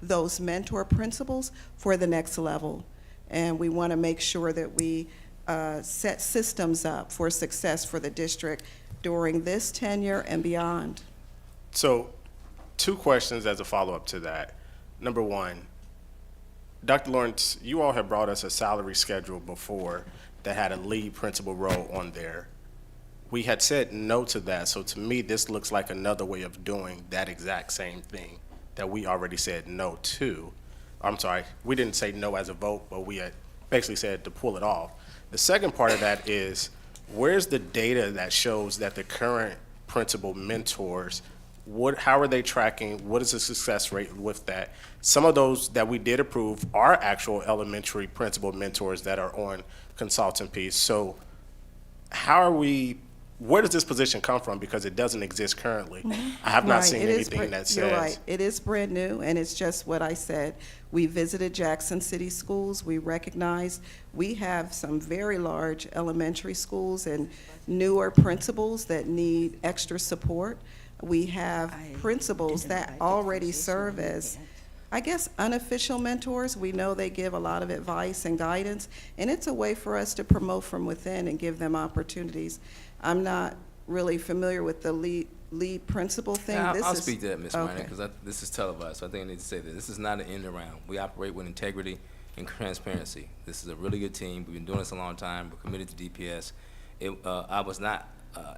those mentor principals for the next level. And we want to make sure that we set systems up for success for the district during this tenure and beyond. So, 2 questions as a follow-up to that. Number one, Dr. Lawrence, you all have brought us a salary schedule before that had a lead principal role on there. We had said no to that, so to me, this looks like another way of doing that exact same thing that we already said no to. I'm sorry, we didn't say no as a vote, but we had basically said to pull it off. The second part of that is, where's the data that shows that the current principal mentors, how are they tracking? What is the success rate with that? Some of those that we did approve are actual elementary principal mentors that are on consultant piece. So where does this position come from? Because it doesn't exist currently. I have not seen anything that says. You're right, it is brand new, and it's just what I said. We visited Jackson City Schools. We recognized we have some very large elementary schools and newer principals that need extra support. We have principals that already serve as, I guess, unofficial mentors. We know they give a lot of advice and guidance, and it's a way for us to promote from within and give them opportunities. I'm not really familiar with the lead principal thing. Yeah, This I'll is- speak to that, Ms. okay. Minor, because this is televised, so I think I need to say that. This is not an end around. We operate with integrity and transparency. This is a really good team. We've been doing this a long time. We're committed to DPS. I was not,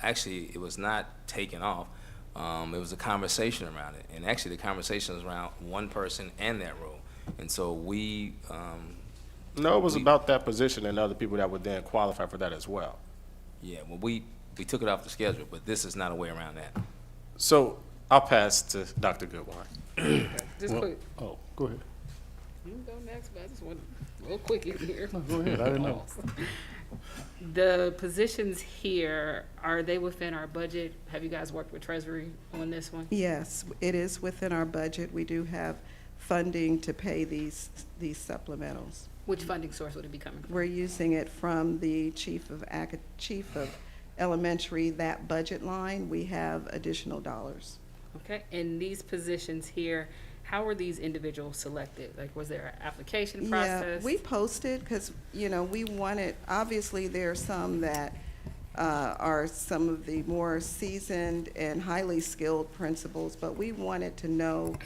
actually, it was not taken off. It was a conversation around it. And actually, the conversation was around one person and that role. And so we, No, it was about that position and other people that would then qualify for that as well. yeah, well, we took it off the schedule, but this is not a way around that. So I'll pass to Dr. Goodwine. Just quick. Oh, go ahead. You can go next, but I just want real quick in here. No, go ahead. I didn't know. The positions here, are they within our budget? Have you guys worked with Treasury on this one? Yes, it is within our budget. We do have funding to pay these supplementals. Which funding source would it be coming from? We're using it from the chief of elementary, that budget line. We have additional dollars. Okay, and these positions here, how were these individuals selected? Like, was there an application process? Yeah, we posted because, we wanted, obviously there are some that are some of the more seasoned and highly skilled principals, but we wanted to know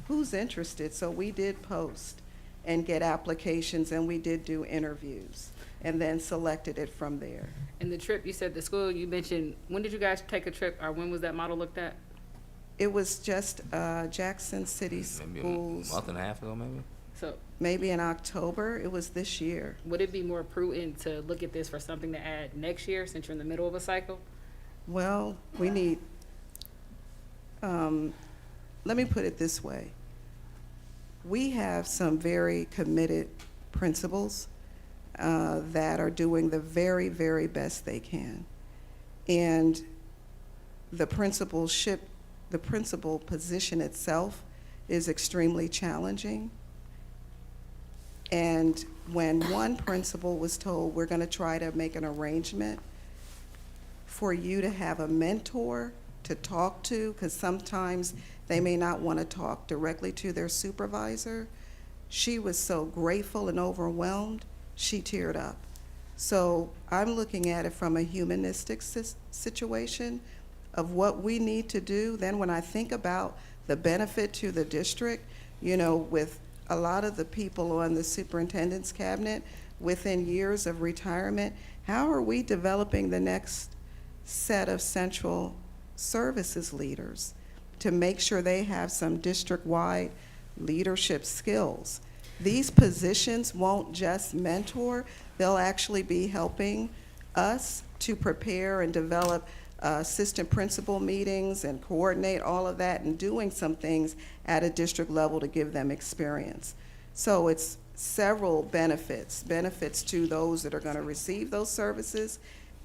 who's interested. So we did post and get applications, and we did do interviews and then selected it from there. And the trip, you said the school, you mentioned, when did you guys take a trip, or when was that model looked at? It was just Jackson City Maybe a Schools, month and a half ago, maybe? So maybe in October. It was this year. would it be more prudent to look at this for something to add next year, since you're in the middle of a cycle? Well, we need, let me put it this way. We have some very committed principals that are doing the very, very best they can. And the principal position itself is extremely challenging. And when one principal was told, we're going to try to make an arrangement for you to have a mentor to talk to, because sometimes they may not want to talk directly to their supervisor, she was so grateful and overwhelmed, she teared up. So I'm looking at it from a humanistic situation of what we need to do. Then when I think about the benefit to the district, with a lot of the people on the superintendent's cabinet within years of retirement, how are we developing the next set of central services leaders to make sure they have some district-wide leadership skills? These positions won't just mentor, they'll actually be helping us to prepare and develop assistant principal meetings and coordinate all of that and doing some things at a district level to give them experience. So it's several benefits to those that are going to receive those services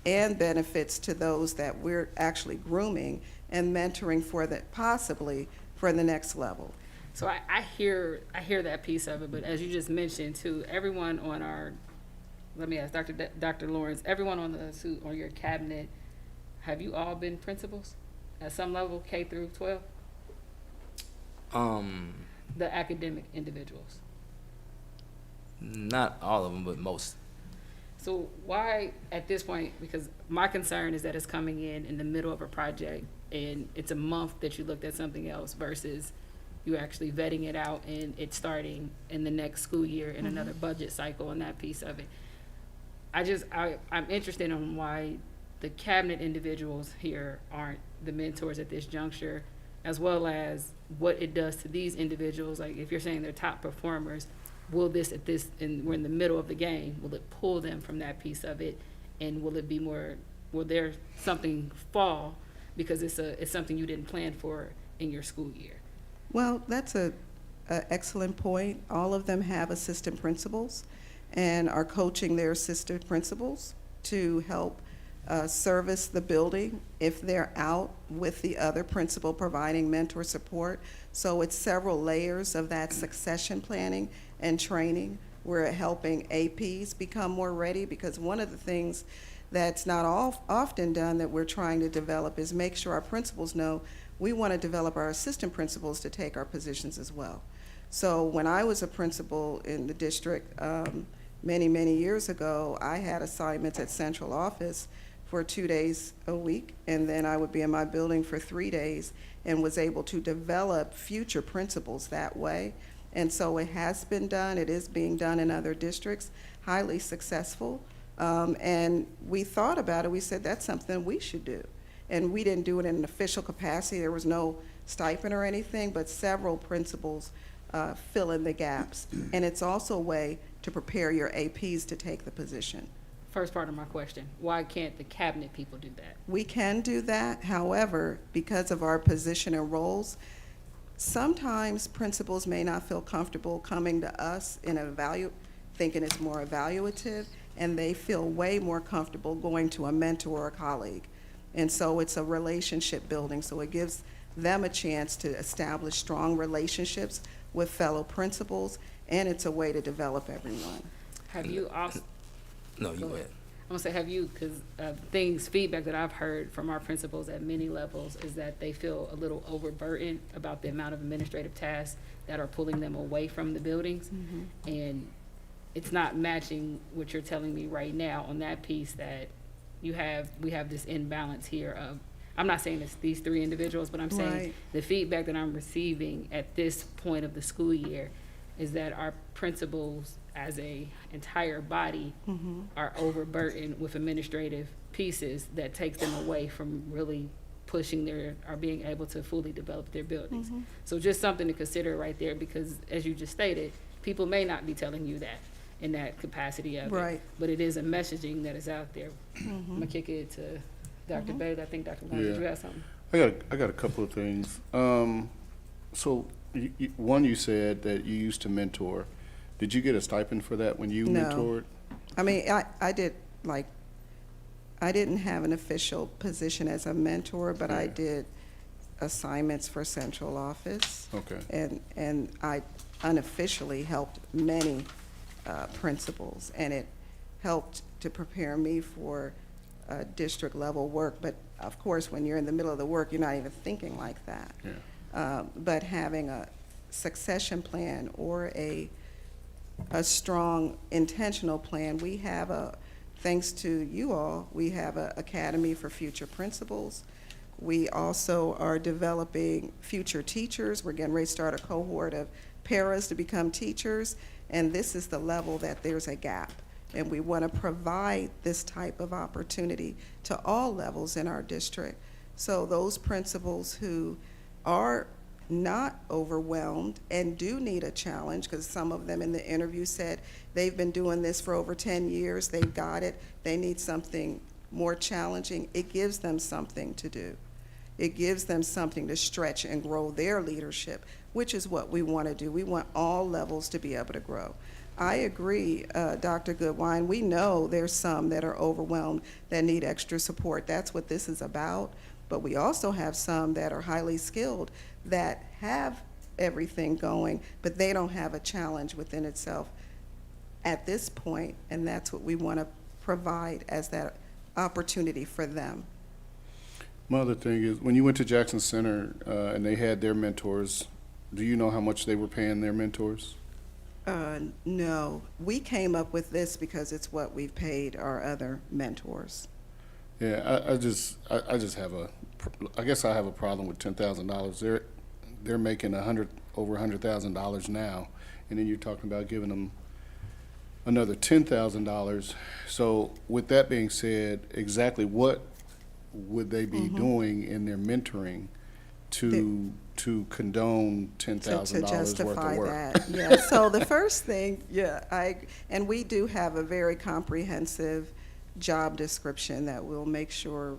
and benefits to those that we're actually grooming and mentoring possibly for the next level. So I hear that piece of it, but as you just mentioned too, everyone on our, let me ask Dr. Lawrence, everyone on your cabinet, have you all been principals at some level, K through 12? The academic individuals. Not all of them, but most. So why, at this point, because my concern is that it's coming in the middle of a project and it's a month that you looked at something else versus you actually vetting it out and it's starting in the next school year in another budget cycle and that piece of it. I'm interested in why the cabinet individuals here aren't the mentors at this juncture, as well as what it does to these individuals. Like if you're saying they're top performers, will this and we're in the middle of the game, will it pull them from that piece of it? And will there something fall because it's something you didn't plan for in your school year? Well, that's an excellent point. All of them have assistant principals and are coaching their assistant principals to help service the building if they're out with the other principal providing mentor support. So it's several layers of that succession planning and training. We're helping APs become more ready, because one of the things that's not often done that we're trying to develop is make sure our principals know we want to develop our assistant principals to take our positions as well. So when I was a principal in the district many, many years ago, I had assignments at central office for 2 days a week, and then I would be in my building for 3 days, and was able to develop future principals that way. And so it has been done, it is being done in other districts, highly successful. And we thought about it, we said that's something we should do. And we didn't do it in an official capacity, there was no stipend or anything, but several principals fill in the gaps. And it's also a way to prepare your APs to take the position. First part of my question, why can't the cabinet people do that? We can do that, however, because of our position and roles, sometimes principals may not feel comfortable coming to us in thinking it's more evaluative, and they feel way more comfortable going to a mentor or a colleague. And so it's a relationship building, so it gives them a chance to establish strong relationships with fellow principals, and it's a way to develop everyone. Have you also, No, you go ahead. I'm gonna say, have you, because feedback that I've heard from our principals at many levels is that they feel a little overburdened about the amount of administrative tasks that are pulling them away from the buildings. And it's not matching what you're telling me right now on that piece, that we have this imbalance here of, I'm not saying it's these three individuals, but I'm saying Right. the feedback that I'm receiving at this point of the school year is that our principals as a entire body are overburdened with administrative pieces that takes them away from really pushing or being able to fully develop their buildings. So just something to consider right there, because as you just stated, people may not be telling you that in that capacity of Right. it, but it is a messaging that is out there. I'm gonna kick it to Dr. Bailey. I think Dr. Warren, did you have something? I got a couple of things. So one, you said that you used to mentor. Did you get a stipend for that when you No. mentored? I mean, I didn't have an official position as a mentor, but I did assignments for central office. Okay. And I unofficially helped many principals, and it helped to prepare me for district level work. But of course, when you're in the middle of the work, you're not even thinking like that. Yeah. But having a succession plan or a strong intentional plan, we have thanks to you all, we have an Academy for Future Principals. We also are developing future teachers. We're getting ready to start a cohort of paras to become teachers, and this is the level that there's a gap. And we want to provide this type of opportunity to all levels in our district. So those principals who are not overwhelmed and do need a challenge, because some of them in the interview said they've been doing this for over 10 years, they've got it, they need something more challenging, it gives them something to do. It gives them something to stretch and grow their leadership, which is what we want to do. We want all levels to be able to grow. I agree, Dr. Goodwine, we know there's some that are overwhelmed that need extra support. That's what this is about. But we also have some that are highly skilled that have everything going, but they don't have a challenge within itself at this point, and that's what we want to provide as that opportunity for them. My other thing is, when you went to Jackson Center and they had their mentors, do you know how much they were paying their mentors? No, we came up with this because it's what we've paid our other mentors. Yeah, I just have I guess I have a problem with $10,000. They're making over $100,000 now, and then you're talking about giving them another $10,000. So with that being said, exactly what would they be doing in their mentoring to condone $10,000 worth of justify work? that, yeah. So the first thing, and we do have a very comprehensive job description that we'll make sure,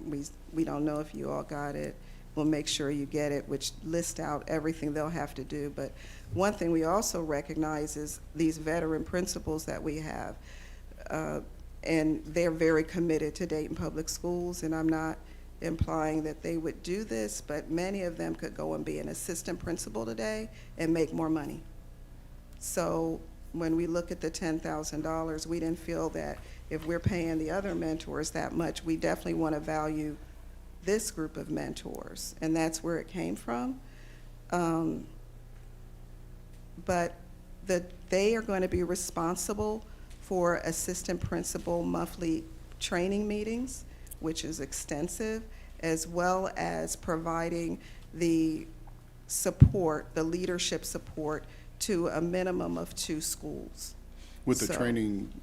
we don't know if you all got it, we'll make sure you get it, which lists out everything they'll have to do. But one thing we also recognize is these veteran principals that we have, and they're very committed to Dayton Public Schools, and I'm not implying that they would do this, but many of them could go and be an assistant principal today and make more money. So when we look at the $10,000, we didn't feel that if we're paying the other mentors that much, we definitely want to value this group of mentors, and that's where it came from. But they are going to be responsible for assistant principal monthly training meetings, which is extensive, as well as providing the support, the leadership support, to a minimum of 2 schools. With the So- training,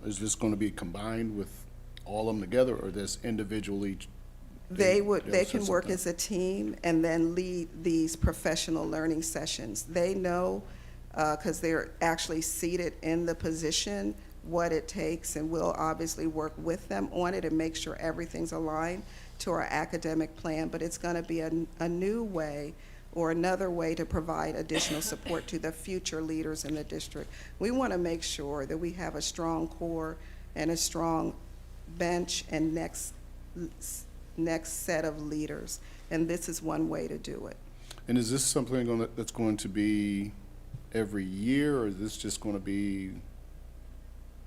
is this going to be combined with all of them together, or this individually? They they'll can set work something? as a team and then lead these professional learning sessions. They know, because they're actually seated in the position, what it takes, and we'll obviously work with them on it and make sure everything's aligned to our academic plan. But it's going to be a new way or another way to provide additional support to the future leaders in the district. We want to make sure that we have a strong core and a strong bench and next set of leaders, and this is one way to do it. And is this something that's going to be every year, or is this just going to be?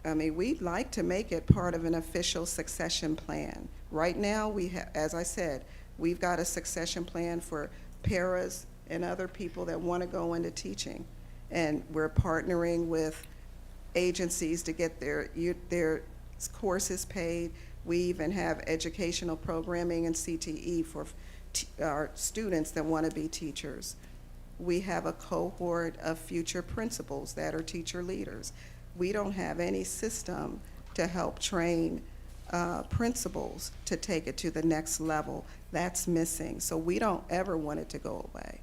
I mean, we'd like to make it part of an official succession plan. Right now, as I said, we've got a succession plan for paras and other people that want to go into teaching. And we're partnering with agencies to get their courses paid. We even have educational programming and CTE for our students that want to be teachers. We have a cohort of future principals that are teacher leaders. We don't have any system to help train principals to take it to the next level. That's missing. So we don't ever want it to go away.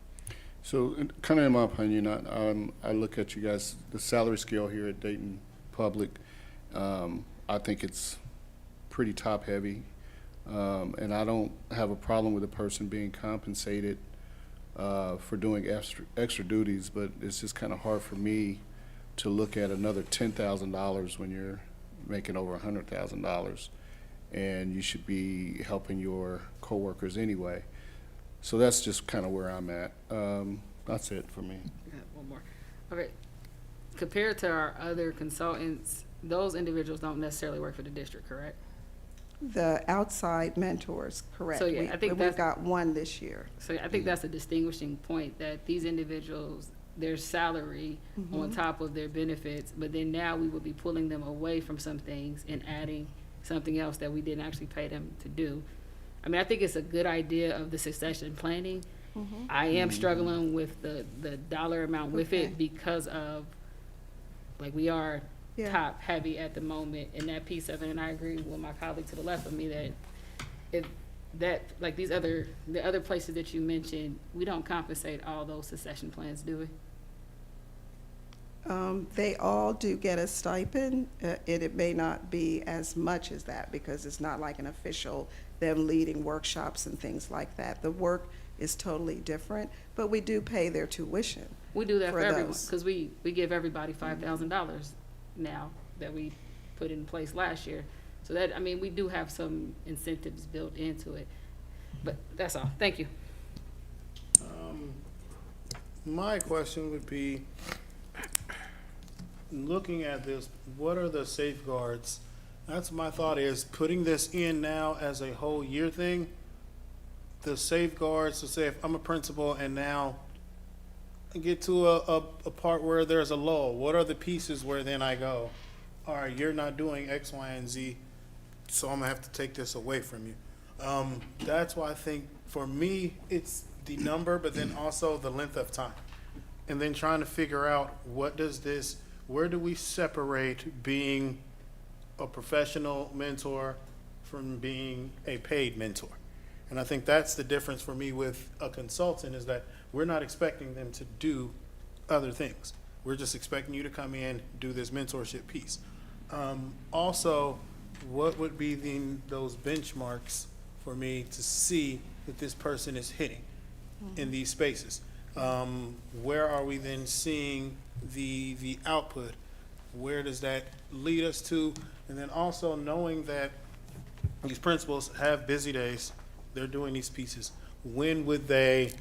So, kind of in my opinion, I look at you guys, the salary scale here at Dayton Public. I think it's pretty top heavy, and I don't have a problem with a person being compensated for doing extra duties, but it's just kind of hard for me to look at another $10,000 when you're making over $100,000, and you should be helping your coworkers anyway. So that's just kind of where I'm at. That's it for me. Got one more. All right. Compared to our other consultants, those individuals don't necessarily work for the district, correct? The outside mentors, correct. So, yeah, I think we've that's- got one this year. So I think that's a distinguishing point, that these individuals, their salary on top of their benefits, but then now we would be pulling them away from some things and adding something else that we didn't actually pay them to do. I mean, I think it's a good idea of the succession planning. I am struggling with the dollar amount with Okay. it because of, like, we are Yeah. top heavy at the moment in that piece of it, and I agree with my colleague to the left of me that if that, like the other places that you mentioned, we don't compensate all those succession plans, do we? They all do get a stipend. It may not be as much as that because it's not like an official, them leading workshops and things like that. The work is totally different, but we do pay their tuition. We do that for everyone, those. because we give everybody $5,000 now that we put in place last year. So that, I mean, we do have some incentives built into it. But that's all. Thank you. My question would be, looking at this, what are the safeguards? That's my thought, is putting this in now as a whole year thing. The safeguards, to say if I'm a principal and now I get to a part where there's a lull, what are the pieces where then I go, all right, you're not doing X, Y, and Z, so I'm gonna have to take this away from you. That's why I think, for me, it's the number, but then also the length of time. And then trying to figure out, where do we separate being a professional mentor from being a paid mentor? And I think that's the difference for me with a consultant, is that we're not expecting them to do other things. We're just expecting you to come in, do this mentorship piece. Also, what would be those benchmarks for me to see that this person is hitting in these spaces? Where are we then seeing the output? Where does that lead us to? And then also knowing that these principals have busy days, they're doing these pieces. When would they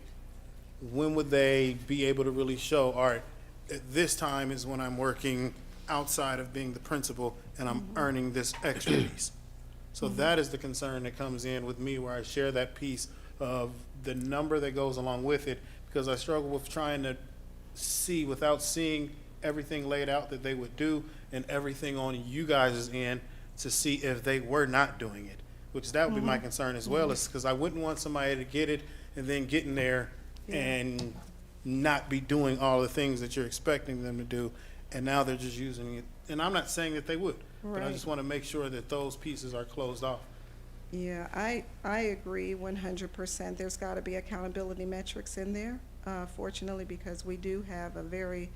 be able to really show, all right, at this time is when I'm working outside of being the principal and I'm earning this extra piece? So that is the concern that comes in with me, where I share that piece of the number that goes along with it, because I struggle with trying to see, without seeing everything laid out that they would do and everything on you guys' end, to see if they were not doing it, which that would be my Mhm. concern as well, is because I wouldn't want somebody to get it and then get in there Yeah. and not be doing all the things that you're expecting them to do, and now they're just using it. And I'm not saying that they would, but I Right. just want to make sure that those pieces are closed off. Yeah, I agree 100%. There's got to be accountability metrics in there, fortunately, because we do have a very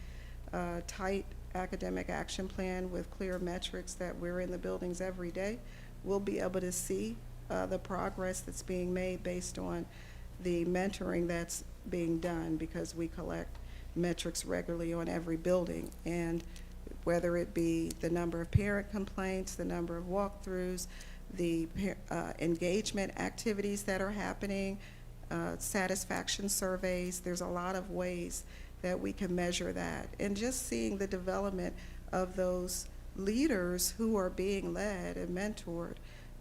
tight academic action plan with clear metrics that we're in the buildings every day. We'll be able to see the progress that's being made based on the mentoring that's being done, because we collect metrics regularly on every building. And whether it be the number of parent complaints, the number of walkthroughs, the engagement activities that are happening, satisfaction surveys, there's a lot of ways that we can measure that. And just seeing the development of those leaders who are being led and mentored,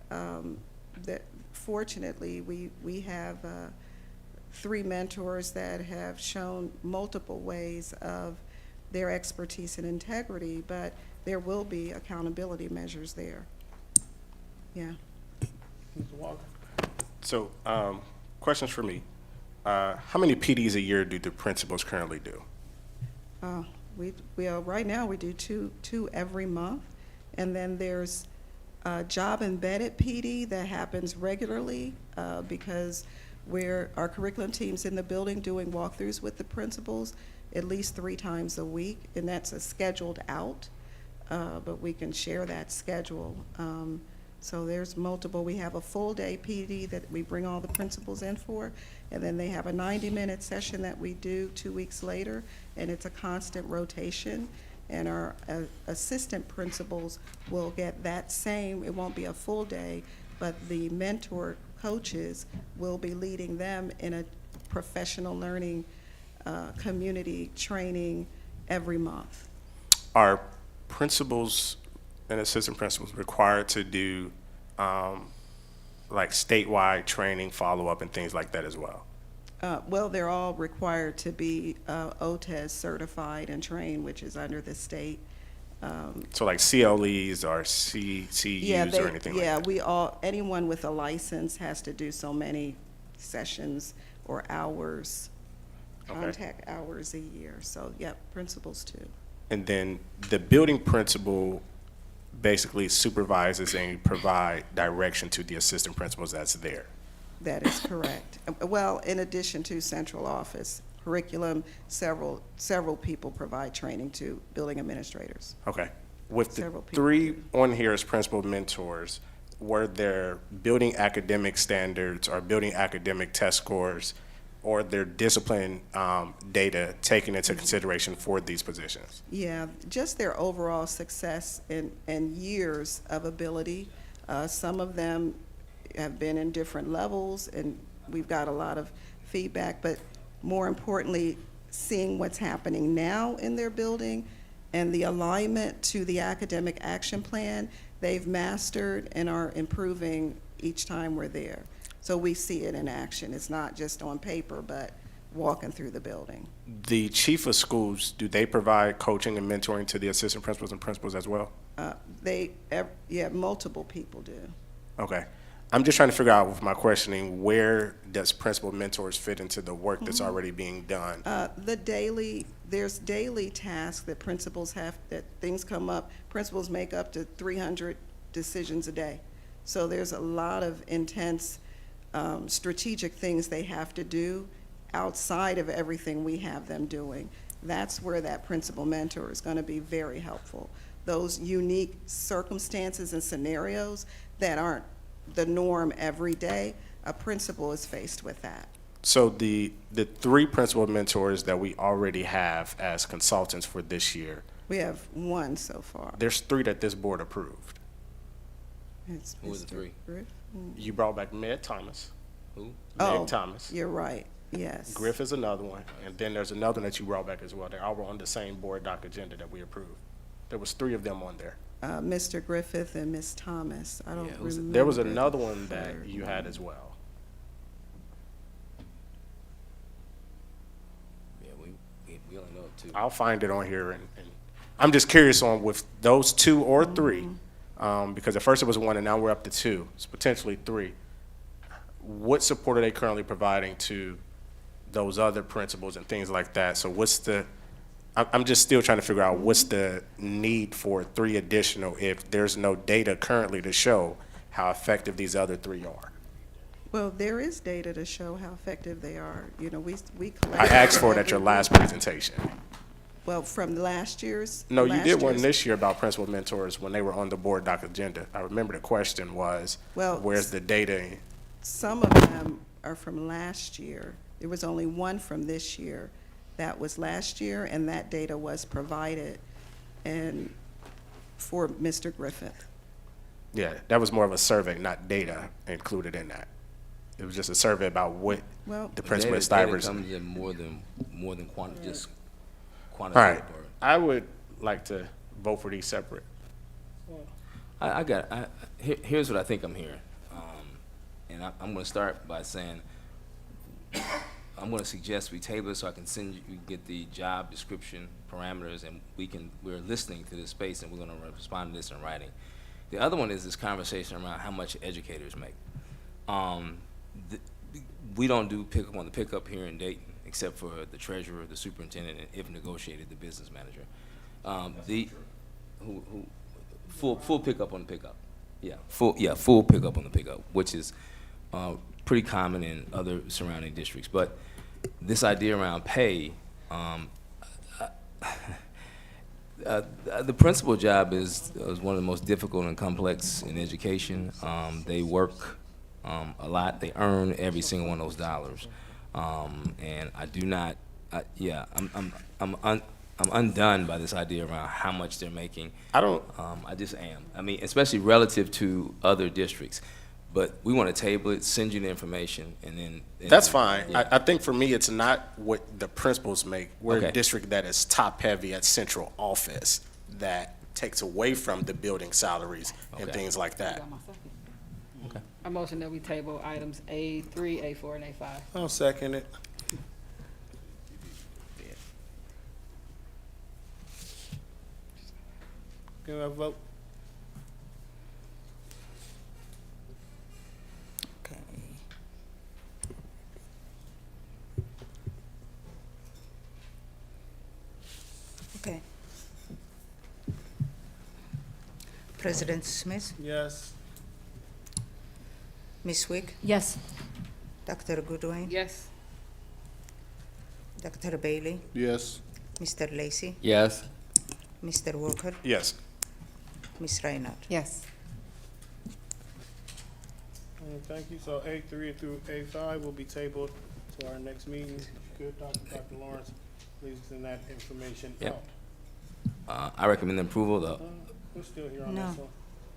that fortunately we have 3 mentors that have shown multiple ways of their expertise and integrity, but there will be accountability measures there. Yeah. Mr. Walker? So, questions for me. How many PDs a year do the principals currently do? Right now we do two every month, and then there's job embedded PD that happens regularly because our curriculum team's in the building doing walkthroughs with the principals at least 3 times a week, and that's a scheduled out, but we can share that schedule. So there's multiple. We have a full day PD that we bring all the principals in for, and then they have a 90-minute session that we do 2 weeks later, and it's a constant rotation. And our assistant principals will get that same, it won't be a full day, but the mentor coaches will be leading them in a professional learning community training every month. Are principals and assistant principals required to do like statewide training, follow-up, and things like that as well? Well, they're all required to be OTES certified and trained, which is under the state. So like CLEs or CUs or anything like that? Yeah, anyone with a license has to do so many sessions or hours, contact hours a year. So, yep, principals too. And then the building principal basically supervises and provide direction to the assistant principals that's there. That is correct. Well, in addition to central office, curriculum, several people provide training to building administrators. Okay. With the Several people 3 on here as principal mentors, were there building academic standards or building academic test scores or their discipline data taken into consideration for these positions? Yeah, just their overall success and years of ability. Some of them have been in different levels, and we've got a lot of feedback, but more importantly, seeing what's happening now in their building and the alignment to the academic action plan they've mastered and are improving each time we're there. So we see it in action. It's not just on paper, but walking through the building. The chief of schools, do they provide coaching and mentoring to the assistant principals and principals as well? Multiple people do. Okay. I'm just trying to figure out with my questioning, where does principal mentors fit into the work that's already being done? There's daily tasks that principals have, that things come up. Principals make up to 300 decisions a day. So there's a lot of intense strategic things they have to do outside of everything we have them doing. That's where that principal mentor is going to be very helpful. Those unique circumstances and scenarios that aren't the norm every day, a principal is faced with that. So the 3 principal mentors that we already have as consultants for this year, We have 1 so far. there's 3 that this board approved. It's Who was the Mr. 3? Griff. You brought back Meg Thomas. Who? Meg Thomas. You're right, yes. Griff is another one, and then there's another one that you brought back as well. They're all on the same board doc agenda that we approved. There was 3 of them on there. Mr. Griffith and Ms. Thomas. I don't remember. There was another one the that third you one. had as well. Yeah, we only know 2. I'll find it on here, and I'm just curious on with those 2 or 3, Because at first it was 1 and now we're up to 2. It's potentially 3. What support are they currently providing to those other principals and things like that? So I'm just still trying to figure out what's the need for 3 additional if there's no data currently to show how effective these other 3 are. Well, there is data to show how effective they are. You know, we collect. I asked for it at your last presentation. Well, from last year's? No, you did one year's- this year about principal mentors when they were on the board doc agenda. I remember the question was, Well, where's the data? Some of them are from last year. There was only one from this year. That was last year, and that data was provided and for Mr. Griffith. Yeah, that was more of a survey, not data included in that. It was just a survey about what Well, the principal at Data Stivers. comes in more than just All right, quantitative. I would like to vote for these separate. Here's what I think I'm hearing. And I'm going to start by saying, I'm going to suggest we table it so I can get the job description parameters, and we're listening to this space, and we're going to respond to this in writing. The other one is this conversation around how much educators make. We don't do pickup on the pickup here in Dayton, except for the treasurer, the superintendent, and if negotiated, the business manager. Full pickup on the pickup. Full pickup on the pickup, which is pretty common in other surrounding districts. But this idea around pay, the principal job is one of the most difficult and complex in education. They work a lot. They earn every single one of those dollars. And I do not, I'm undone by this idea around how much they're making. I just am. I mean, especially relative to other districts. But we want to table it, send you the information, and then. That's fine. Yeah. I think for me, it's not what the principals make. We're Okay. a district that is top-heavy at central office that takes away from the building salaries and Okay. things like that. Okay. I motion that we table items A3, A4, and A5. I'll second it. Can we have a vote? Okay. Okay. President Smith, Yes. Ms. Wick, Yes. Dr. Goodwin, Yes. Dr. Bailey, Yes. Mr. Lacy, Yes. Mr. Walker, Yes. Ms. Reinhardt. Yes. Thank you. So A3 through A5 will be tabled to our next meeting. Good, Dr. Lawrence, please send that information Yep. out. I recommend the approval of the. We're still here on No. this one.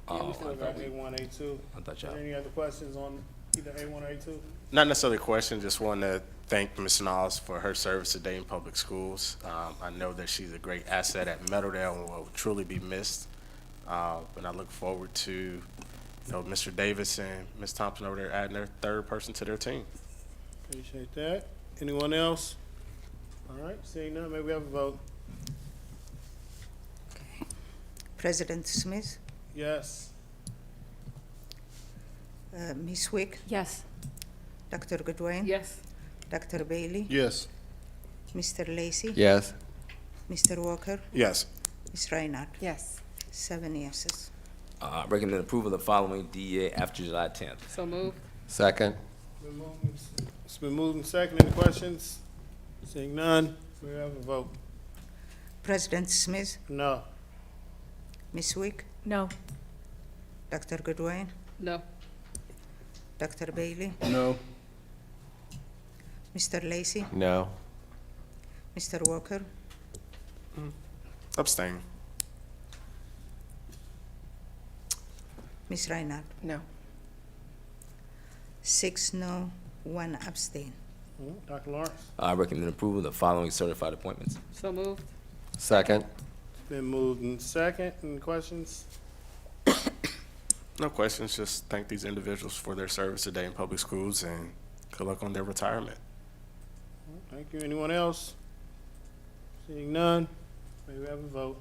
Oh, Yeah, we I still thought got we- A1, A2. I thought Are y'all. there any other questions on either A1 or A2? Not necessarily a question, just want to thank Ms. Niles for her service today in public schools. I know that she's a great asset at Meadowdale and will truly be missed. And I look forward to, Mr. Davis and Ms. Thompson over there adding their 3rd person to their team. Appreciate that. Anyone else? All right, seeing none, may we have a vote? President Smith, Yes. Ms. Wick, Yes. Dr. Goodwin, Yes. Dr. Bailey, Yes. Mr. Lacy, Yes. Mr. Walker, Yes. Ms. Reinhardt. Yes. 7 yeses. Recommend approval of the following DEA after July 10th. So moved. Second. It's been moved and seconded. Any questions? Seeing none, may we have a vote? President Smith, No. Ms. Wick, No. Dr. Goodwin, No. Dr. Bailey, No. Mr. Lacy, No. Mr. Walker, Abstain. Ms. Reinhardt. No. 6 no, 1 abstain. Dr. Lawrence? I recommend approval of the following certified appointments. So moved. Second. It's been moved and second. Any questions? No questions, just thank these individuals for their service today in public schools and good luck on their retirement. Thank you. Anyone else? Seeing none, may we have a vote?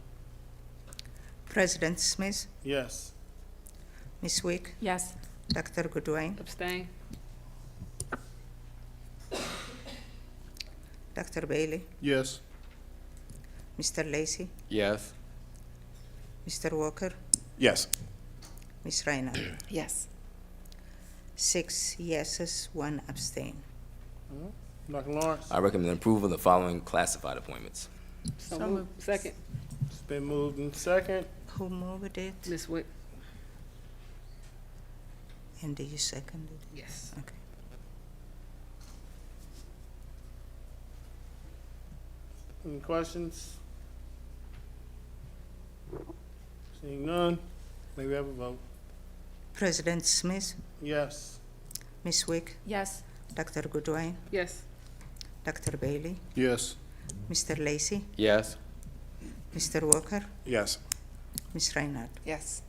President Smith, Yes. Ms. Wick? Yes. Dr. Goodwin? Abstain. Dr. Bailey? Yes. Mr. Lacy? Yes. Mr. Walker? Yes. Ms. Reinhardt? Yes. 6 yeses, 1 abstain. Dr. Lawrence? I recommend approval of the following classified appointments. So moved. Second. It's been moved in second. Who moved it? Ms. Wick. And you seconded it? Yes. Okay. Any questions? Seeing none, may we have a vote? President Smith? Yes. Ms. Wick? Yes. Dr. Goodwin? Yes. Dr. Bailey? Yes. Mr. Lacy? Yes. Mr. Walker? Yes. Ms. Reinhardt? Yes.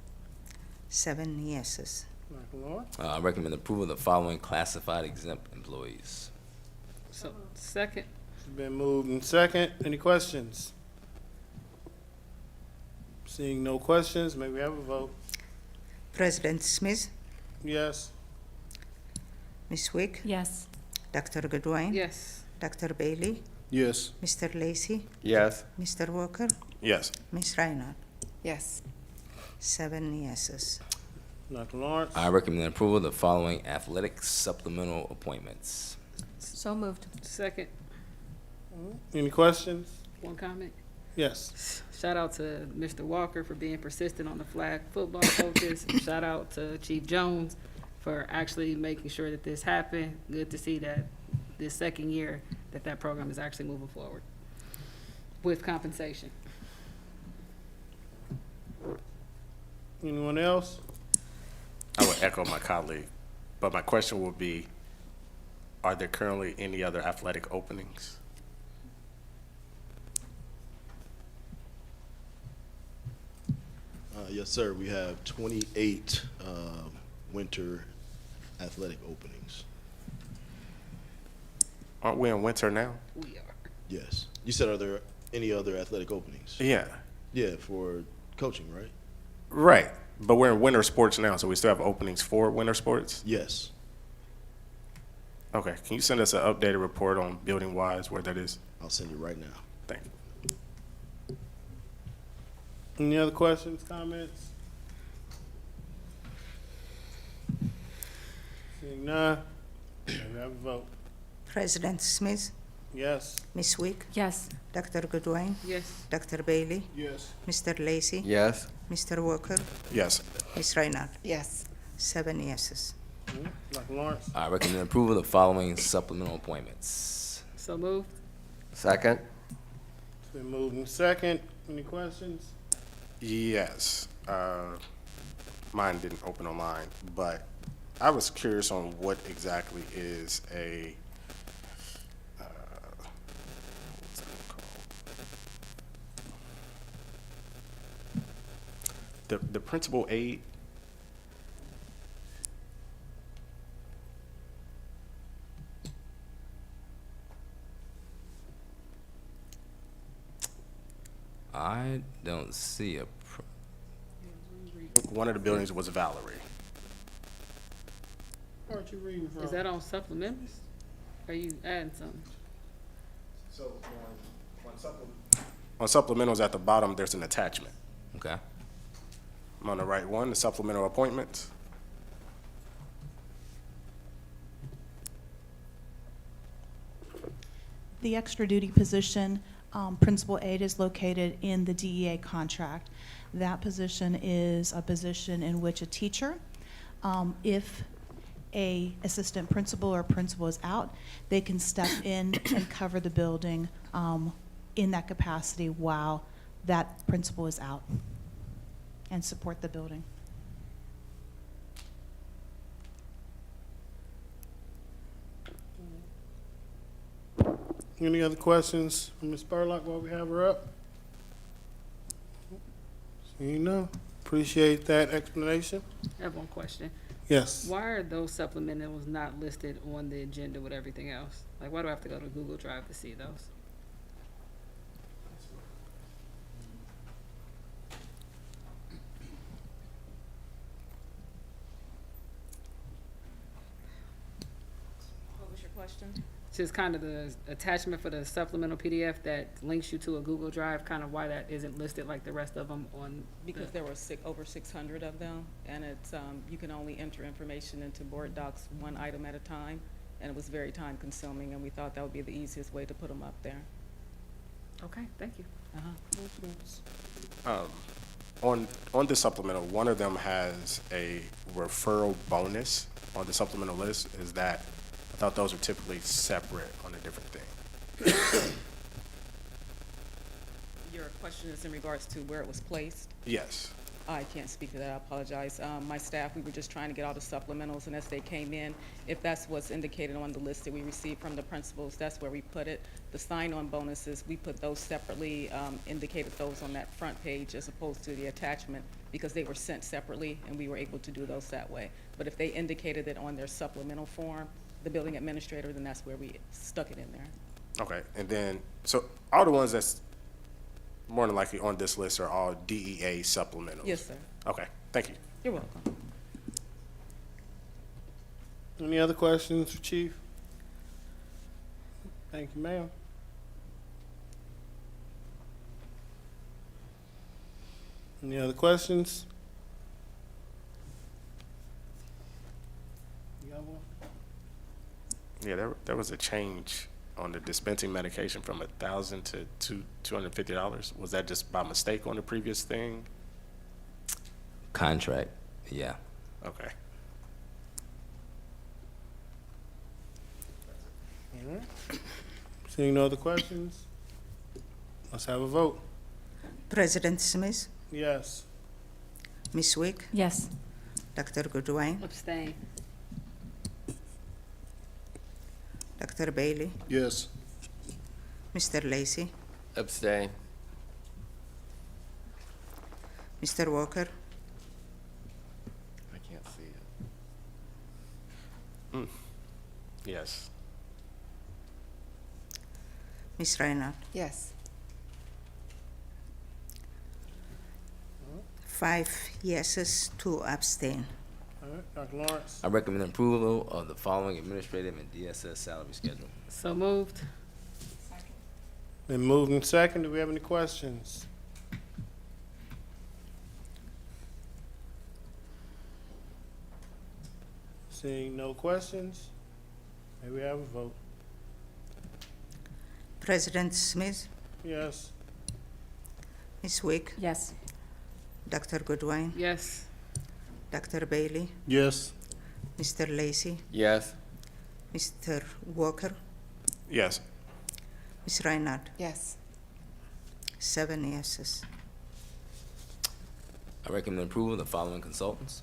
7 yeses. Dr. Lawrence? I recommend approval of the following classified exempt employees. So, second. It's been moved in second. Any questions? Seeing no questions, may we have a vote? President Smith? Yes. Ms. Wick? Yes. Dr. Goodwin? Yes. Dr. Bailey? Yes. Mr. Lacy? Yes. Mr. Walker? Yes. Ms. Reinhardt? Yes. 7 yeses. Dr. Lawrence? I recommend approval of the following athletic supplemental appointments. So moved. Second. Any questions? One comment. Yes. Shout out to Mr. Walker for being persistent on the flag football coaches. Shout out to Chief Jones for actually making sure that this happened. Good to see that this second year that program is actually moving forward with compensation. Anyone else? I would echo my colleague, but my question would be, are there currently any other athletic openings? Yes, sir. We have 28 winter athletic openings. Aren't we in winter now? We are. Yes. You said, are there any other athletic openings? Yeah. Yeah, for coaching, right? Right. But we're in winter sports now, so we still have openings for winter sports? Yes. Okay. Can you send us an updated report on building-wise where that is? I'll send it right now. Thank you. Any other questions, comments? Seeing none, may we have a vote? President Smith? Yes. Ms. Wick? Yes. Dr. Goodwin? Yes. Dr. Bailey? Yes. Mr. Lacy? Yes. Mr. Walker? Yes. Ms. Reinhardt? Yes. 7 yeses. Dr. Lawrence? I recommend approval of the following supplemental appointments. So moved. Second. It's been moved in second. Any questions? Yes. Mine didn't open online, but I was curious on what exactly is a what's that called? The principal aide. I don't see a. One of the buildings was Valerie. Where aren't you reading from? Is that on supplementals? Are you adding something? So on supplementals at the bottom, there's an attachment. Okay. I'm on the right one, the supplemental appointments. The extra duty position, principal aide, is located in the DEA contract. That position is a position in which a teacher, if a assistant principal or principal is out, they can step in and cover the building in that capacity while that principal is out and support the building. Any other questions from Ms. Spurlock while we have her up? Seeing none, appreciate that explanation. I have one question. Yes. Why are those supplementals not listed on the agenda with everything else? Like, why do I have to go to Google Drive to see those? just kind of the attachment for the supplemental PDF that links you to a Google Drive, kind of why that isn't listed like the rest of them on. Because there were over 600 of them, and it's, you can only enter information into board docs one item at a time, and it was very time consuming, and we thought that would be the easiest way to put them up there. Okay, thank you. On the supplemental, one of them has a referral bonus on the supplemental list. Is that, I thought those are typically separate on a different thing. Your question is in regards to where it was placed? Yes. I can't speak to that, I apologize. My staff, we were just trying to get all the supplementals, and as they came in, if that's what's indicated on the list that we received from the principals, that's where we put it. The sign-on bonuses, we put those separately, indicated those on that front page as opposed to the attachment, because they were sent separately, and we were able to do those that way. But if they indicated it on their supplemental form, the building administrator, then that's where we stuck it in there. Okay, and then, so all the ones that's more than likely on this list are all DEA supplementals? Yes, sir. Okay, thank you. You're welcome. Any other questions for Chief? Thank you, ma'am. Any other questions? You got one? Yeah, there was a change on the dispensing medication from $1,000 to $250. Was that just by mistake on the previous thing? Contract, yeah. Okay. All right. Seeing no other questions, let's have a vote. President Smith, Yes. Ms. Wick, Yes. Dr. Goodwin, Abstain. Dr. Bailey, Yes. Mr. Lacy, Abstain. Mr. Walker, I can't see it. Yes. Ms. Reinhardt. Yes. 5 yeses, 2 abstain. All right, Dr. Lawrence. I recommend approval of the following administrative and DSS salary schedule. So moved. Been moved and second. Do we have any questions? Seeing no questions, may we have a vote? President Smith, Yes. Ms. Wick, Yes. Dr. Goodwin, Yes. Dr. Bailey, Yes. Mr. Lacy, Yes. Mr. Walker, Yes. Ms. Reinhardt. Yes. 7 yeses. I recommend approval of the following consultants.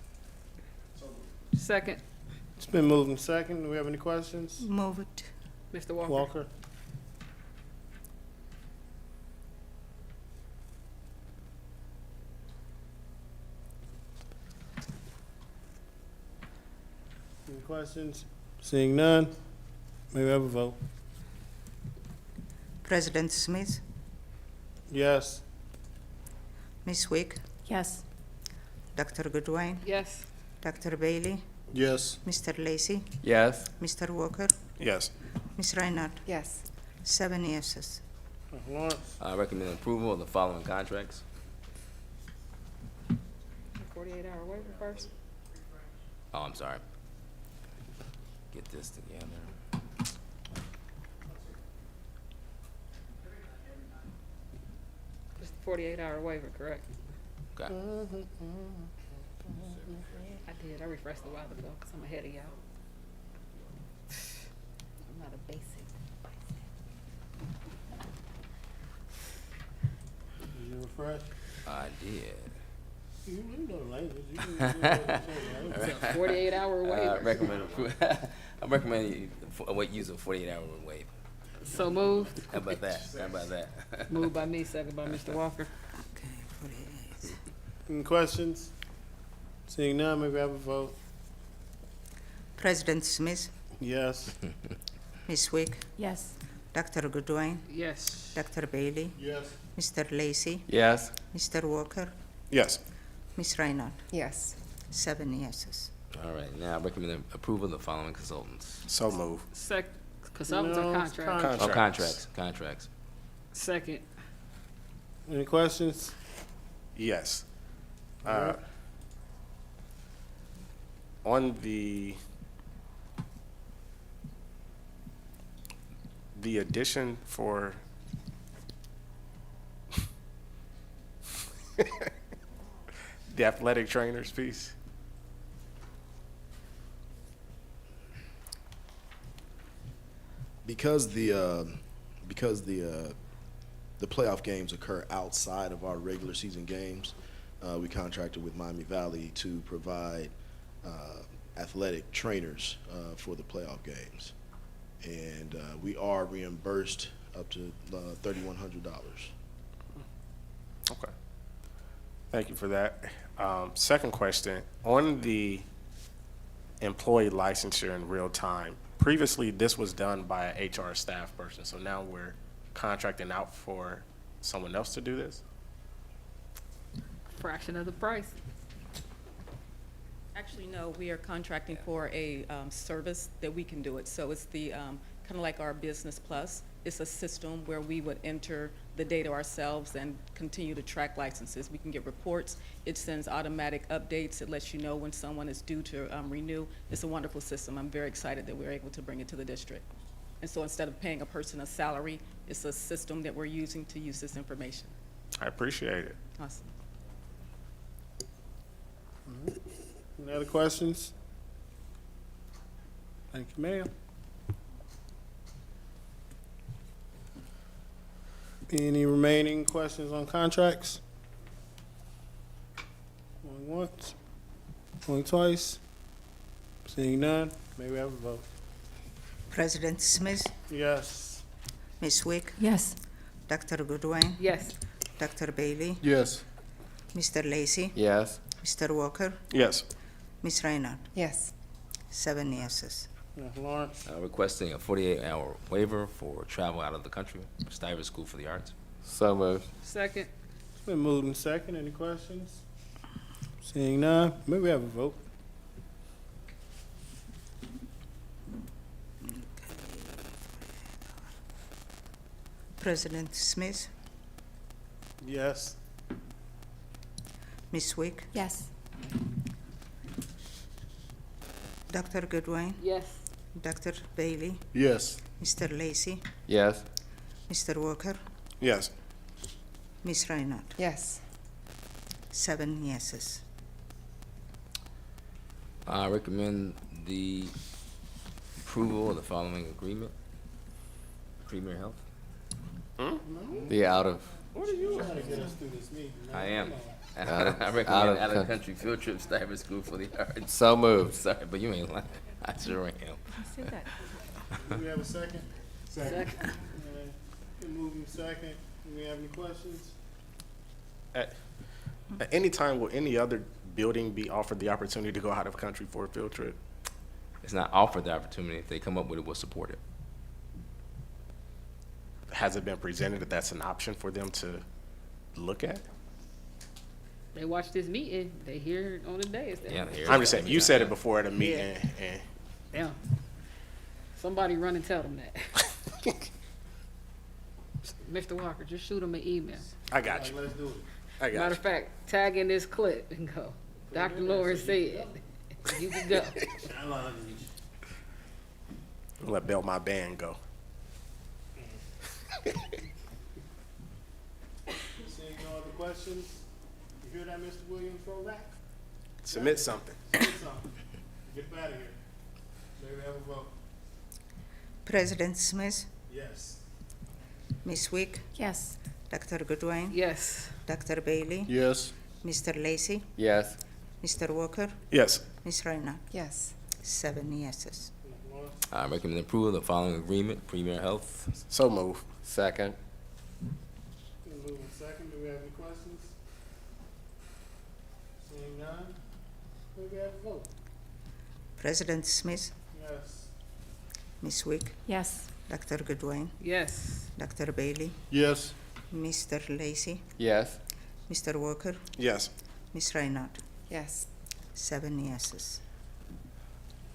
Second. It's been moved and second. Do we have any questions? Move it. Mr. Walker. Walker. Any questions? Seeing none, may we have a vote? President Smith, Yes. Ms. Wick, Yes. Dr. Goodwin, Yes. Dr. Bailey, Yes. Mr. Lacy, Yes. Mr. Walker, Yes. Ms. Reinhardt. Yes. 7 yeses. Dr. Lawrence. I recommend approval of the following contracts. 48-hour waiver first. Oh, I'm sorry. Get this together. Just the 48-hour waiver, correct? Okay. I did. I refreshed a while ago because I'm ahead of y'all. I'm not a basic. Did you refresh? I did. You know the language. You can It's a 48-hour I waiver. recommend I recommend use a 48-hour waiver. So moved. How about that? How about that? Moved by me, second by Mr. Walker. Okay, 48. Any questions? Seeing none, may we have a vote? President Smith, Yes. Ms. Wick, Yes. Dr. Goodwin, Yes. Dr. Bailey, Yes. Mr. Lacy, Yes. Mr. Walker, Yes. Ms. Reinhardt. Yes. 7 yeses. All right. Now I recommend approval of the following consultants. So move. Consultants or No, it's contracts? Oh, contracts. Second. Any questions? Yes. Alright. On the addition for the athletic trainers piece. Because the playoff games occur outside of our regular season games, we contracted with Miami Valley to provide athletic trainers for the playoff games, and we are reimbursed up to $3,100. Okay. Thank you for that. Second question, on the employee licensure in real time, previously this was done by an HR staff person, so now we're contracting out for someone else to do this? Fraction of the price. Actually, no, we are contracting for a service that we can do it. So it's the, kind of like our Business Plus. It's a system where we would enter the data ourselves and continue to track licenses. We can get reports. It sends automatic updates. It lets you know when someone is due to renew. It's a wonderful system. I'm very excited that we're able to bring it to the district. And so instead of paying a person a salary, it's a system that we're using to use this information. I appreciate it. Awesome. Any other questions? Thank you, ma'am. Any remaining questions on contracts? Going once, going twice. Seeing none, may we have a vote? President Smith, Yes. Ms. Wick, Yes. Dr. Goodwin, Yes. Dr. Bailey, Yes. Mr. Lacy, Yes. Mr. Walker, Yes. Ms. Reinhardt. Yes. 7 yeses. Ms. Lawrence? Requesting a 48-hour waiver for travel out of the country for Stivers School for the Arts. So moved. Second. It's been moved and second. Any questions? Seeing none, may we have a vote? President Smith, Yes. Ms. Wick, Yes. Dr. Goodwin, Yes. Dr. Bailey, Yes. Mr. Lacy, Yes. Mr. Walker, Yes. Ms. Reinhardt. Yes. 7 yeses. I recommend the approval of the following agreement. Premier Health. The out of. What are you trying to get us through this meeting? man? I am. Come on. I recommend out-of-country field trip Stivers School for the Arts. So moved. Sorry, but you ain't lying. I sure am. Do we have a second? Second. Been moved and second. Do we have any questions? At any time, will any other building be offered the opportunity to go out of country for a field trip? It's not offered the opportunity. If they come up with it, we'll support it. Has it been presented that that's an option for them to look at? They watch this meeting, they hear it on the day. Yeah, they hear I'm it. just saying, you said it before at a meeting, and Damn. Somebody run and tell them that. Mr. Walker, just shoot him an email. I got you. Let's do it. I got Matter you. of fact, tag in this clip and go. Dr. Lawrence said, you can go. Let Bell my band go. Seeing no other questions? You hear that, Mr. Williams, roll back? Submit something. Say something. Get up out of here. May we have a vote? President Smith, Yes. Ms. Wick, Yes. Dr. Goodwin, Yes. Dr. Bailey, Yes. Mr. Lacy, Yes. Mr. Walker, Yes. Ms. Reinhardt. Yes. 7 yeses. I recommend approval of the following agreement. Premier Health. So move. Second. Been moved and second. Do we have any questions? Seeing none, may we have a vote? President Smith, Yes. Ms. Wick, Yes. Dr. Goodwin, Yes. Dr. Bailey, Yes. Mr. Lacy, Yes. Mr. Walker, Yes. Ms. Reinhardt. Yes. 7 yeses.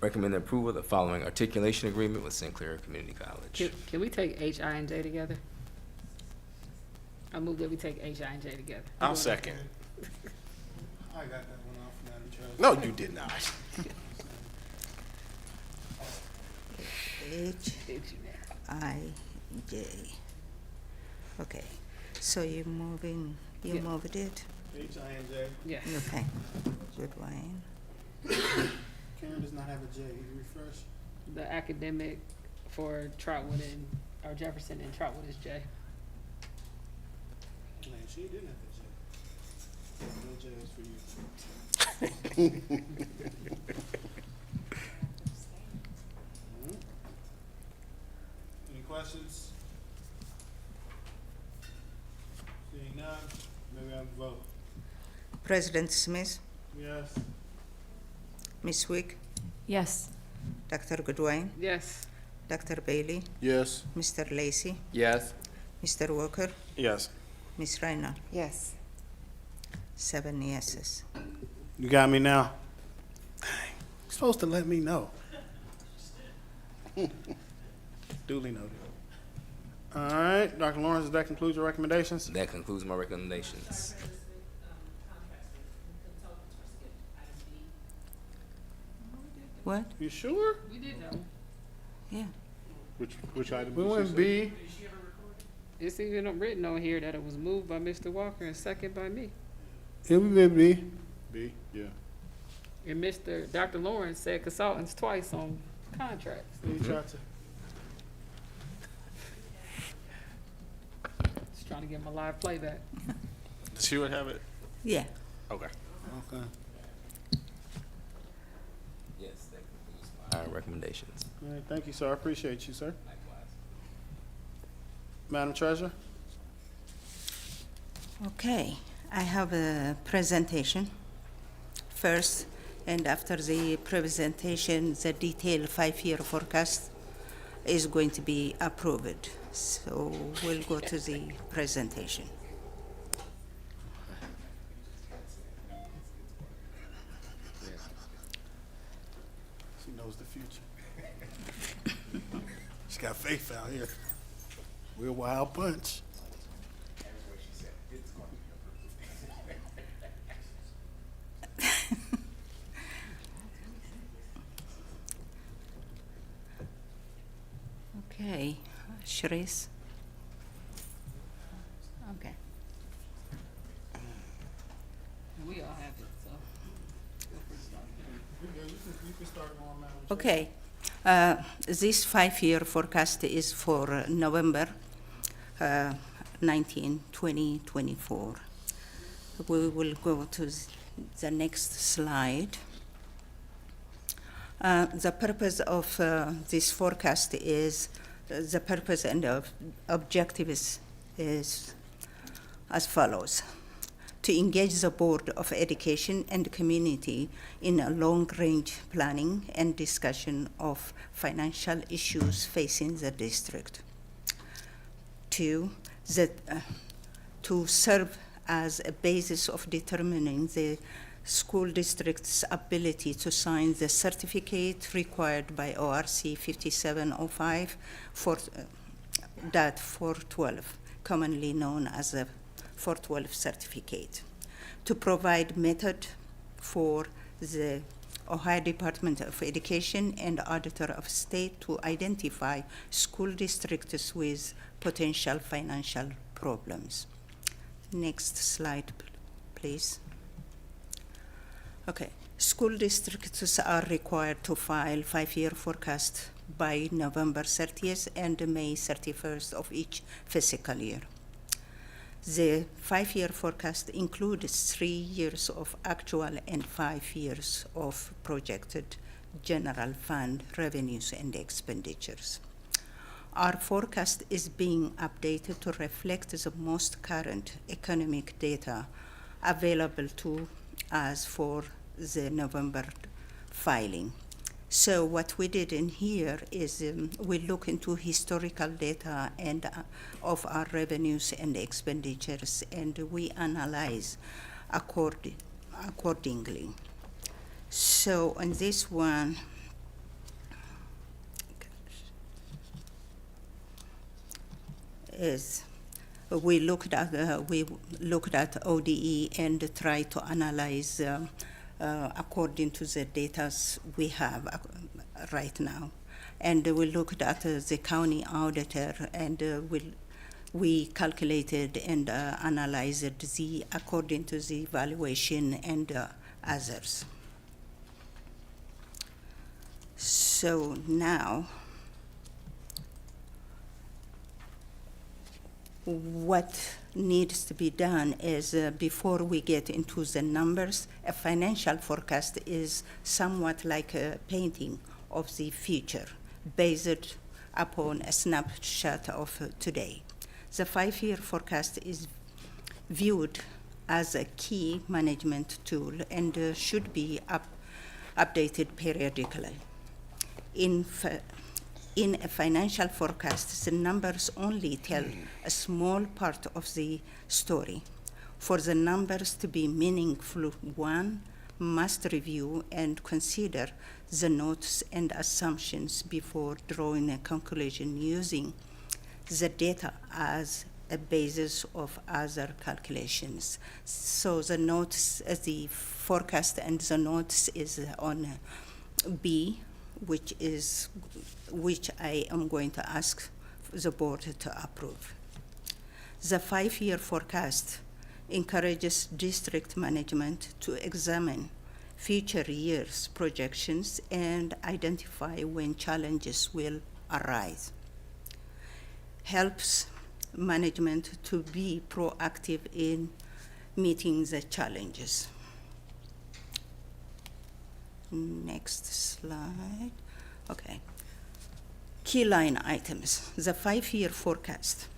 recommend approval of the following articulation agreement with Sinclair Community College. Can we take H, I, and J together? I move that we take H, I, and J together. I'll second. I got that one off, Madam Chair. No, you did not. H, I, J. Okay, so you moved it? H, I, and J. Yes. Okay, Goodwin. Karen does not have a J. Can you refresh? The academic for Trotwood or Jefferson and Trotwood is J. Man, she didn't have a J. No J is for you. Any questions? Seeing none, may we have a vote? President Smith, Yes. Miss Wick, Yes. Dr. Goodwin, Yes. Dr. Bailey, Yes. Mr. Lacy, Yes. Mr. Walker, Yes. Miss Reiner. Yes. 7 yeses. You got me now? Dang, you're supposed to let me know. Duly noted. All right, Dr. Lawrence, that concludes your recommendations? That concludes my recommendations. What? You sure? We did that one. Yeah. Which item? We did she went say? B. It's even written on here that it was moved by Mr. Walker and second by me. Yeah, we went B. B, yeah. And Dr. Lawrence said consultants twice on contracts. You tried to. Just trying to get my live playback. Does she would have it? Yeah. Okay. Okay. Yes, that concludes my recommendations. All right, thank you, sir. I appreciate you, sir. Madam Treasurer? Okay, I have a presentation first, and after the presentation, the detailed 5-year forecast is going to be approved. So we'll go to the presentation. She knows the future. She got faith out here. Real wild punch. Okay, Sharice. Okay. We all have it, so. You can start going, Madam Chair. Okay. This 5-year forecast is for November 19, 2024. We will go to the next slide. The purpose of this forecast is, the purpose and objective is as follows: to engage the Board of Education and community in a long-range planning and discussion of financial issues facing the district. 2, to serve as a basis of determining the school district's ability to sign the certificate required by ORC 5705 for .412, commonly known as the 412 certificate, to provide method for the Ohio Department of Education and Auditor of State to identify school districts with potential financial problems. Next slide, please. Okay, school districts are required to file 5-year forecast by November 30th and May 31st of each fiscal year. The 5-year forecast includes 3 years of actual and 5 years of projected general fund revenues and expenditures. Our forecast is being updated to reflect the most current economic data available to us for the November filing. So what we did in here is we look into historical data and of our revenues and expenditures, and we analyze accordingly. So on this one, is we looked at ODE and tried to analyze according to the data we have right now. And we looked at the county auditor, and we calculated and analyzed according to the evaluation and others. So now, what needs to be done is before we get into the numbers, a financial forecast is somewhat like a painting of the future based upon a snapshot of today. The 5-year forecast is viewed as a key management tool and should be updated periodically. In a financial forecast, the numbers only tell a small part of the story. For the numbers to be meaningful, one must review and consider the notes and assumptions before drawing a conclusion using the data as a basis of other calculations. So the notes, the forecast and the notes is on B, which I am going to ask the board to approve. The 5-year forecast encourages district management to examine future years' projections and identify when challenges will arise. Helps management to be proactive in meeting the challenges. Next slide. Okay. Key line items. The 5-year forecast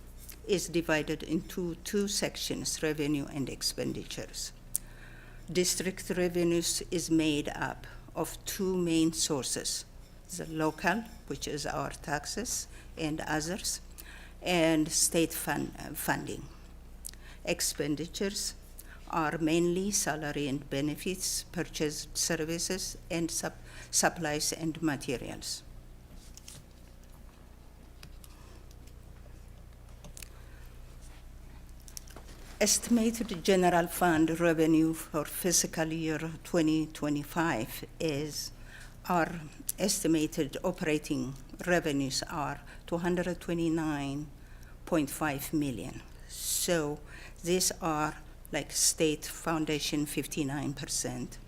is divided into 2 sections, revenue and expenditures. District revenues is made up of 2 main sources, the local, which is our taxes and others, and state funding. Expenditures are mainly salary and benefits, purchased services, and supplies and materials. Estimated general fund revenue for fiscal year 2025 is our estimated operating revenues are $229.5 million. So these are like state foundation 59%,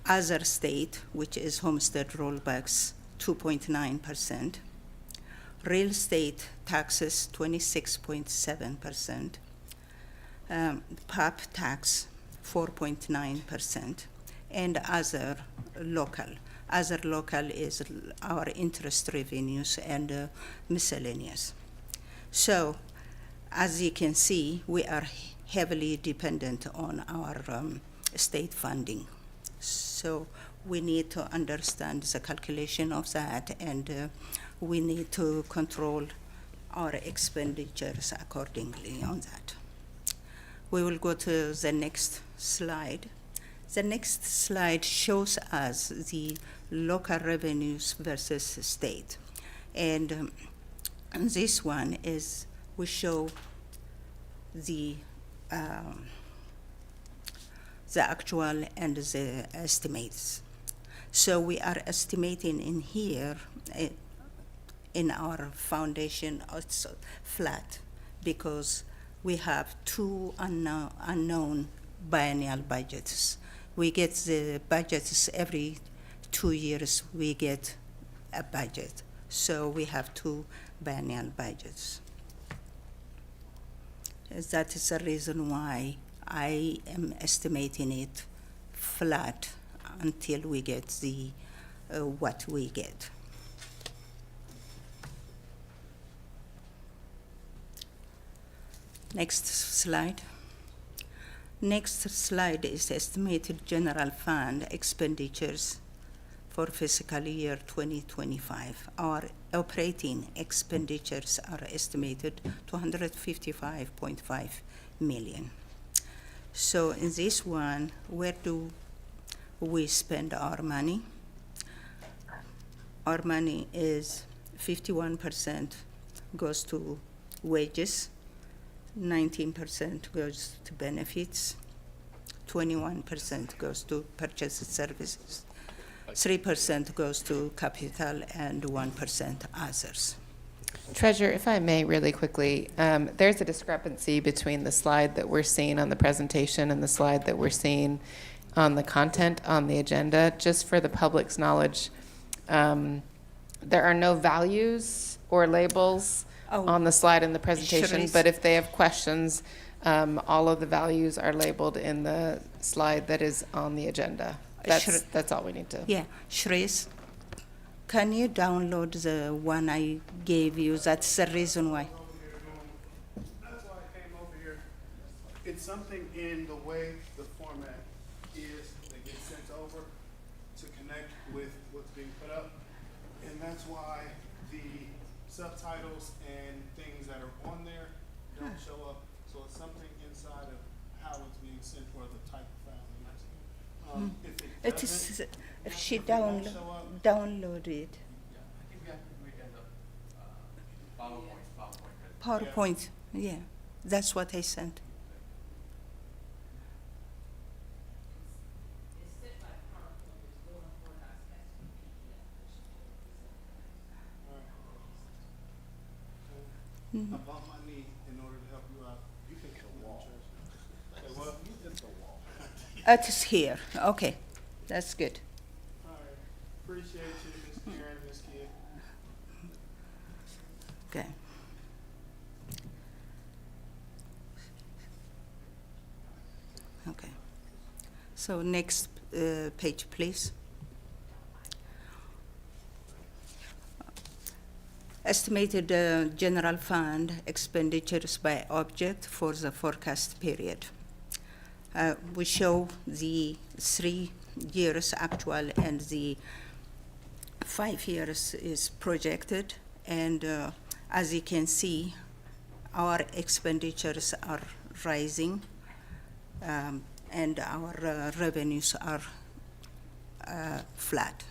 other state, which is homestead rollbacks 2.9%, real estate taxes 26.7%, PAP tax 4.9%, and other local. Other local is our interest revenues and miscellaneous. So, as you can see, we are heavily dependent on our state funding. So we need to understand the calculation of that, and we need to control our expenditures accordingly on that. We will go to the next slide. The next slide shows us the local revenues versus state. And this one is, we show the actual and the estimates. So we are estimating in here, in our foundation, it's flat because we have 2 unknown biennial budgets. We get the budgets every 2 years, we get a budget. So we have 2 biennial budgets. That is the reason why I am estimating it flat until we get the what we get. Next slide. Next slide is estimated general fund expenditures for fiscal year 2025. Our operating expenditures are estimated $255.5 million. So in this one, where do we spend our money? Our money is 51% goes to wages, 19% goes to benefits, 21% goes to purchased services, 3% goes to capital, and 1% others. Treasurer, if I may, really quickly, there's a discrepancy between the slide that we're seeing on the presentation and the slide that we're seeing on the content on the agenda. Just for the public's knowledge, there are no values or labels on the slide in the presentation, but if they have questions, all of the values are labeled in the slide that is on the agenda. That's all we need to. Yeah, Shrees, can you download the one I gave you? That's the reason why. That's why I came over here. It's something in the way the format is that gets sent over to connect with what's being put up. And that's why the subtitles and things that are on there don't show up. So it's something inside of how it's being sent or the type of file that you're seeing. If it doesn't, If she if it won't show up, download it. PowerPoint, yeah, that's what I sent. I bought my knee in order to help you out. You can kill the wall. Say what? You can kill the wall. It is here, okay, that's good. All right. Appreciate you, Ms. Karen, Ms. Kidd. Okay. Okay. So next page, please. Estimated general fund expenditures by object for the forecast period. We show the 3 years actual and the 5 years is projected. And as you can see, our expenditures are rising and our revenues are flat.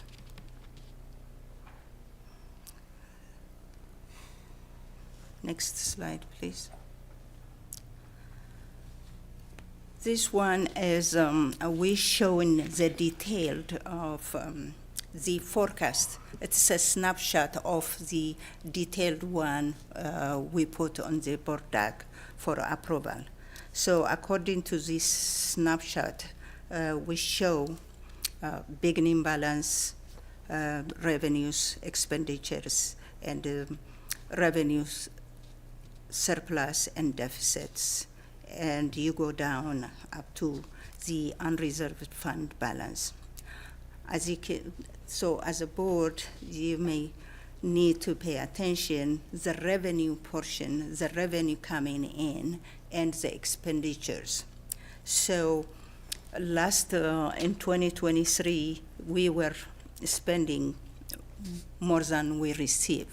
Next slide, please. This one is we showing the detailed of the forecast. It's a snapshot of the detailed one we put on the board deck for approval. So according to this snapshot, we show beginning balance, revenues, expenditures, and revenues, surplus, and deficits. And you go down up to the unreserved fund balance. As you can, so as a board, you may need to pay attention the revenue portion, the revenue coming in, and the expenditures. So last in 2023, we were spending more than we receive,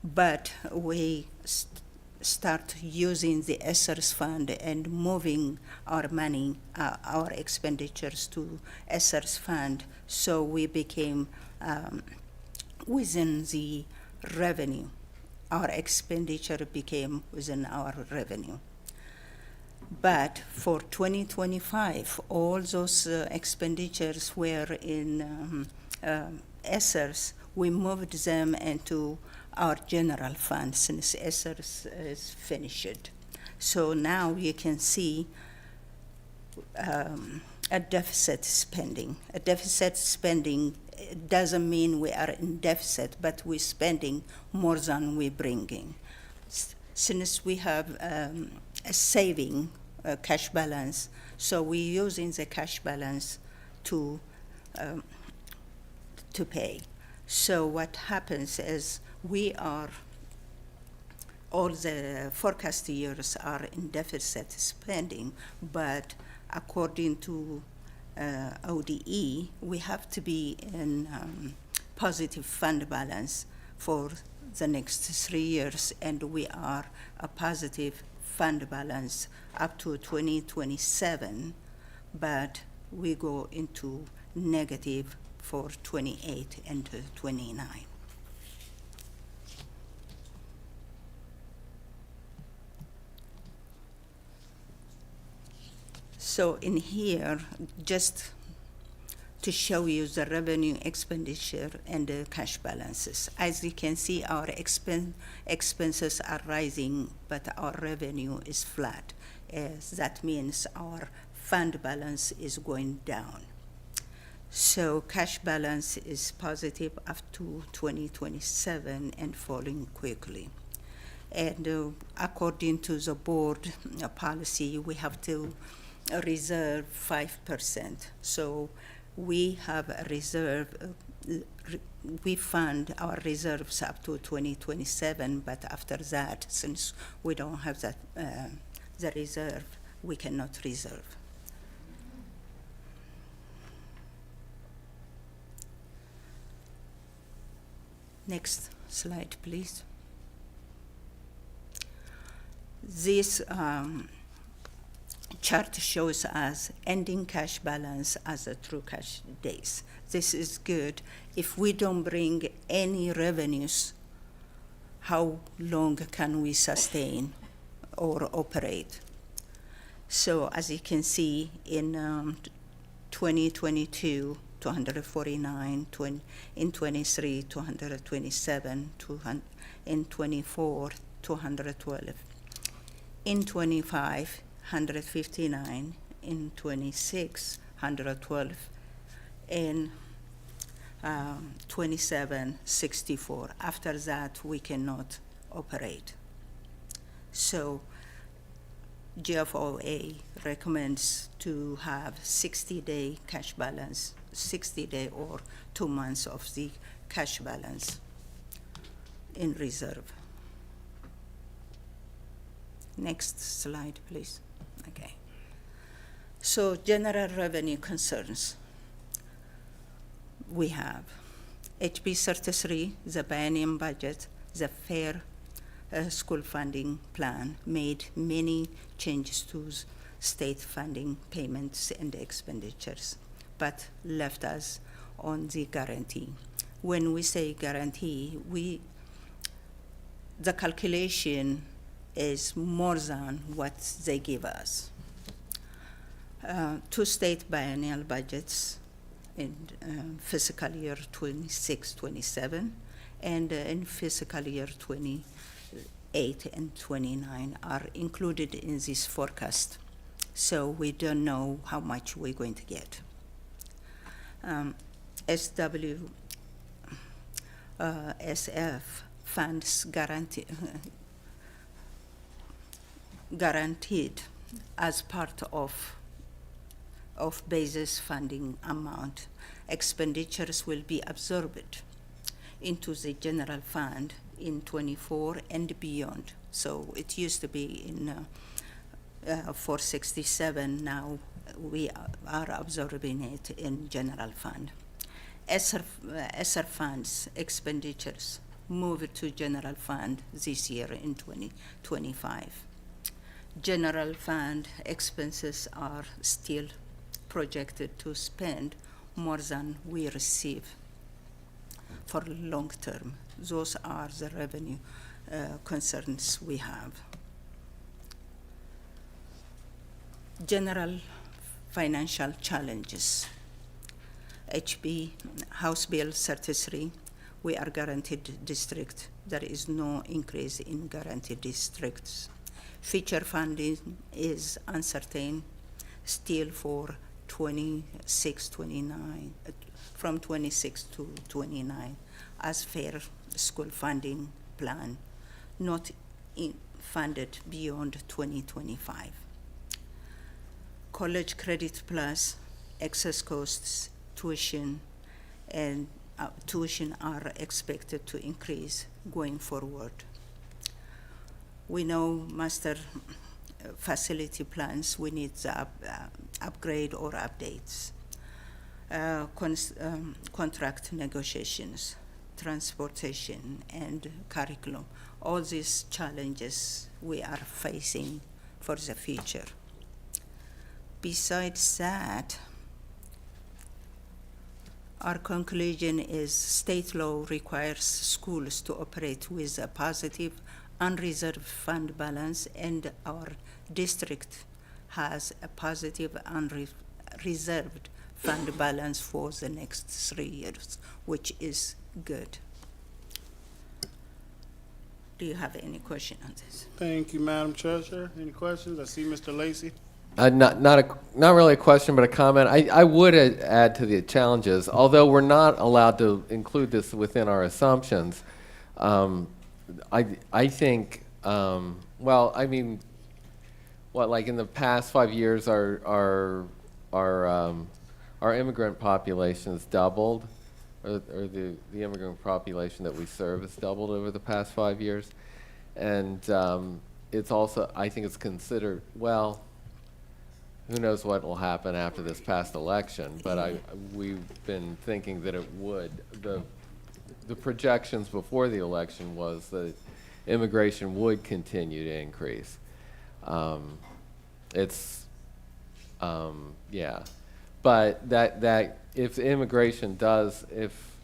but we start using the ESSERS fund and moving our money, our expenditures to ESSERS fund, so we became within the revenue. Our expenditure became within our revenue. But for 2025, all those expenditures were in ESSERS. We moved them into our general fund since ESSERS is finished. So now you can see a deficit spending. A deficit spending doesn't mean we are in deficit, but we're spending more than we're bringing. Since we have a saving cash balance, so we're using the cash balance to pay. So what happens is all the forecast years are in deficit spending, but according to ODE, we have to be in positive fund balance for the next 3 years, and we are a positive fund balance up to 2027, but we go into negative for 28 and 29. So in here, just to show you the revenue, expenditure, and the cash balances. As you can see, our expenses are rising, but our revenue is flat. That means our fund balance is going down. So cash balance is positive up to 2027 and falling quickly. And according to the board policy, we have to reserve 5%. So we have a reserve, we fund our reserves up to 2027, but after that, since we don't have that, the reserve, we cannot reserve. Next slide, please. This chart shows us ending cash balance as a true cash days. This is good. If we don't bring any revenues, how long can we sustain or operate? So as you can see, in 2022, 249, in 23, 227, in 24, 212, in 25, 159, in 26, 112, in 27, 64. After that, we cannot operate. So GFOA recommends to have 60-day cash balance, 60-day or 2 months of the cash balance in reserve. Next slide, please. Okay. So general revenue concerns. We have HB 33, the biennium budget, the fair school funding plan made many changes to state funding payments and expenditures, but left us on the guarantee. When we say guarantee, the calculation is more than what they give us. 2 state biennial budgets in fiscal year 26-27 and in fiscal year 28 and 29 are included in this forecast. So we don't know how much we're going to get. SWSF funds guaranteed as part of basis funding amount. Expenditures will be absorbed into the general fund in 24 and beyond. So it used to be in 467, now we are absorbing it in general fund. ESSER funds expenditures moved to general fund this year in 2025. General fund expenses are still projected to spend more than we receive for long term. Those are the revenue concerns we have. General financial challenges. HB House Bill 33, we are guaranteed district. There is no increase in guaranteed districts. Future funding is uncertain still for 26, 29, from 26 to 29 as fair school funding plan, not funded beyond 2025. College Credit Plus, excess costs, tuition, and tuition are expected to increase going forward. We know master facility plans, we need the upgrade or updates. Contract negotiations, transportation, and curriculum. All these challenges we are facing for the future. Besides that, our conclusion is state law requires schools to operate with a positive unreserved fund balance, and our district has a positive unreserved fund balance for the next 3 years, which is good. Do you have any question on this? Thank you, Madam Treasurer. Any questions? I see Mr. Lacy. Not really a question, but a comment. I would add to the challenges, although we're not allowed to include this within our assumptions. I think, well, I mean, like in the past 5 years, our immigrant population has doubled, or the immigrant population that we serve has doubled over the past 5 years, and it's also, I think it's considered, well, who knows what will happen after this past election, but we've been thinking that it would. The projections before the election was that immigration would continue to increase. Yeah, but that if immigration does, if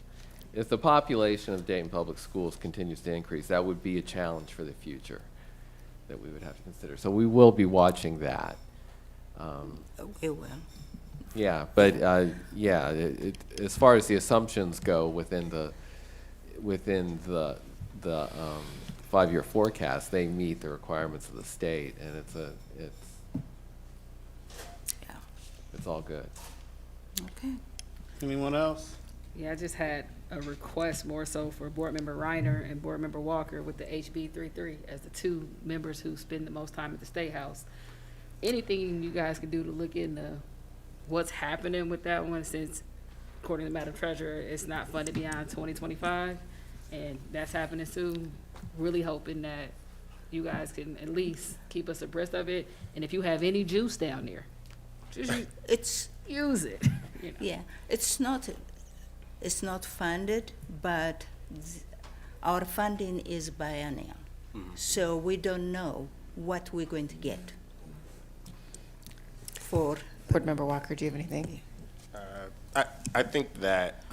the population of Dayton Public Schools continues to increase, that would be a challenge for the future that we would have to consider. So we will be watching that. We will. Yeah, but yeah, as far as the assumptions go within the 5-year forecast, they meet the requirements of the state, and it's all good. Okay. Anyone else? Yeah, I just had a request more so for Board Member Reiner and Board Member Walker with the HB 33 as the two members who spend the most time at the State House. Anything you guys can do to look into what's happening with that one, since according to Madam Treasurer, it's not funded beyond 2025, and that's happening soon. Really hoping that you guys can at least keep us abreast of it, and if you have any juice down there, just use it. You know. Yeah, it's not funded, but our funding is biennial, so we don't know what we're going to get. For Board Member Walker, do you have anything? I think that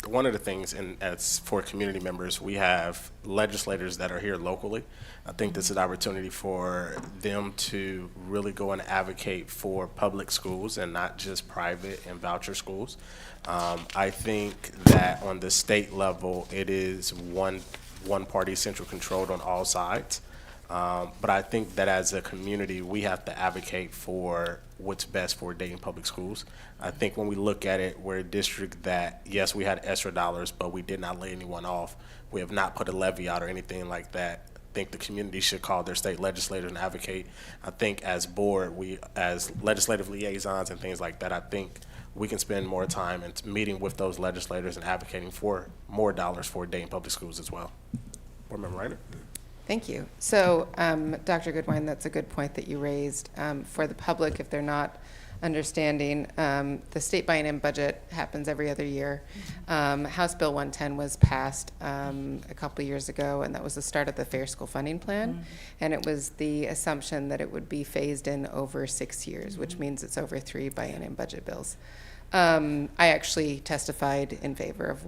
one of the things, and as for community members, we have legislators that are here locally. I think this is an opportunity for them to really go and advocate for public schools and not just private and voucher schools. I think that on the state level, it is one party central controlled on all sides. But I think that as a community, we have to advocate for what's best for Dayton Public Schools. I think when we look at it, we're a district that, yes, we had extra dollars, but we did not lay anyone off. We have not put a levy out or anything like that. I think the community should call their state legislators and advocate. I think as board, as legislative liaisons and things like that, I think we can spend more time in meeting with those legislators and advocating for more dollars for Dayton Public Schools as well. Board Member Reiner? Thank you. So, Dr. Goodwine, that's a good point that you raised. For the public, if they're not understanding, the state biennium budget happens every other year. House Bill 110 was passed a couple of years ago, and that was the start of the Fair School Funding Plan. And it was the assumption that it would be phased in over 6 years, which means it's over 3 biennium budget bills. I actually testified in favor of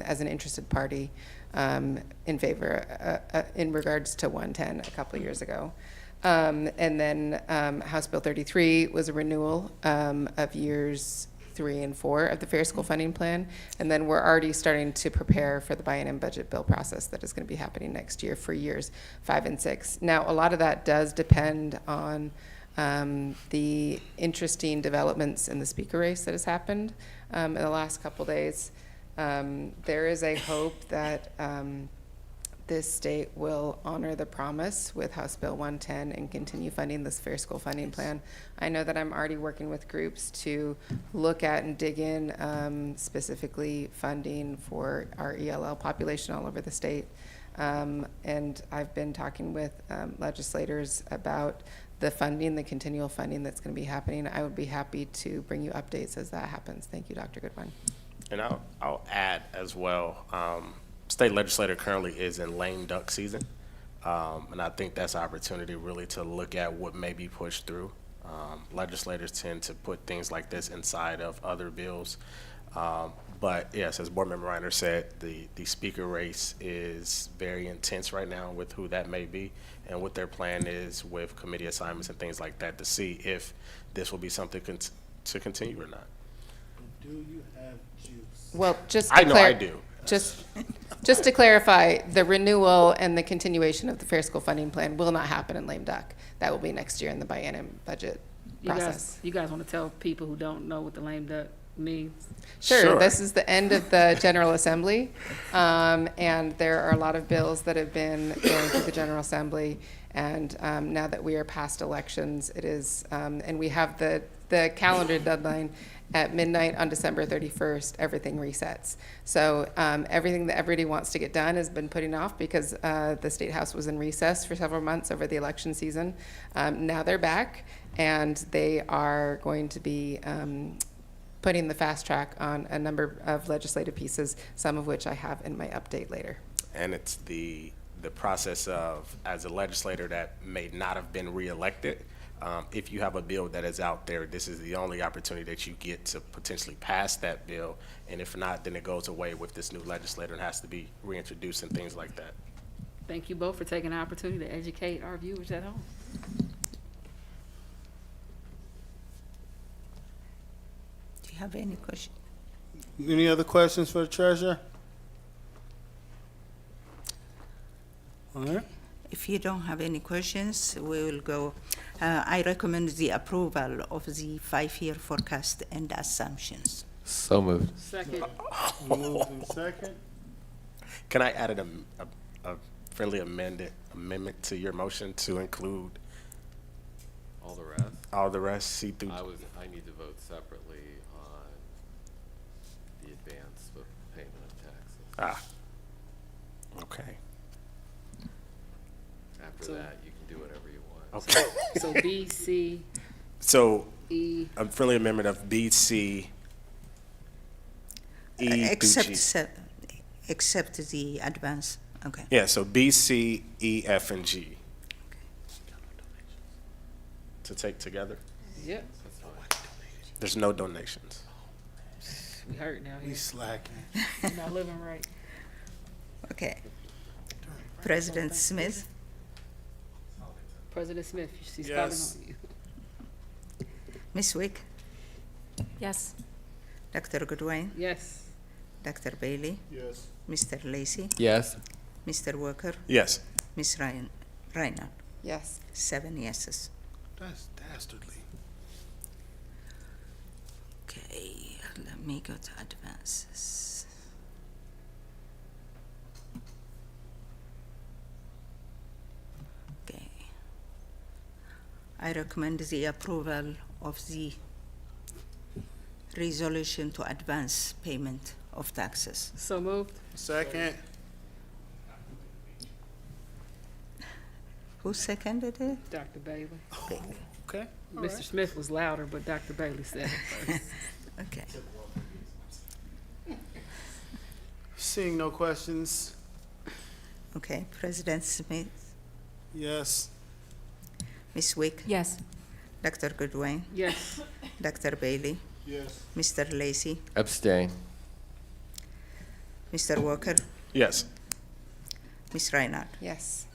as an interested party in favor in regards to 110 a couple of years ago. And then House Bill 33 was a renewal of years 3 and 4 of the Fair School Funding Plan. And then we're already starting to prepare for the biennium budget bill process that is going to be happening next year for years 5 and 6. Now, a lot of that does depend on the interesting developments in the speaker race that has happened in the last couple days. There is a hope that this state will honor the promise with House Bill 110 and continue funding this Fair School Funding Plan. I know that I'm already working with groups to look at and dig in specifically funding for our ELL population all over the state. And I've been talking with legislators about the funding, the continual funding that's going to be happening. I would be happy to bring you updates as that happens. Thank you, Dr. Goodwine. And I'll add as well, state legislator currently is in lame duck season. And I think that's an opportunity really to look at what may be pushed through. Legislators tend to put things like this inside of other bills. But yes, as Board Member Reiner said, the speaker race is very intense right now with who that may be and what their plan is with committee assignments and things like that to see if this will be something to continue or not. Do you have juice? Well, I know I do. Just to clarify, the renewal and the continuation of the Fair School Funding Plan will not happen in lame duck. That will be next year in the biennium budget process. You guys want to tell people who don't know what the lame duck means? Sure. This is the end of the General Assembly, and there are a lot of bills that have been going through the General Assembly. And now that we are past elections, it is, and we have the calendar deadline at midnight on December 31st, everything resets. So everything that everybody wants to get done has been putting off because the State House was in recess for several months over the election season. Now they're back, and they are going to be putting the fast track on a number of legislative pieces, some of which I have in my update later. And it's the process of, as a legislator that may not have been reelected, if you have a bill that is out there, this is the only opportunity that you get to potentially pass that bill. And if not, then it goes away with this new legislator and has to be reintroduced and things like that. Thank you both for taking the opportunity to educate our viewers at home. Do you have any question? Any other questions for the treasurer? All right. If you don't have any questions, we will go. I recommend the approval of the 5-year forecast and assumptions. So moved. Second. Moved in second. Can I add a friendly amendment to your motion to include All the rest? all the rest, C through? I need to vote separately on the advance of payment of taxes. Okay. After So- that, you can do whatever you want. Okay. So B, C, So, E. a friendly amendment of B, C, E through G. Except the advance. Okay. Yeah, so B, C, E, F, and G. To take together? Yep. There's no donations. We hurt now. We slacking. We're not living right. Okay. President Smith, President Smith, she's Yes. calling on you. Ms. Wick, Yes. Dr. Goodwin, Yes. Dr. Bailey, Yes. Mr. Lacy, Yes. Mr. Walker, Yes. Ms. Reinhardt. Yes. 7 yeses. That's dastardly. Okay, let me go to advances. Okay. I recommend the approval of the resolution to advance payment of taxes. So moved. Second. Who seconded it? Dr. Bailey. Okay. all Mr. right. Smith was louder, but Dr. Bailey said it first. Okay. Seeing no questions. Okay, President Smith, Yes. Ms. Wick, Yes. Dr. Goodwin, Yes. Dr. Bailey, Yes. Mr. Lacy, Abstain. Mr. Walker, Yes. Ms. Reinhardt. Yes.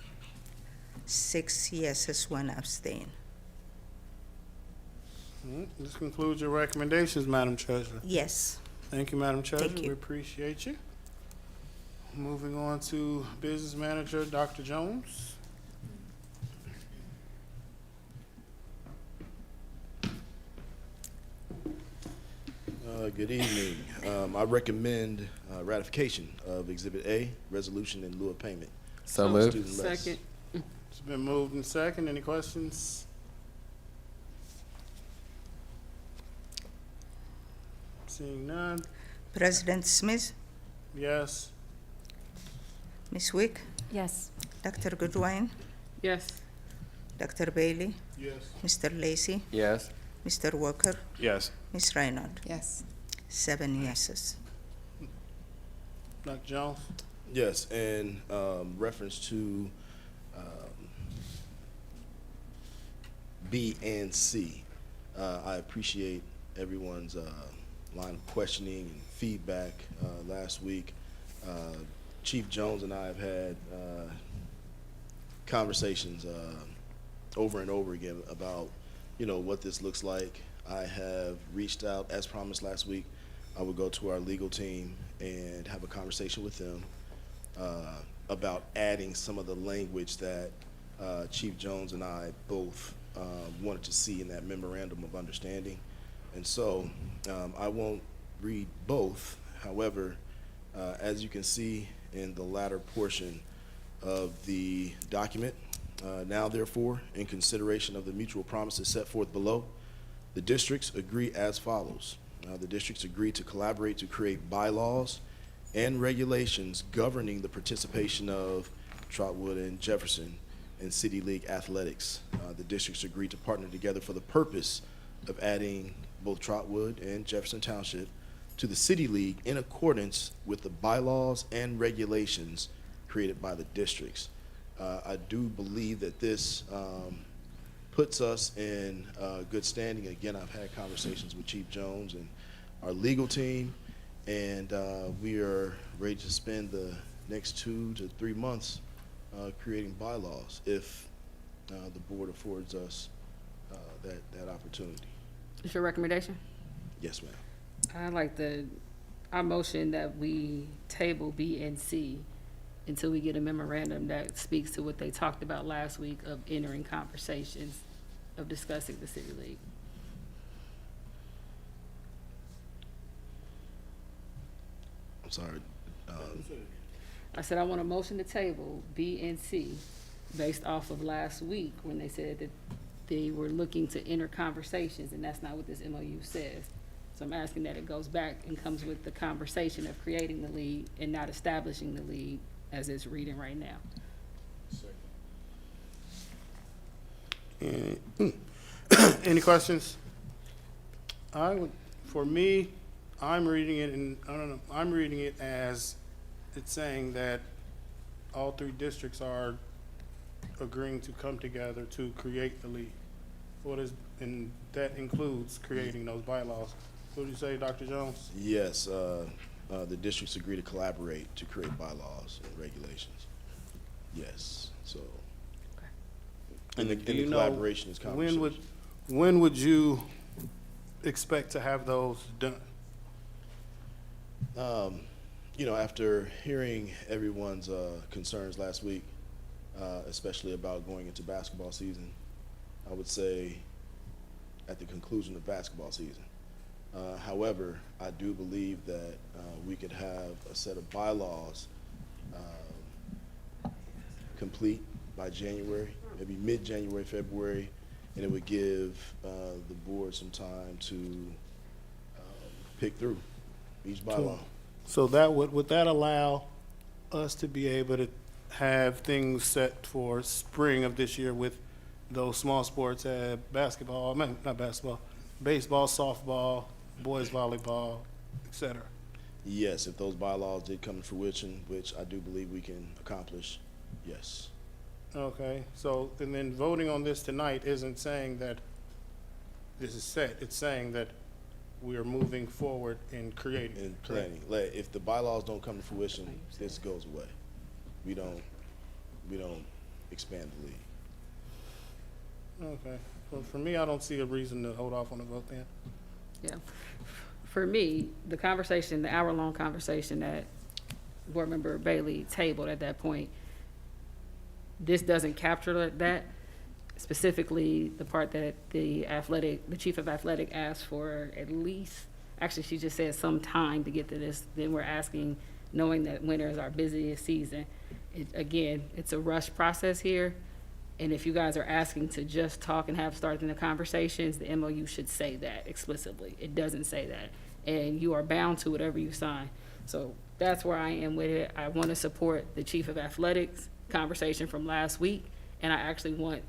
6 yeses, 1 abstain. This concludes your recommendations, Madam Treasurer. Yes. Thank you, Madam Treasurer. Thank you. We appreciate you. Moving on to Business Manager, Dr. Jones. Good evening. I recommend ratification of Exhibit A, resolution in lieu of payment. So moved. Student less. Second. It's been moved in second. Any questions? Seeing none. President Smith, Yes. Ms. Wick, Yes. Dr. Goodwin, Yes. Dr. Bailey, Yes. Mr. Lacy, Yes. Mr. Walker, Yes. Ms. Reinhardt. Yes. 7 yeses. Dr. Jones? Yes, and reference to B and C. I appreciate everyone's line of questioning and feedback last week. Chief Jones and I have had conversations over and over again about, what this looks like. I have reached out, as promised last week. I would go to our legal team and have a conversation with them about adding some of the language that Chief Jones and I both wanted to see in that memorandum of understanding. And so I won't read both. However, as you can see in the latter portion of the document, now therefore, in consideration of the mutual promises set forth below, the districts agree as follows. The districts agree to collaborate to create bylaws and regulations governing the participation of Trotwood and Jefferson in City League athletics. The districts agree to partner together for the purpose of adding both Trotwood and Jefferson Township to the City League in accordance with the bylaws and regulations created by the districts. I do believe that this puts us in good standing. Again, I've had conversations with Chief Jones and our legal team, and we are ready to spend the next 2 to 3 months creating bylaws if the board affords us that opportunity. Is your recommendation? Yes, ma'am. I like our motion that we table B and C until we get a memorandum that speaks to what they talked about last week of entering conversations of discussing the City League. I'm sorry. I said I want a motion to table B and C based off of last week when they said that they were looking to enter conversations, and that's not what this MOU says. So I'm asking that it goes back and comes with the conversation of creating the league and not establishing the league as it's reading right now. Any questions? For me, I'm reading it, and I don't know, I'm reading it as it's saying that all 3 districts are agreeing to come together to create the league. And that includes creating those bylaws. What do you say, Dr. Jones? Yes, the districts agree to collaborate to create bylaws and regulations. Yes, so. And the collaboration is conversation. When would you expect to have those done? After hearing everyone's concerns last week, especially about going into basketball season, I would say at the conclusion of basketball season. However, I do believe that we could have a set of bylaws complete by January, maybe mid-January, February, and it would give the board some time to pick through each bylaw. So would that allow us to be able to have things set for spring of this year with those small sports, baseball, softball, boys volleyball, et cetera? Yes, if those bylaws did come to fruition, which I do believe we can accomplish, yes. Okay, so, and then voting on this tonight isn't saying that this is set, it's saying that we are moving forward in creating. In planning. If the bylaws don't come to fruition, this goes away. We don't expand the league. Okay, well, for me, I don't see a reason to hold off on the vote then. Yeah. For me, the conversation, the hour-long conversation that Board Member Bailey tabled at that point, this doesn't capture that, specifically the part that the chief of athletic asked for at least, actually she just said some time to get to this. Then we're asking, knowing that winter is our busiest season. Again, it's a rush process here. And if you guys are asking to just talk and have starting the conversations, the MOU should say that explicitly. It doesn't say that. And you are bound to whatever you sign. So that's where I am with it. I want to support the chief of athletics conversation from last week. And I actually want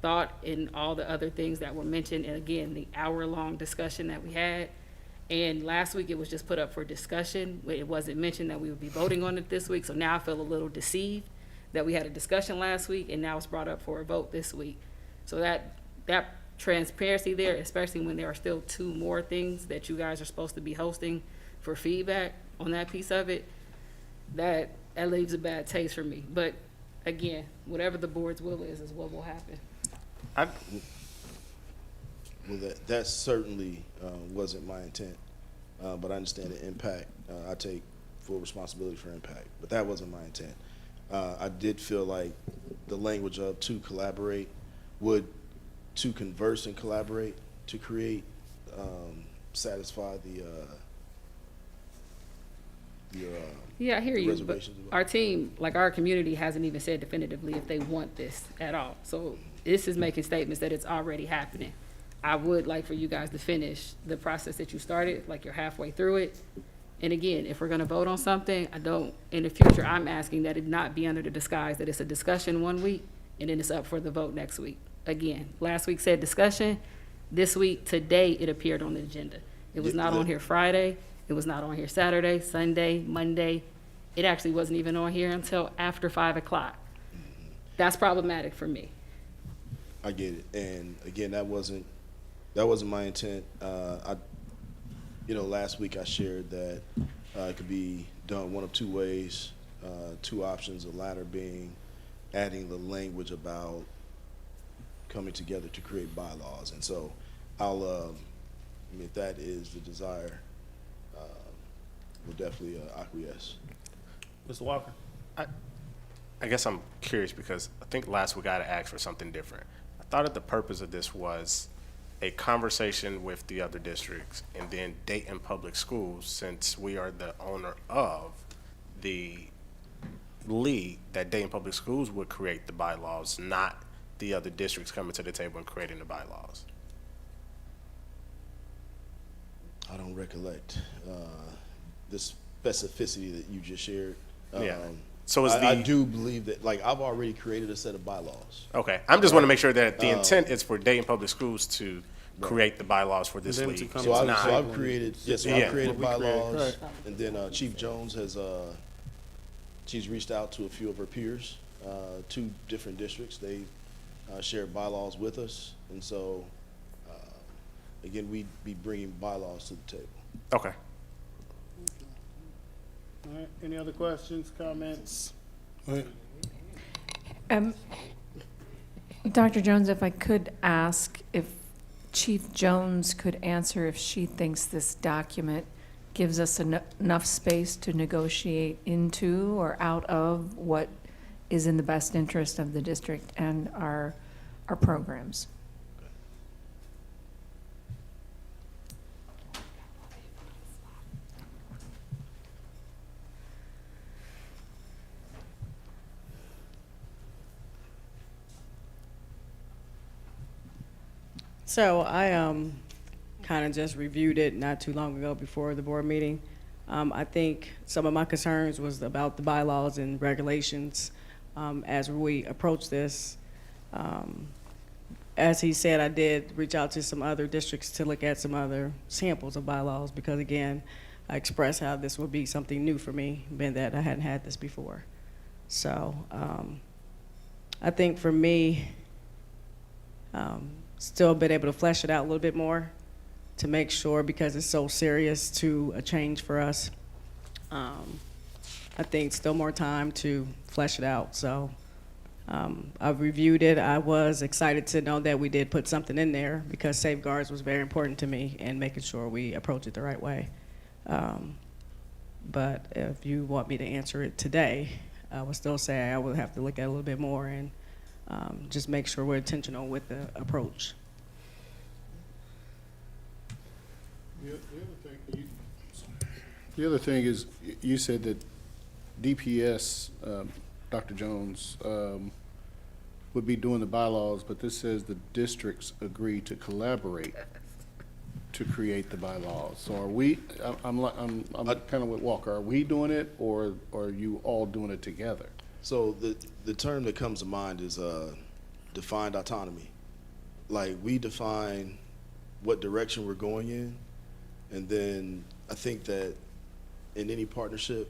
thought in all the other things that were mentioned. And again, the hour-long discussion that we had. And last week it was just put up for discussion. It wasn't mentioned that we would be voting on it this week. So now I feel a little deceived that we had a discussion last week and now it's brought up for a vote this week. So that transparency there, especially when there are still 2 more things that you guys are supposed to be hosting for feedback on that piece of it, that leaves a bad taste for me. But again, whatever the board's will is what will happen. Well, that certainly wasn't my intent, but I understand the impact. I take full responsibility for impact, but that wasn't my intent. I did feel like the language of to collaborate would, to converse and collaborate, to create, satisfy the Yeah, I hear you, but reservations about- our team, like our community, hasn't even said definitively if they want this at all. So this is making statements that it's already happening. I would like for you guys to finish the process that you started, like you're halfway through it. And again, if we're gonna vote on something, in the future, I'm asking that it not be under the disguise that it's a discussion one week and then it's up for the vote next week. Again, last week said discussion, this week, today, it appeared on the agenda. It was not on here Friday, it was not on here Saturday, Sunday, Monday. It actually wasn't even on here until after 5 o'clock. That's problematic for me. I get it, and again, that wasn't my intent. Last week I shared that it could be done one of 2 ways, 2 options. The latter being adding the language about coming together to create bylaws, and so I'll, if that is the desire, we'll definitely acquiesce. Mr. Walker? I guess I'm curious because I think last week I had asked for something different. I thought that the purpose of this was a conversation with the other districts and then Dayton Public Schools, since we are the owner of the league, that Dayton Public Schools would create the bylaws, not the other districts coming to the table and creating the bylaws. I don't recollect the specificity that you just shared. Yeah. So is I do believe that, like, I've already created a set of bylaws. Okay, I'm just want to make sure that the intent is for Dayton Public Schools to create the bylaws for this league. So I've created, Yeah. I've created bylaws, and then Chief Jones has, she's reached out to a few of her peers, 2 different districts. They shared bylaws with us, and so, again, we'd be bringing bylaws to the table. Okay. All right, any other questions, comments? Dr. Jones, if I could ask if Chief Jones could answer if she thinks this document gives us enough space to negotiate into or out of what is in the best interest of the district and our programs. So I kind of just reviewed it not too long ago before the board meeting. I think some of my concerns was about the bylaws and regulations as we approach this. As he said, I did reach out to some other districts to look at some other samples of bylaws because, again, I expressed how this would be something new for me, being that I hadn't had this before. So I think for me, still been able to flesh it out a little bit more to make sure, because it's so serious to a change for us. I think still more time to flesh it out. So I've reviewed it. I was excited to know that we did put something in there because safeguards was very important to me and making sure we approach it the right way. But if you want me to answer it today, I would still say I would have to look at it a little bit more and just make sure we're intentional with the approach. The other thing is, you said that DPS, Dr. Jones, would be doing the bylaws, but this says the districts agree to collaborate to create the bylaws. So are we, I'm kind of with Walker, are we doing it or are you all doing it together? So the term that comes to mind is defined autonomy. Like, we define what direction we're going in, and then I think that in any partnership,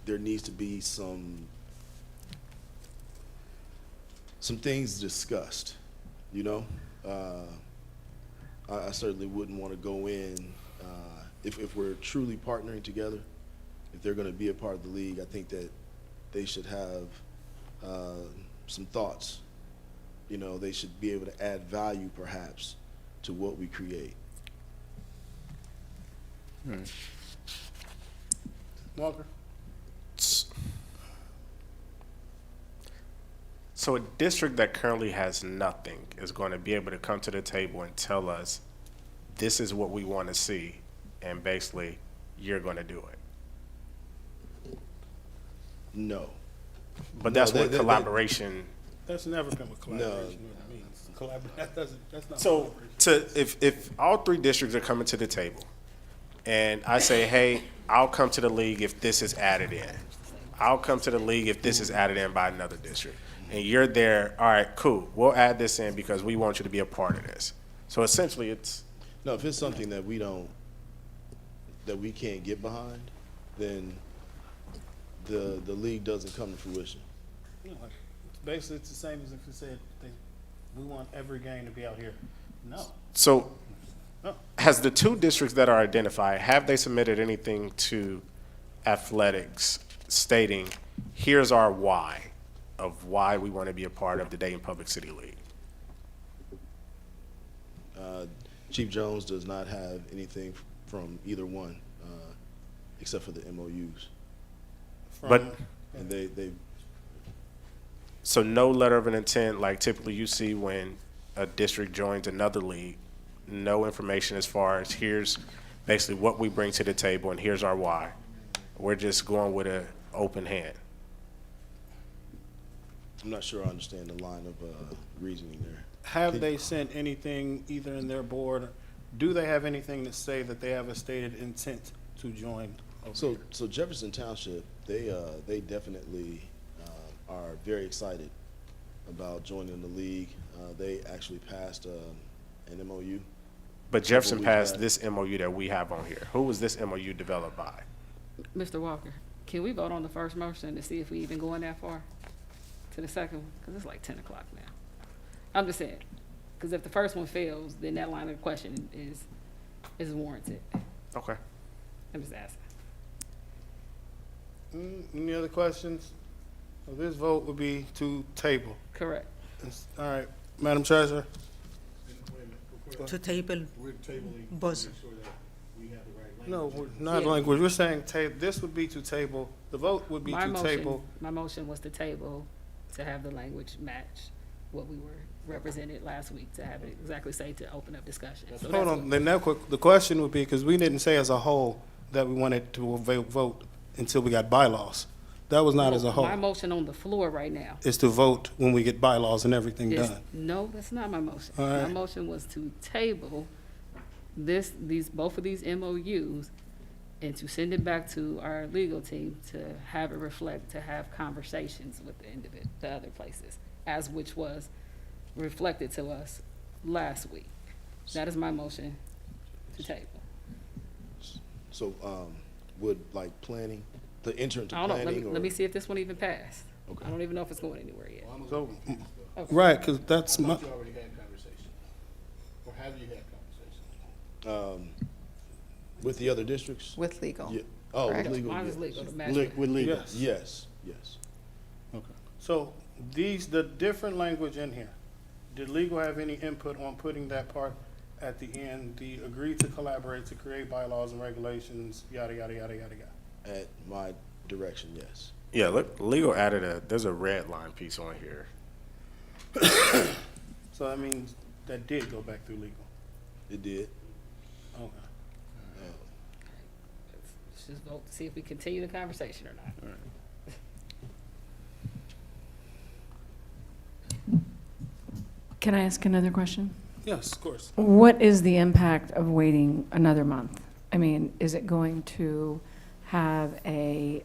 there needs to be some things discussed, you know? I certainly wouldn't want to go in, if we're truly partnering together, if they're going to be a part of the league, I think that they should have some thoughts. You know, they should be able to add value perhaps to what we create. Walker? So a district that currently has nothing is going to be able to come to the table and tell us, this is what we want to see, and basically, you're going to do it. No. But that's what collaboration. That's never been what collaboration means. That's not. So if all three districts are coming to the table, and I say, hey, I'll come to the league if this is added in. I'll come to the league if this is added in by another district. And you're there, all right, cool, we'll add this in because we want you to be a part of this. So essentially it's. No, if it's something that we can't get behind, then the league doesn't come to fruition. Basically, it's the same as if you said, we want every game to be out here. No. So No. has the two districts that are identified, have they submitted anything to athletics stating, here's our why of why we want to be a part of the Dayton Public City League? Chief Jones does not have anything from either one, except for the MOUs. And they. So no letter of an intent, like typically you see when a district joins another league, no information as far as here's basically what we bring to the table and here's our why. We're just going with an open hand. I'm not sure I understand the line of reasoning there. Have they sent anything either in their board, do they have anything to say that they have a stated intent to join? So Jefferson Township, they definitely are very excited about joining the league. They actually passed an MOU. But Jefferson passed this MOU that we have on here. Who was this MOU developed by? Mr. Walker, can we vote on the first motion to see if we even going that far? To the second one? Because it's like 10 o'clock now. I'm just saying, because if the first one fails, then that line of question is warranted. Okay. I'm just asking. Any other questions? Well, this vote would be to table. Correct. All right, Madam Treasurer. To table both. No, we're not language. We're saying this would be to table. The vote would be to table. My motion was to table, to have the language match what we were represented last week, to have it exactly say to open up discussion. So Hold on, then the question would be, because we didn't say as a whole that we wanted to vote until we got bylaws. That was not as a whole. My motion on the floor right now. Is to vote when we get bylaws and everything done. No, that's not my motion. All right. My motion was to table both of these MOUs and to send it back to our legal team to have it reflect, to have conversations with the other places, as which was reflected to us last week. That is my motion to table. So would like planning, the intern to I don't planning? know, let me see if this one even passed. I don't even know if it's going anywhere yet. So, Okay. right, because that's my. You already had conversation, or have you had conversation? With the other districts? With legal. Yeah. Oh, with Correct. legal. Mine yes. is legal, the match. With legal, Yes. yes. Okay. So the different language in here, did legal have any input on putting that part at the end, the agree to collaborate to create bylaws and regulations, yada, yada, yada, yada, yada? At my direction, yes. Yeah, look, legal added there's a red line piece on here. So that means that did go back through legal. It did. Okay. Let's just vote to see if we continue the conversation or not. Can I ask another question? Yes, of course. What is the impact of waiting another month? I mean, is it going to have a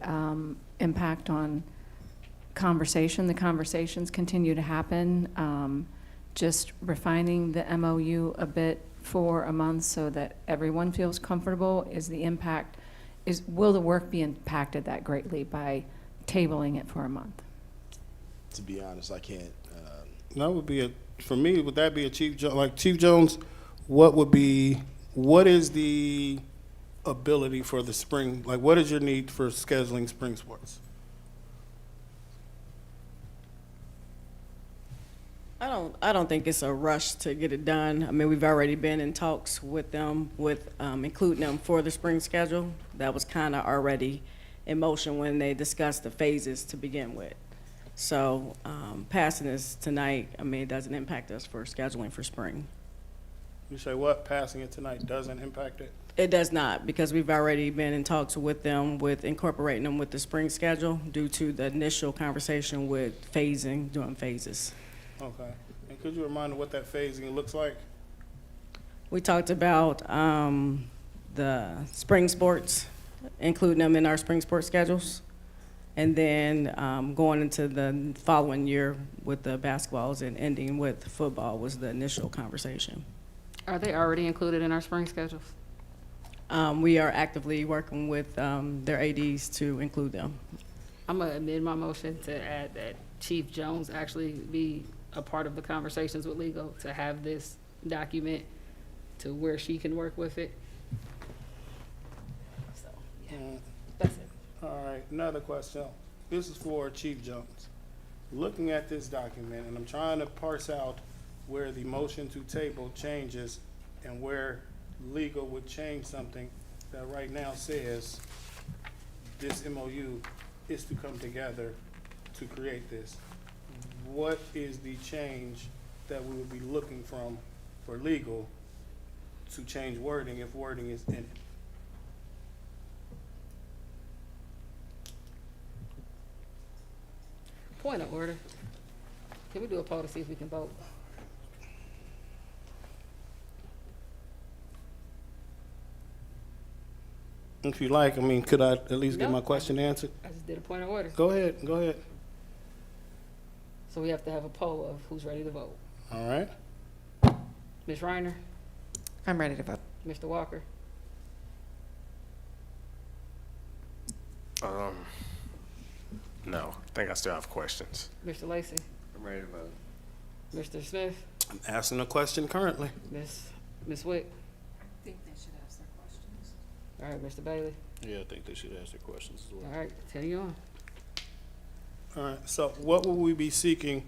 impact on conversation? The conversations continue to happen. Just refining the MOU a bit for a month so that everyone feels comfortable. Will the work be impacted that greatly by tabling it for a month? To be honest, I can't That would be for me, would that be a Chief Jones? Like Chief Jones, what is the ability for the spring? Like, what is your need for scheduling spring sports? I don't think it's a rush to get it done. I mean, we've already been in talks with them, with including them for the spring schedule. That was kind of already in motion when they discussed the phases to begin with. So passing this tonight, I mean, it doesn't impact us for scheduling for spring. You say what? Passing it tonight doesn't impact it? It does not, because we've already been in talks with them with incorporating them with the spring schedule due to the initial conversation with phasing, doing phases. Okay. And could you remind me what that phasing looks like? We talked about the spring sports, including them in our spring sports schedules, and then going into the following year with the basketballs and ending with football was the initial conversation. Are they already included in our spring schedules? We are actively working with their ADs to include them. I'm gonna amend my motion to add that Chief Jones actually be a part of the conversations with legal to have this document to where she can work with it. So, yeah, that's it. All right, another question. This is for Chief Jones. Looking at this document, and I'm trying to parse out where the motion to table changes and where legal would change something that right now says this MOU is to come together to create this. What is the change that we would be looking for legal to change wording if wording is in it? Point of order. Can we do a poll to see if we can vote? If you like, I mean, could I at least get No, my question answered? I just did a point of order. Go ahead. So we have to have a poll of who's ready to vote. All right. Ms. Reiner, I'm ready to vote. Mr. Walker, No, I think I still have questions. Mr. Lacy, I'm ready to vote. Mr. Smith, I'm asking a question currently. Ms. Wick. I think they should ask their questions. All right, Mr. Bailey. Yeah, I think they should ask their questions as well. All right, tell you on. All right, so what will we be seeking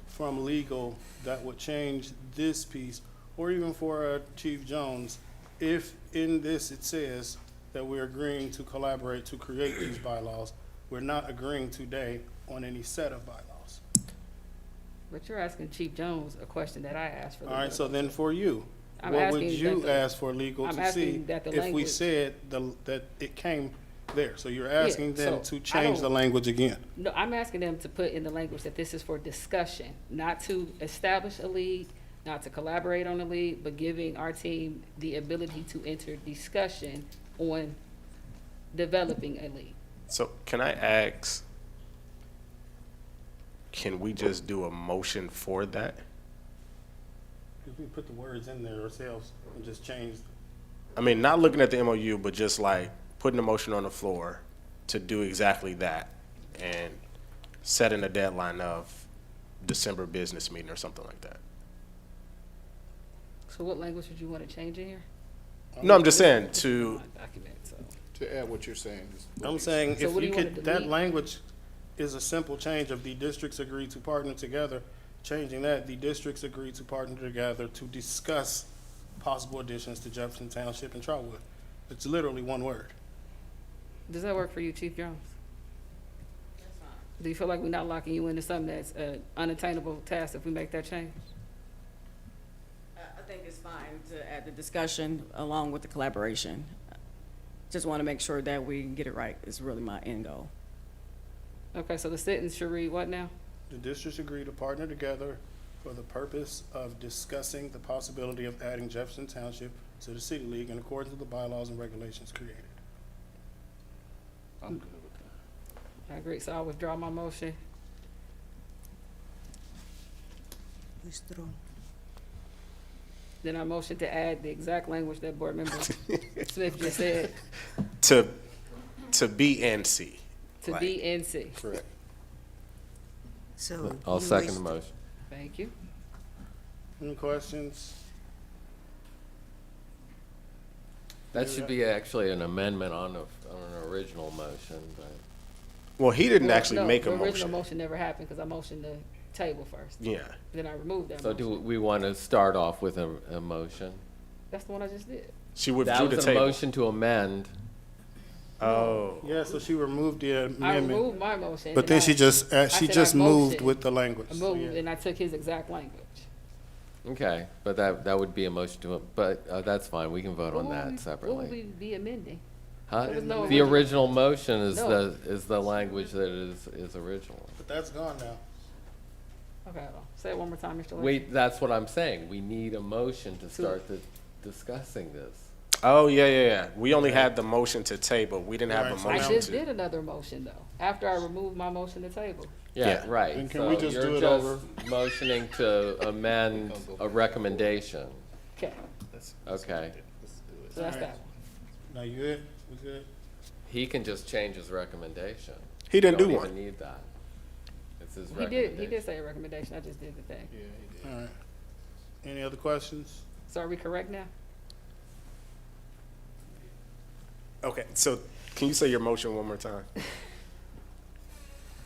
from legal that would change this piece, or even for Chief Jones, if in this it says that we're agreeing to collaborate to create these bylaws, we're not agreeing today on any set of bylaws? But you're asking Chief Jones a question that I asked for. All right, so then for you, I'm what would asking you that the- ask for legal I'm to asking see that the if we language- said that it came there? So you're asking them so to I change the don't- language again? No, I'm asking them to put in the language that this is for discussion, not to establish a league, not to collaborate on a league, but giving our team the ability to enter discussion on developing a league. So can I ask, can we just do a motion for that? If we put the words in there ourselves and just change. I mean, not looking at the MOU, but just like putting a motion on the floor to do exactly that and setting a deadline of December business meeting or something like that. So what language would you want to change in here? No, I'm just saying to, Document, so. To add what you're saying. I'm saying So if what do you you wanna could, that delete? language is a simple change of the districts agree to partner together. Changing that, the districts agree to partner together to discuss possible additions to Jefferson Township and Trotwood. It's literally one word. Does that work for you, Chief Jones? Do you feel like we're not locking you into something that's an unattainable task if we make that change? I think it's fine to add the discussion along with the collaboration. Just want to make sure that we get it right is really my end goal. Okay, so the sentence should read what now? The districts agree to partner together for the purpose of discussing the possibility of adding Jefferson Township to the City League in accordance with the bylaws and regulations created. I'm good with that. I agree, so I'll withdraw my motion. Withdraw. Then I motion to add the exact language that Board Member Smith just said, to B and C. to Like- B and C. Correct. So I'll you second the withdraw- motion. you. Any questions? That should be actually an amendment on an original motion, but. Well, he didn't Well, actually no, make a the original motion. motion never happened because I motioned the table first. Yeah. Then I removed that So motion. do we want to start off with a motion? That's the one I just did. She That withdrew the was a table. motion to amend. Oh. Yeah, so she removed the I amendment. removed my motion. But and then I- she just, I she said just I moved motioned. with the language. I So, moved yeah. and I took his exact language. Okay, but that would be a motion to, but that's fine, we can vote on What would that we- What would separately. we be amending? Huh? There was no The original- original motion is No. the language that is original. But that's gone now. Okay, hold on. Say it one more time, Mr. Lacey. Wait, that's what I'm saying, we need a motion to start discussing this. Oh, yeah. We only had the motion to table. We didn't have a I motion just to. did another motion though, after I removed my motion to table. Yeah, Yeah. right. And can So we just you're do it just over? motioning to amend a recommendation. Okay, Okay. so that's that one. Now you good? We good? He can just change his recommendation. He didn't You do don't one. even need that. It's his He recommendation. did say a recommendation, I just did the thing. All right. Any other questions? So are we correct now? Okay, so can you say your motion one more time?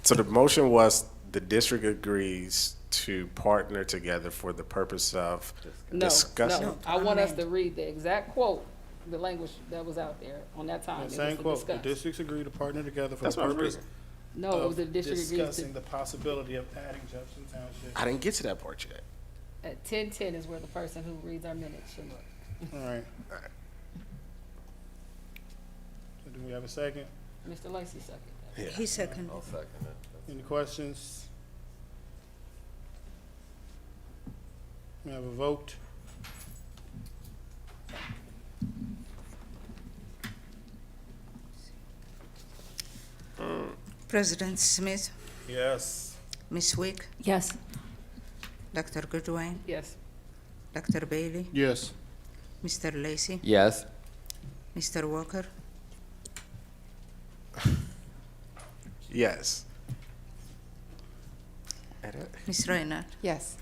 So the motion was the district agrees to partner together for the purpose of No, discussing. no, I want us to read the exact quote, the language that was out there on that time. It was Same to quote. The discuss. districts agree to partner together for That's the what I was purpose reading. No, it was of the district agrees discussing to, the possibility of adding Jefferson Township. I didn't get to that part yet. at 10:10 is where the person who reads our minutes should look. All right. So do we have a second? Mr. Lacy second. Yeah. He seconded. I'll second it. Any questions? We have a vote. President Smith, Yes. Ms. Wick, Yes. Dr. Goodwin, Yes. Dr. Bailey, Yes. Mr. Lacy, Yes. Mr. Walker, Yes. Ms. Reinhardt. Yes.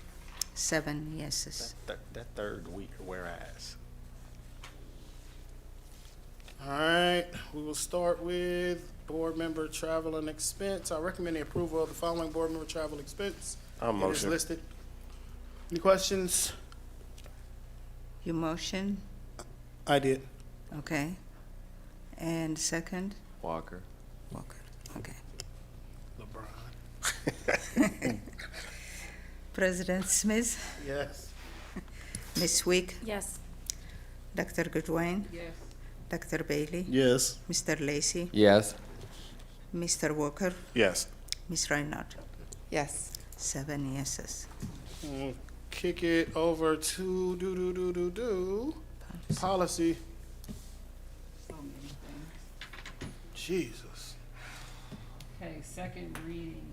7 yeses. That third week, whereas. All right, we will start with board member travel and expense. I recommend the approval of the following board member travel expense. I'll It is motion. listed. Any questions? You motion? I did. Okay. And second? Walker. Walker. Okay. LeBron. President Smith, Yes. Ms. Wick, Yes. Dr. Goodwin, Yes. Dr. Bailey, Yes. Mr. Lacy, Yes. Mr. Walker, Yes. Ms. Reinhardt. Yes. 7 yeses. We'll kick it over to policy. So many things. Jesus. Okay, second reading.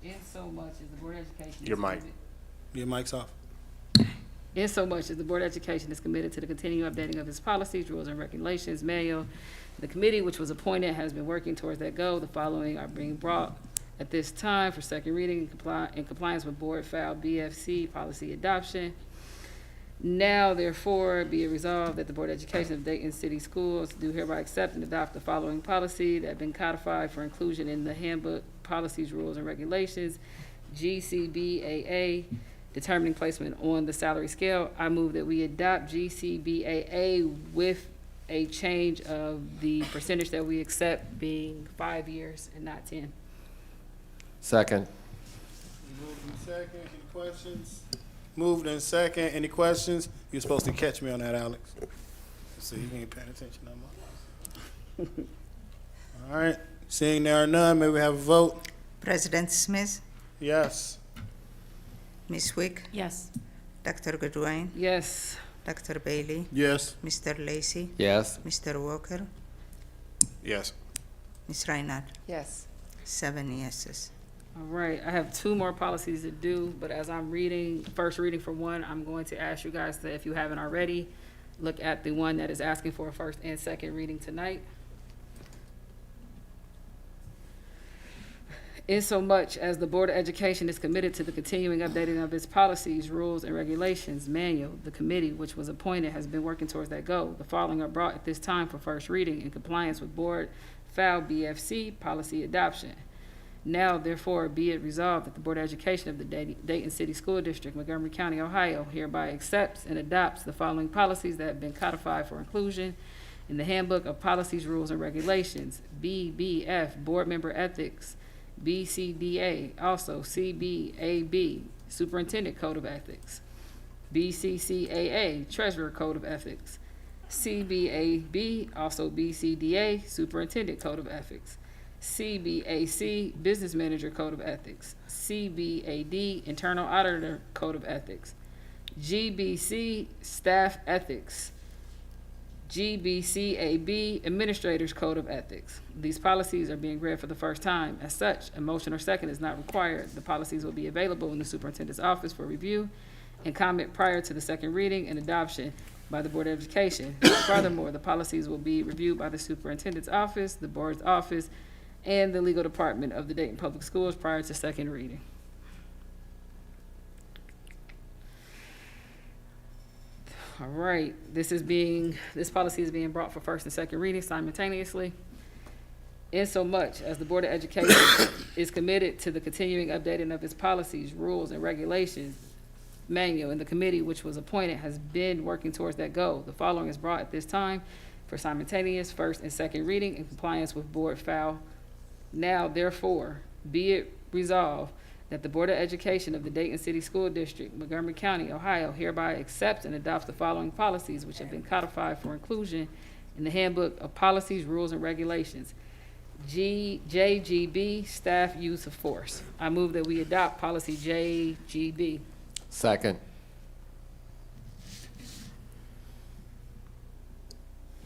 In so much as the Board of Education. Your is mic. committed- Your mic's off. In so much as the Board of Education is committed to the continuing updating of its policies, rules, and regulations, manual, the committee which was appointed has been working towards that goal. The following are being brought at this time for second reading in compliance with Board File BFC policy adoption. Now therefore be it resolved that the Board of Education of Dayton City Schools do hereby accept and adopt the following policy that have been codified for inclusion in the handbook, policies, rules, and regulations, GCBAA, determining placement on the salary scale. I move that we adopt GCBAA with a change of the percentage that we accept being 5 years and not 10. Second. Moved in second. Any questions? Moved in second. Any questions? You're supposed to catch me on that, Alex. See, you ain't paying attention no more. All right. Seeing there are none, may we have a vote? President Smith, Yes. Ms. Wick, Yes. Dr. Goodwin, Yes. Dr. Bailey, Yes. Mr. Lacy, Yes. Mr. Walker, Yes. Ms. Reinhardt. Yes. 7 yeses. All right, I have 2 more policies to do, but as I'm reading, first reading for one, I'm going to ask you guys that if you haven't already, look at the one that is asking for a first and second reading tonight. Insomuch as the Board of Education is committed to the continuing updating of its policies, rules, and regulations manual, the committee which was appointed has been working towards that goal. The following are brought at this time for first reading in compliance with Board FAL BFC policy adoption. Now, therefore, be it resolved that the Board of Education of the Dayton City School District, Montgomery County, Ohio, hereby accepts and adopts the following policies that have been codified for inclusion in the Handbook of Policies, Rules, and Regulations: BBF, Board Member Ethics; BCDA, also CBAB, Superintendent Code of Ethics; BCCAA, Treasurer Code of Ethics; CBAB, also BCDA, Superintendent Code of Ethics; CBAC, Business Manager Code of Ethics; CBAD, Internal Auditor Code of Ethics; GBC, Staff Ethics; GBCAB, Administrators Code of Ethics. These policies are being read for the first time. As such, a motion or second is not required. The policies will be available in the superintendent's office for review and comment prior to the second reading and adoption by the Board of Education. Furthermore, the policies will be reviewed by the superintendent's office, the board's office, and the legal department of the Dayton Public Schools prior to second reading. All right, this policy is being brought for first and second reading simultaneously. Insomuch as the Board of Education is committed to the continuing updating of its policies, rules, and regulations manual, and the committee which was appointed has been working towards that goal. The following is brought at this time for simultaneous first and second reading in compliance with Board FAL. Now, therefore, be it resolved that the Board of Education of the Dayton City School District, Montgomery County, Ohio, hereby accepts and adopts the following policies which have been codified for inclusion in the Handbook of Policies, Rules, and Regulations. JGB, Staff Use of Force. I move that we adopt policy JGB. Second.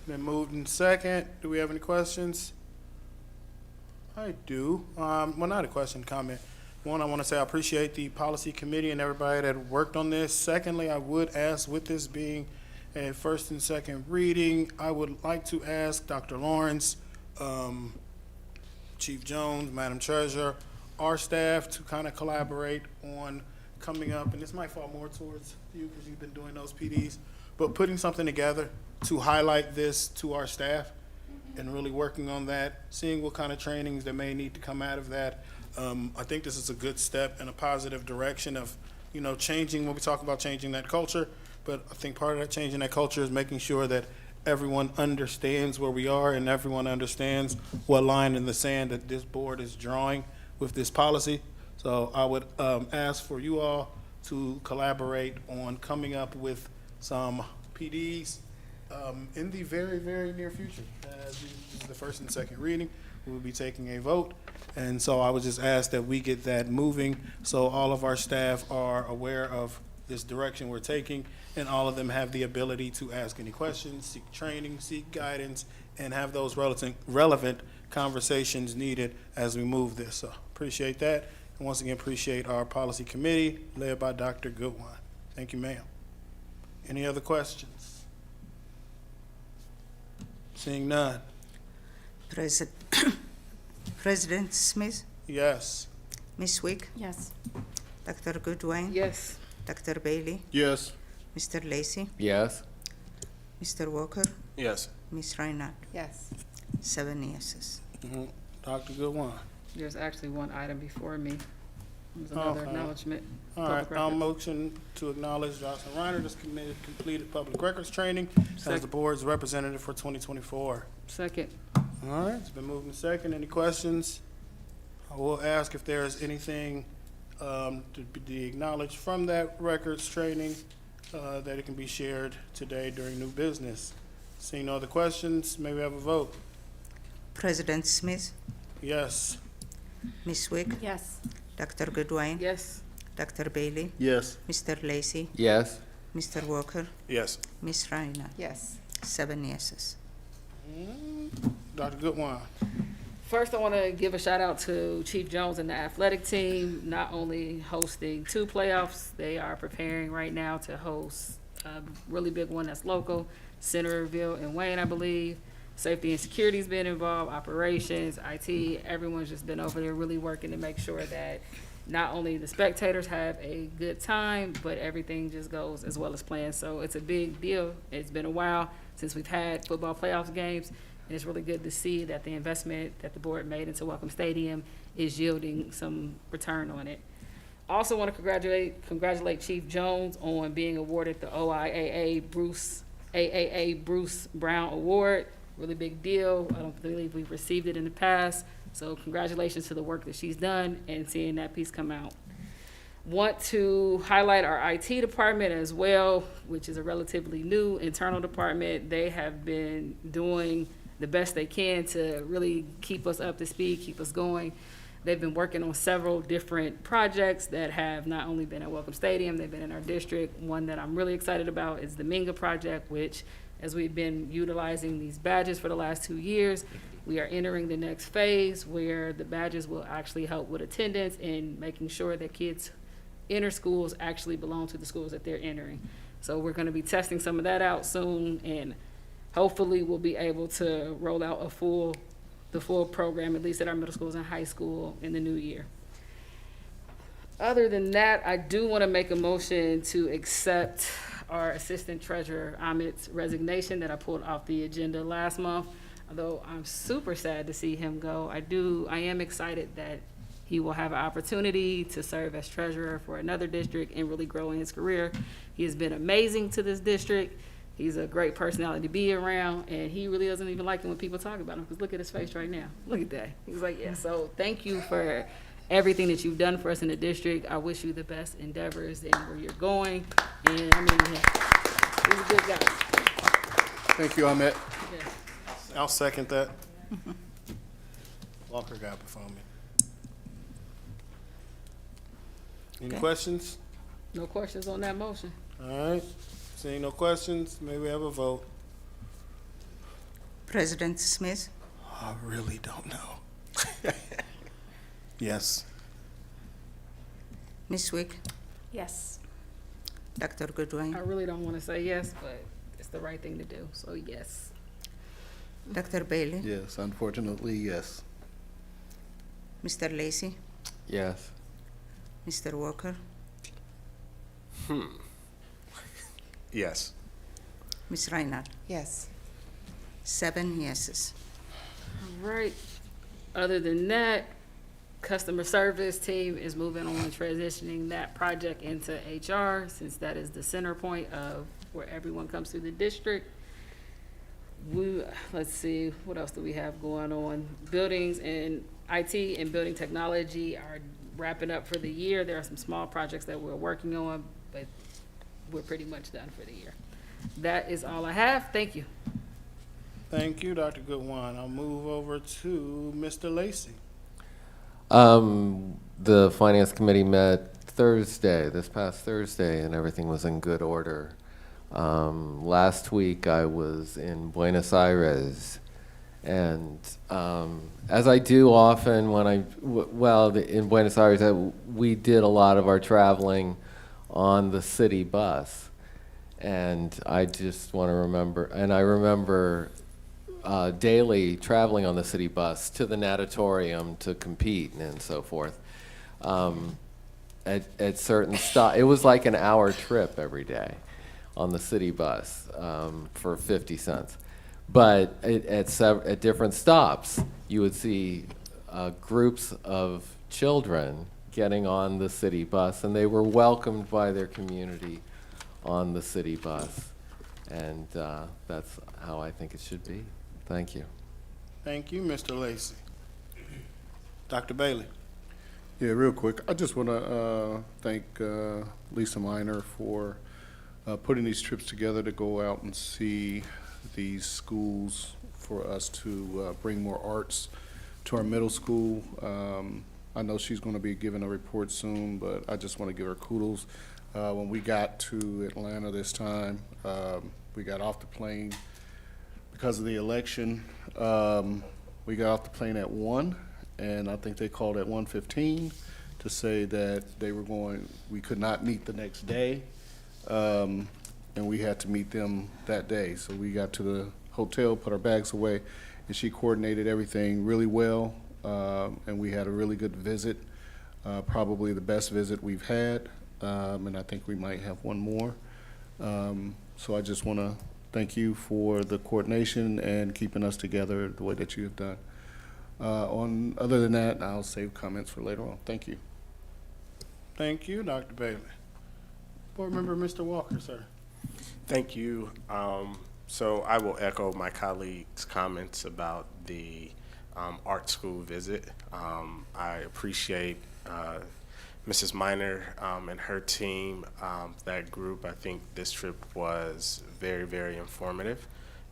Been moved in second. Do we have any questions? I do. Well, not a question, comment. One, I want to say I appreciate the policy committee and everybody that worked on this. Secondly, I would ask, with this being a first and second reading, I would like to ask Dr. Lawrence, Chief Jones, Madam Treasurer, our staff to kind of collaborate on coming up, and this might fall more towards you because you've been doing those PDs, but putting something together to highlight this to our staff and really working on that, seeing what kind of trainings that may need to come out of that. I think this is a good step in a positive direction of, changing, when we talk about changing that culture, but I think part of that changing that culture is making sure that everyone understands where we are and everyone understands what line in the sand that this board is drawing with this policy. So I would ask for you all to collaborate on coming up with some PDs in the very, very near future. This is the first and second reading. We will be taking a vote. And so I would just ask that we get that moving so all of our staff are aware of this direction we're taking, and all of them have the ability to ask any questions, seek training, seek guidance, and have those relevant conversations needed as we move this. So appreciate that. And once again, appreciate our policy committee led by Dr. Goodwine. Thank you, ma'am. Any other questions? Seeing none. President Smith, Yes. Ms. Wick, Yes. Dr. Goodwine, Yes. Dr. Bailey, Yes. Mr. Lacy, Yes. Mr. Walker, Yes. Ms. Reinhardt. Yes. 7 yeses. Dr. Goodwine. There's actually one item before me. There's another Okay. acknowledgement. All right, Public I'll records. motion to acknowledge Jocelyn Reiner has completed public records training as Second. the board's representative for 2024. Second. All right, it's been moved in second. Any questions? I will ask if there is anything to be acknowledged from that records training that it can be shared today during new business. Seeing no other questions, may we have a vote? President Smith, Yes. Ms. Wick, Yes. Dr. Goodwine, Yes. Dr. Bailey, Yes. Mr. Lacy, Yes. Mr. Walker, Yes. Ms. Reinhardt. Yes. 7 yeses. Dr. Goodwine. First, I want to give a shout out to Chief Jones and the athletic team, not only hosting 2 playoffs, they are preparing right now to host a really big one that's local, Centerville and Wayne, I believe. Safety and security's been involved, operations, IT, everyone's just been over there really working to make sure that not only the spectators have a good time, but everything just goes as well as planned. So it's a big deal. It's been a while since we've had football playoffs games, and it's really good to see that the investment that the board made into Welcome Stadium is yielding some return on it. Also want to congratulate Chief Jones on being awarded the OIAA Bruce Brown Award. Really big deal. I don't believe we've received it in the past. So congratulations to the work that she's done and seeing that piece come out. Want to highlight our IT department as well, which is a relatively new internal department. They have been doing the best they can to really keep us up to speed, keep us going. They've been working on several different projects that have not only been at Welcome Stadium, they've been in our district. One that I'm really excited about is the Minga project, which, as we've been utilizing these badges for the last 2 years, we are entering the next phase where the badges will actually help with attendance and making sure that kids enter schools actually belong to the schools that they're entering. So we're going to be testing some of that out soon, and hopefully we'll be able to roll out the full program, at least at our middle schools and high school, in the new year. Other than that, I do want to make a motion to accept our Assistant Treasurer Ahmed's resignation that I pulled off the agenda last month. Although I'm super sad to see him go, I am excited that he will have an opportunity to serve as treasurer for another district and really grow in his career. He has been amazing to this district. He's a great personality to be around, and he really doesn't even like it when people talk about him, because look at his face right now. Look at that. He's like, yeah, so thank you for everything that you've done for us in the district. I wish you the best endeavors and where you're going. And I mean, he's a good guy. Thank you, Ahmed. Yeah. I'll second that. Walker got before me. Any questions? No questions on that motion. All right. Seeing no questions, may we have a vote? President Smith, I really don't know. Yes. Ms. Wick, Yes. Dr. Goodwin, I really don't want to say yes, but it's the right thing to do, so yes. Dr. Bailey, Yes, unfortunately, yes. Mr. Lacy, Yes. Mr. Walker, Yes. Ms. Reinhardt. Yes. 7 yeses. All right. Other than that, customer service team is moving on and transitioning that project into HR, since that is the center point of where everyone comes through the district. Let's see, what else do we have going on? Buildings and IT and building technology are wrapping up for the year. There are some small projects that we're working on, but we're pretty much done for the year. That is all I have. Thank you. Thank you, Dr. Goodwin. I'll move over to Mr. Lacy. The Finance Committee met this past Thursday, and everything was in good order. Last week I was in Buenos Aires, and as I do often when in Buenos Aires, we did a lot of our traveling on the city bus. And I just want to remember, and I remember daily traveling on the city bus to the natatorium to compete and so forth. At certain stops, it was like an hour trip every day on the city bus for 50 cents. But at different stops, you would see groups of children getting on the city bus, and they were welcomed by their community on the city bus. And that's how I think it should be. Thank you. Thank you, Mr. Lacy. Dr. Bailey. Yeah, real quick, I just want to thank Lisa Miner for putting these trips together to go out and see these schools for us to bring more arts to our middle school. I know she's going to be giving a report soon, but I just want to give her kudos. When we got to Atlanta this time, we got off the plane because of the election. We got off the plane at 1, and I think they called at 1:15 to say that we could not meet the next day, and we had to meet them that day. So we got to hotel, put our bags away, and she coordinated everything really well, and we had a really good visit, probably the best visit we've had, and I think we might have one more. So I just want to thank you for the coordination and keeping us together the way that you have done. Other than that, I'll save comments for later on. Thank you. Thank you, Dr. Bailey. Board Member Mr. Walker, sir. Thank you. So I will echo my colleagues' comments about the art school visit. I appreciate Mrs. Miner and her team, that group. I think this trip was very, very informative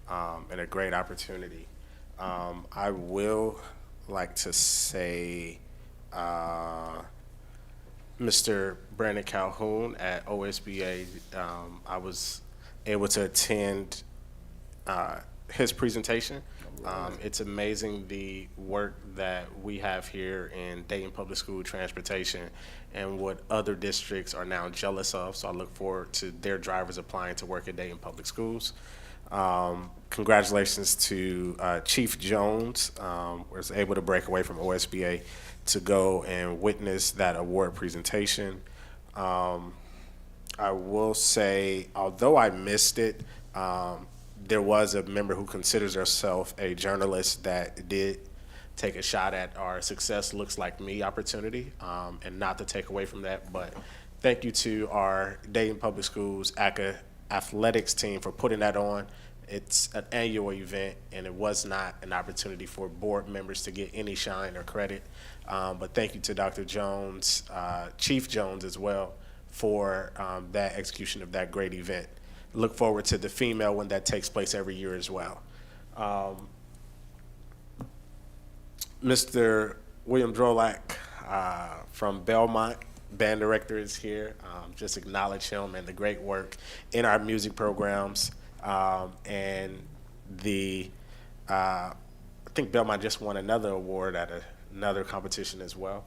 and a great opportunity. I will like to say Mr. Brandon Calhoun at OSBA, I was able to attend his presentation. It's amazing the work that we have here in Dayton Public School transportation and what other districts are now jealous of. So I look forward to their drivers applying to work at Dayton Public Schools. Congratulations to Chief Jones, was able to break away from OSBA to go and witness that award presentation. I will say, although I missed it, there was a member who considers herself a journalist that did take a shot at our Success Looks Like Me opportunity, and not to take away from that, but thank you to our Dayton Public Schools athletics team for putting that on. It's an annual event, and it was not an opportunity for board members to get any shine or credit. But thank you to Dr. Jones, Chief Jones as well, for that execution of that great event. Look forward to the female one that takes place every year as well. Mr. William Drolak from Belmont, band director, is here. Just acknowledge him and the great work in our music programs. And I think Belmont just won another award at another competition as well.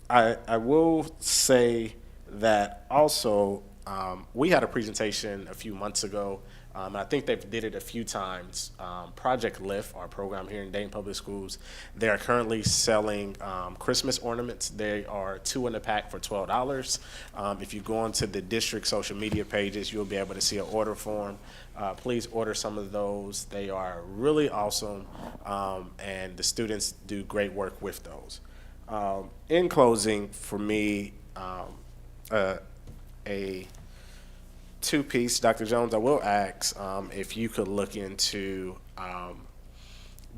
I will say that also we had a presentation a few months ago, and I think they did it a few times. Project Lift, our program here in Dayton Public Schools, they are currently selling Christmas ornaments. They are 2 in a pack for $12. If you go onto the district social media pages, you'll be able to see an order form. Please order some of those. They are really awesome, and the students do great work with those. In closing, for me, a two-piece, Dr. Jones, I will ask if you could look into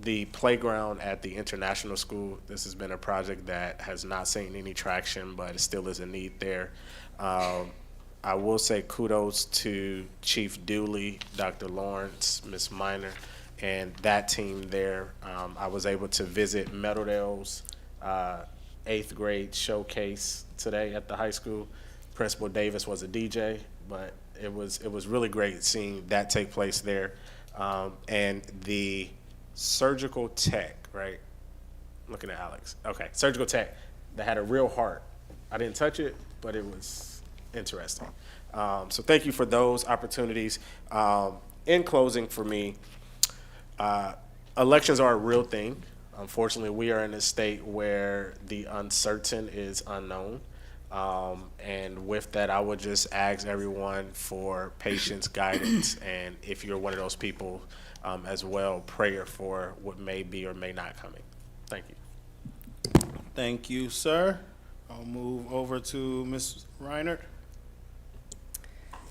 the playground at the international school. This has been a project that has not seen any traction, but it still is a need there. I will say kudos to Chief Dooley, Dr. Lawrence, Ms. Miner, and that team there. I was able to visit Meadowdale's 8th grade showcase today at the high school. Principal Davis was a DJ, but it was really great seeing that take place there. And the surgical tech, right? Looking at Alex. Okay, surgical tech that had a real heart. I didn't touch it, but it was interesting. So thank you for those opportunities. In closing for me, elections are a real thing. Unfortunately, we are in a state where the uncertain is unknown. And with that, I would just ask everyone for patience, guidance, and if you're one of those people as well, prayer for what may be or may not coming. Thank you. Thank you, sir. I'll move over to Ms. Reinert.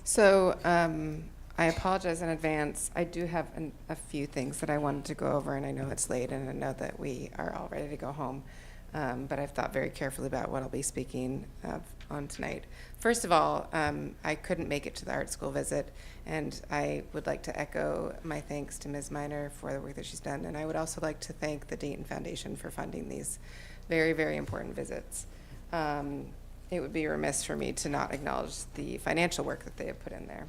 So I apologize in advance. I do have a few things that I wanted to go over, and I know it's late, and I know that we are all ready to go home. But I've thought very carefully about what I'll be speaking on tonight. First of all, I couldn't make it to the art school visit, and I would like to echo my thanks to Ms. Miner for the work that she's done, and I would also like to thank the Dayton Foundation for funding these very, very important visits. It would be remiss for me to not acknowledge the financial work that they have put in there.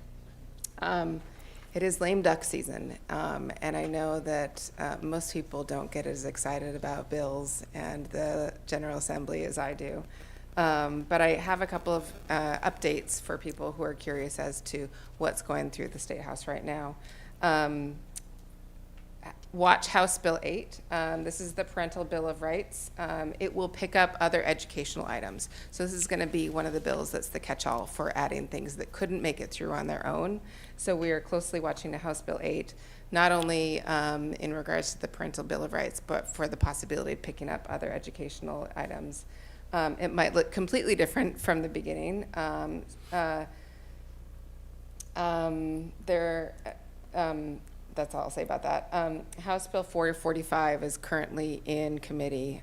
It is lame duck season, and I know that most people don't get as excited about bills and the General Assembly as I do, But I have a couple of updates for people who are curious as to what's going through the State House right now. Watch House Bill 8. This is the Parental Bill of Rights. It will pick up other educational items. So this is going to be one of the bills that's the catch-all for adding things that couldn't make it through on their own. So we are closely watching the House Bill 8, not only in regards to the Parental Bill of Rights, but for the possibility of picking up other educational items. It might look completely different from the beginning. That's all I'll say about that. House Bill 445 is currently in committee.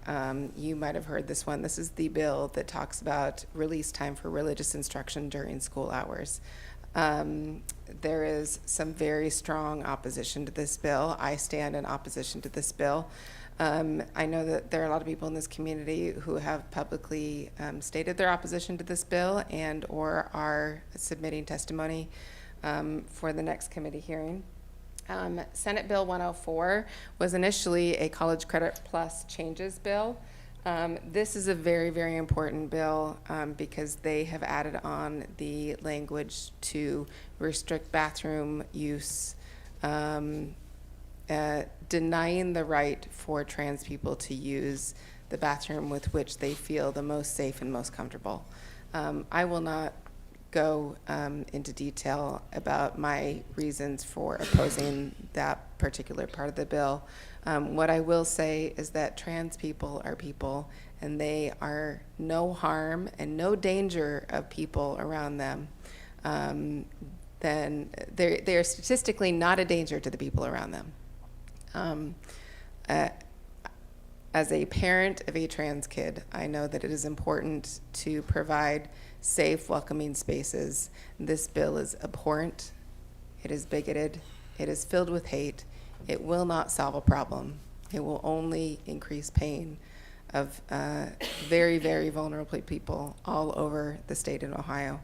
You might have heard this one. This is the bill that talks about release time for religious instruction during school hours. There is some very strong opposition to this bill. I stand in opposition to this bill. I know that there are a lot of people in this community who have publicly stated their opposition to this bill and or are submitting testimony for the next committee hearing. Senate Bill 104 was initially a College Credit Plus changes bill. This is a very, very important bill because they have added on the language to restrict bathroom use, denying the right for trans people to use the bathroom with which they feel the most safe and most comfortable. I will not go into detail about my reasons for opposing that particular part of the bill. What I will say is that trans people are people, and they are no harm and no danger of people around them. Then they are statistically not a danger to the people around them. As a parent of a trans kid, I know that it is important to provide safe, welcoming spaces. This bill is abhorrent. It is bigoted. It is filled with hate. It will not solve a problem. It will only increase pain of very, very vulnerable people all over the state of Ohio.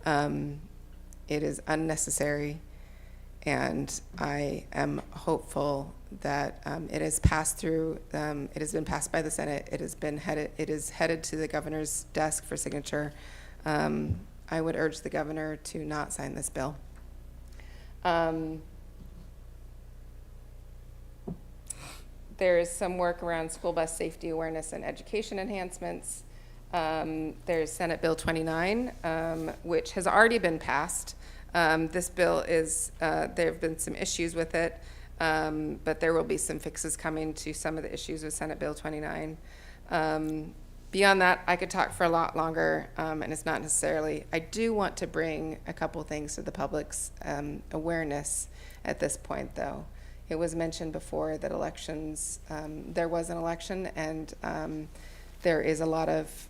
It is unnecessary, and I am hopeful that it has passed through. It has been passed by the Senate. It is headed to the governor's desk for signature. I would urge the governor to not sign this bill. There is some work around school bus safety awareness and education enhancements. There's Senate Bill 29, which has already been passed. This bill is, there have been some issues with it, but there will be some fixes coming to some of the issues with Senate Bill 29. Beyond that, I could talk for a lot longer, and it's not necessarily. I do want to bring a couple things to the public's awareness at this point, though. It was mentioned before that elections, there was an election, and there is a lot of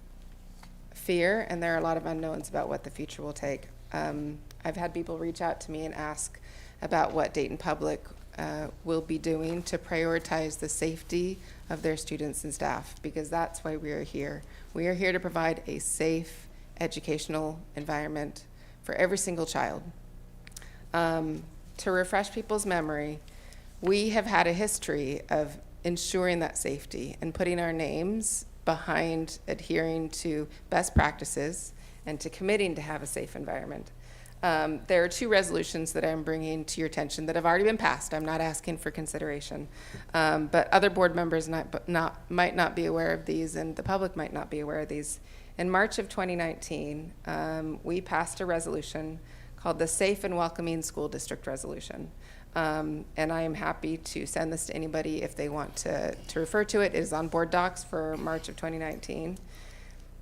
fear, and there are a lot of unknowns about what the future will take. I've had people reach out to me and ask about what Dayton Public will be doing to prioritize the safety of their students and staff, because that's why we are here. We are here to provide a safe educational environment for every single child. To refresh people's memory, we have had a history of ensuring that safety and putting our names behind adhering to best practices and to committing to have a safe environment. There are two resolutions that I'm bringing to your attention that have already been passed. I'm not asking for consideration. But other board members might not be aware of these, and the public might not be aware of these. In March of 2019, we passed a resolution called the Safe and Welcoming School District Resolution. And I am happy to send this to anybody if they want to refer to it. It is on board docs for March of 2019.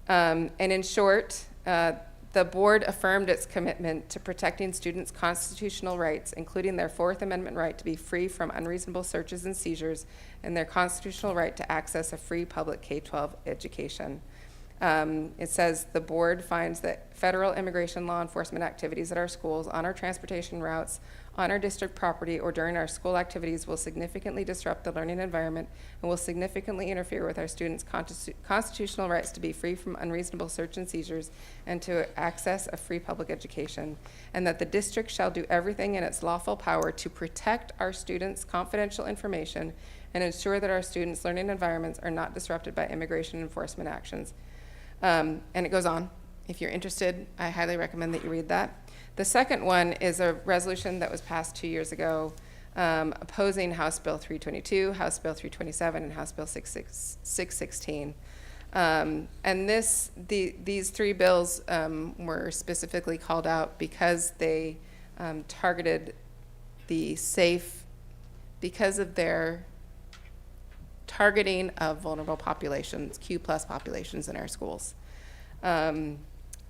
And in short, the board affirmed its commitment to protecting students' constitutional rights, including their Fourth Amendment right to be free from unreasonable searches and seizures, and their constitutional right to access a free public K-12 education. It says the board finds that federal immigration law enforcement activities at our schools, on our transportation routes, on our district property, or during our school activities will significantly disrupt the learning environment and will significantly interfere with our students' constitutional rights to be free from unreasonable search and seizures and to access a free public education, and that the district shall do everything in its lawful power to protect our students' confidential information and ensure that our students' learning environments are not disrupted by immigration enforcement actions. And it goes on. If you're interested, I highly recommend that you read that. The second one is a resolution that was passed 2 years ago opposing House Bill 322, House Bill 327, and House Bill 616. And these three bills were specifically called out because they targeted the safe, because of their targeting of vulnerable populations, Q+ populations in our schools.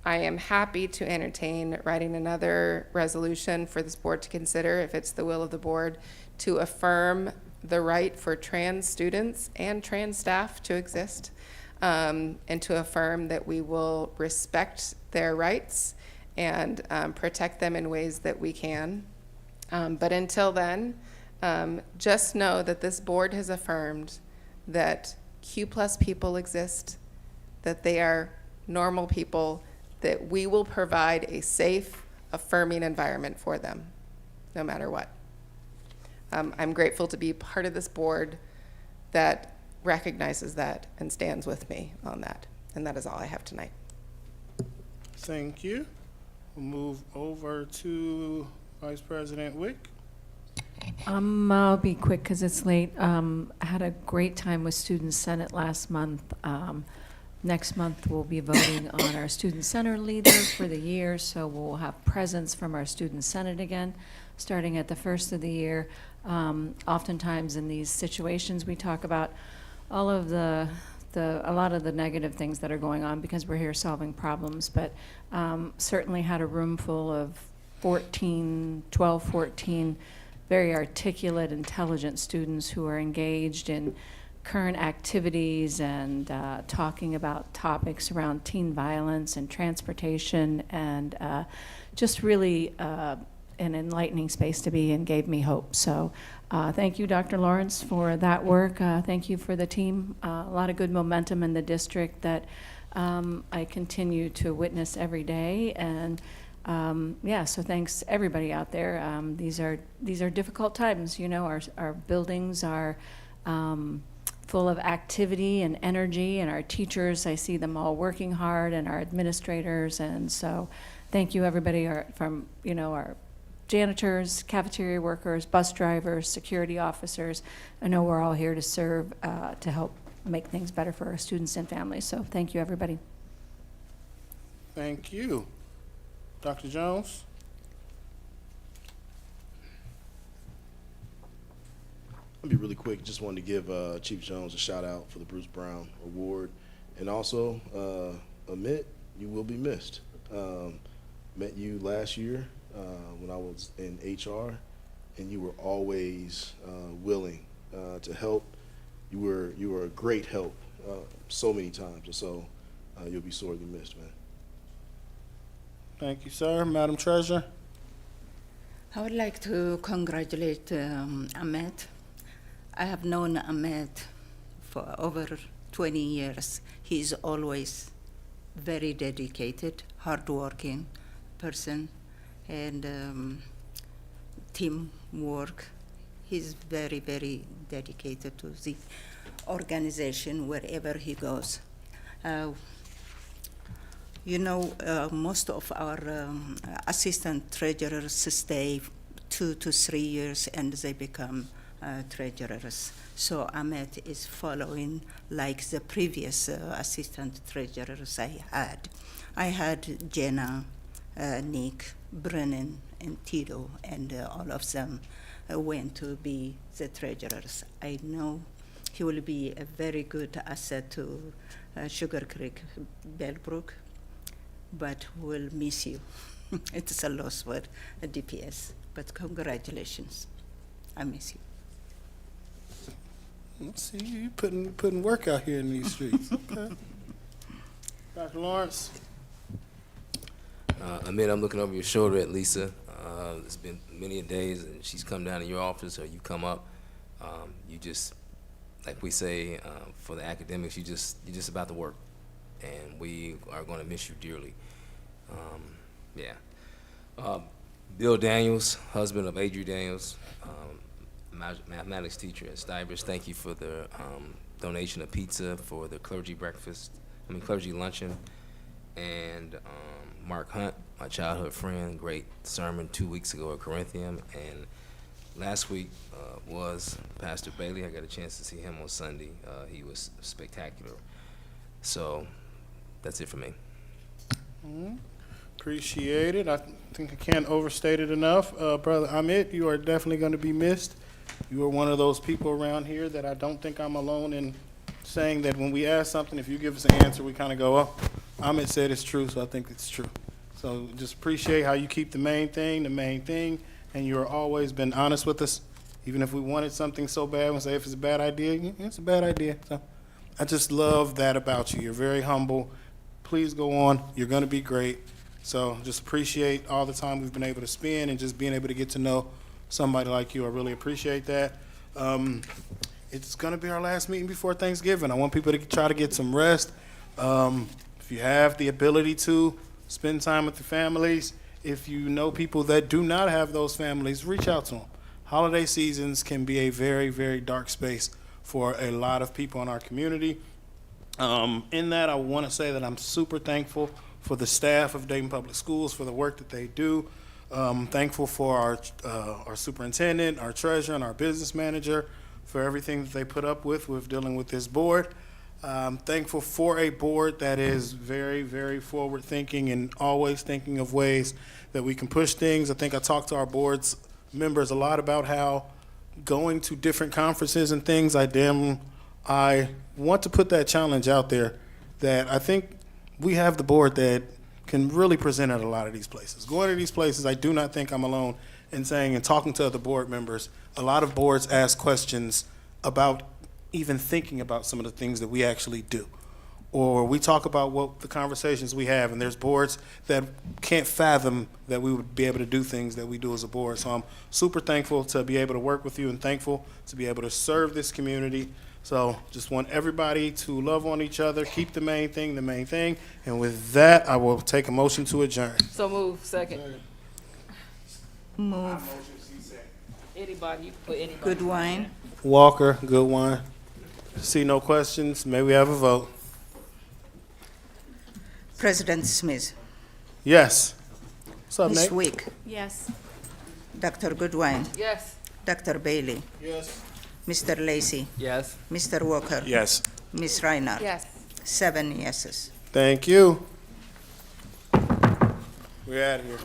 I am happy to entertain writing another resolution for this board to consider, if it's the will of the board, to affirm the right for trans students and trans staff to exist, and to affirm that we will respect their rights and protect them in ways that we can. But until then, just know that this board has affirmed that Q+ people exist, that they are normal people, that we will provide a safe, affirming environment for them, no matter what. I'm grateful to be part of this board that recognizes that and stands with me on that. And that is all I have tonight. Thank you. We'll move over to Vice President Wick. I'll be quick because it's late. I had a great time with Student Senate last month. Next month, we'll be voting on our Student Center leader for the year, so we'll have presence from our Student Senate again, starting at the first of the year. Oftentimes in these situations, we talk about all of a lot of the negative things that are going on because we're here solving problems, but certainly had a room full of 14 very articulate, intelligent students who are engaged in current activities and talking about topics around teen violence and transportation, and just really an enlightening space to be in, gave me hope. So thank you, Dr. Lawrence, for that work. Thank you for the team. A lot of good momentum in the district that I continue to witness every day. And yeah, so thanks everybody out there. These are difficult times. You know, our buildings are full of activity and energy, and our teachers, I see them all working hard, and our administrators. And so thank you everybody from, you know, our janitors, cafeteria workers, bus drivers, security officers. I know we're all here to serve, to help make things better for our students and families. So thank you everybody. Thank you. Dr. Jones? I'll be really quick. Just wanted to give Chief Jones a shout out for the Bruce Brown Award. And also, Amit, you will be missed. Met you last year when I was in HR, and you were always willing to help. You were a great help so many times, and so you'll be sorely missed, man. Thank you, sir. Madam Treasurer? I would like to congratulate Ahmed. I have known Ahmed for over 20 years. He's always very dedicated, hardworking person, and teamwork. He's very, very dedicated to the organization wherever he goes. You know, most of our assistant treasurers stay 2 to 3 years and they become treasurers. So Ahmed is following like the previous assistant treasurers I had. I had Jenna, Nick, Brennan, and Tito, and all of them went to be the treasurers. I know he will be a very good asset to Sugar Creek, Bellbrook, but we'll miss you. It's a loss for DPS, but congratulations. I miss you. Let's see, you putting work out here in these streets. Okay. Dr. Lawrence? Amit, I'm looking over your shoulder at Lisa. It's been many days, and she's come down to your office, or you come up. You just, like we say, for the academics, you're just about to work, and we are going to miss you dearly. Yeah. Bill Daniels, husband of Adria Daniels, mathematics teacher at Stivers. Thank you for the donation of pizza for the clergy breakfast. clergy luncheon. And Mark Hunt, my childhood friend, great sermon 2 weeks ago at Corinthian. And last week was Pastor Bailey. I got a chance to see him on Sunday. He was spectacular. So that's it for me. Appreciate it. I think I can't overstate it enough. Brother Amit, you are definitely going to be missed. You are one of those people around here that I don't think I'm alone in saying that when we ask something, if you give us an answer, we kind of go, oh, Amit said it's true, so I think it's true. So just appreciate how you keep the main thing, and you're always been honest with us. Even if we wanted something so bad, we say if it's a bad idea, it's a bad idea. So I just love that about you. You're very humble. Please go on. You're going to be great. So just appreciate all the time we've been able to spend and just being able to get to know somebody like you. I really appreciate that. It's going to be our last meeting before Thanksgiving. I want people to try to get some rest. If you have the ability to, spend time with your families. If you know people that do not have those families, reach out to them. Holiday seasons can be a very, very dark space for a lot of people in our community. In that, I want to say that I'm super thankful for the staff of Dayton Public Schools for the work that they do. Thankful for our superintendent, our treasurer, and our business manager for everything that they put up with dealing with this board. Thankful for a board that is very, very forward-thinking and always thinking of ways that we can push things. I think I talked to our board's members a lot about how going to different conferences and things, I want to put that challenge out there that I think we have the board that can really present at a lot of these places. Going to these places, I do not think I'm alone in saying and talking to other board members, a lot of boards ask questions about even thinking about some of the things that we actually do. Or we talk about what the conversations we have, and there's boards that can't fathom that we would be able to do things that we do as a board. So I'm super thankful to be able to work with you and thankful to be able to serve this community. So just want everybody to love on each other, keep the main thing. And with that, I will take a motion to adjourn. So move, second. Move. Anybody, you can put anybody. Good wine. Walker, good one. See no questions, may we have a vote? President Smith. Yes. What's up, Ms. Nate? Wick. Yes. Dr. Goodwine. Yes. Dr. Bailey. Yes. Mr. Lacey. Yes. Mr. Walker. Yes. Ms. Reinhardt. Yes. 7 yeses. Thank you. We're out of here.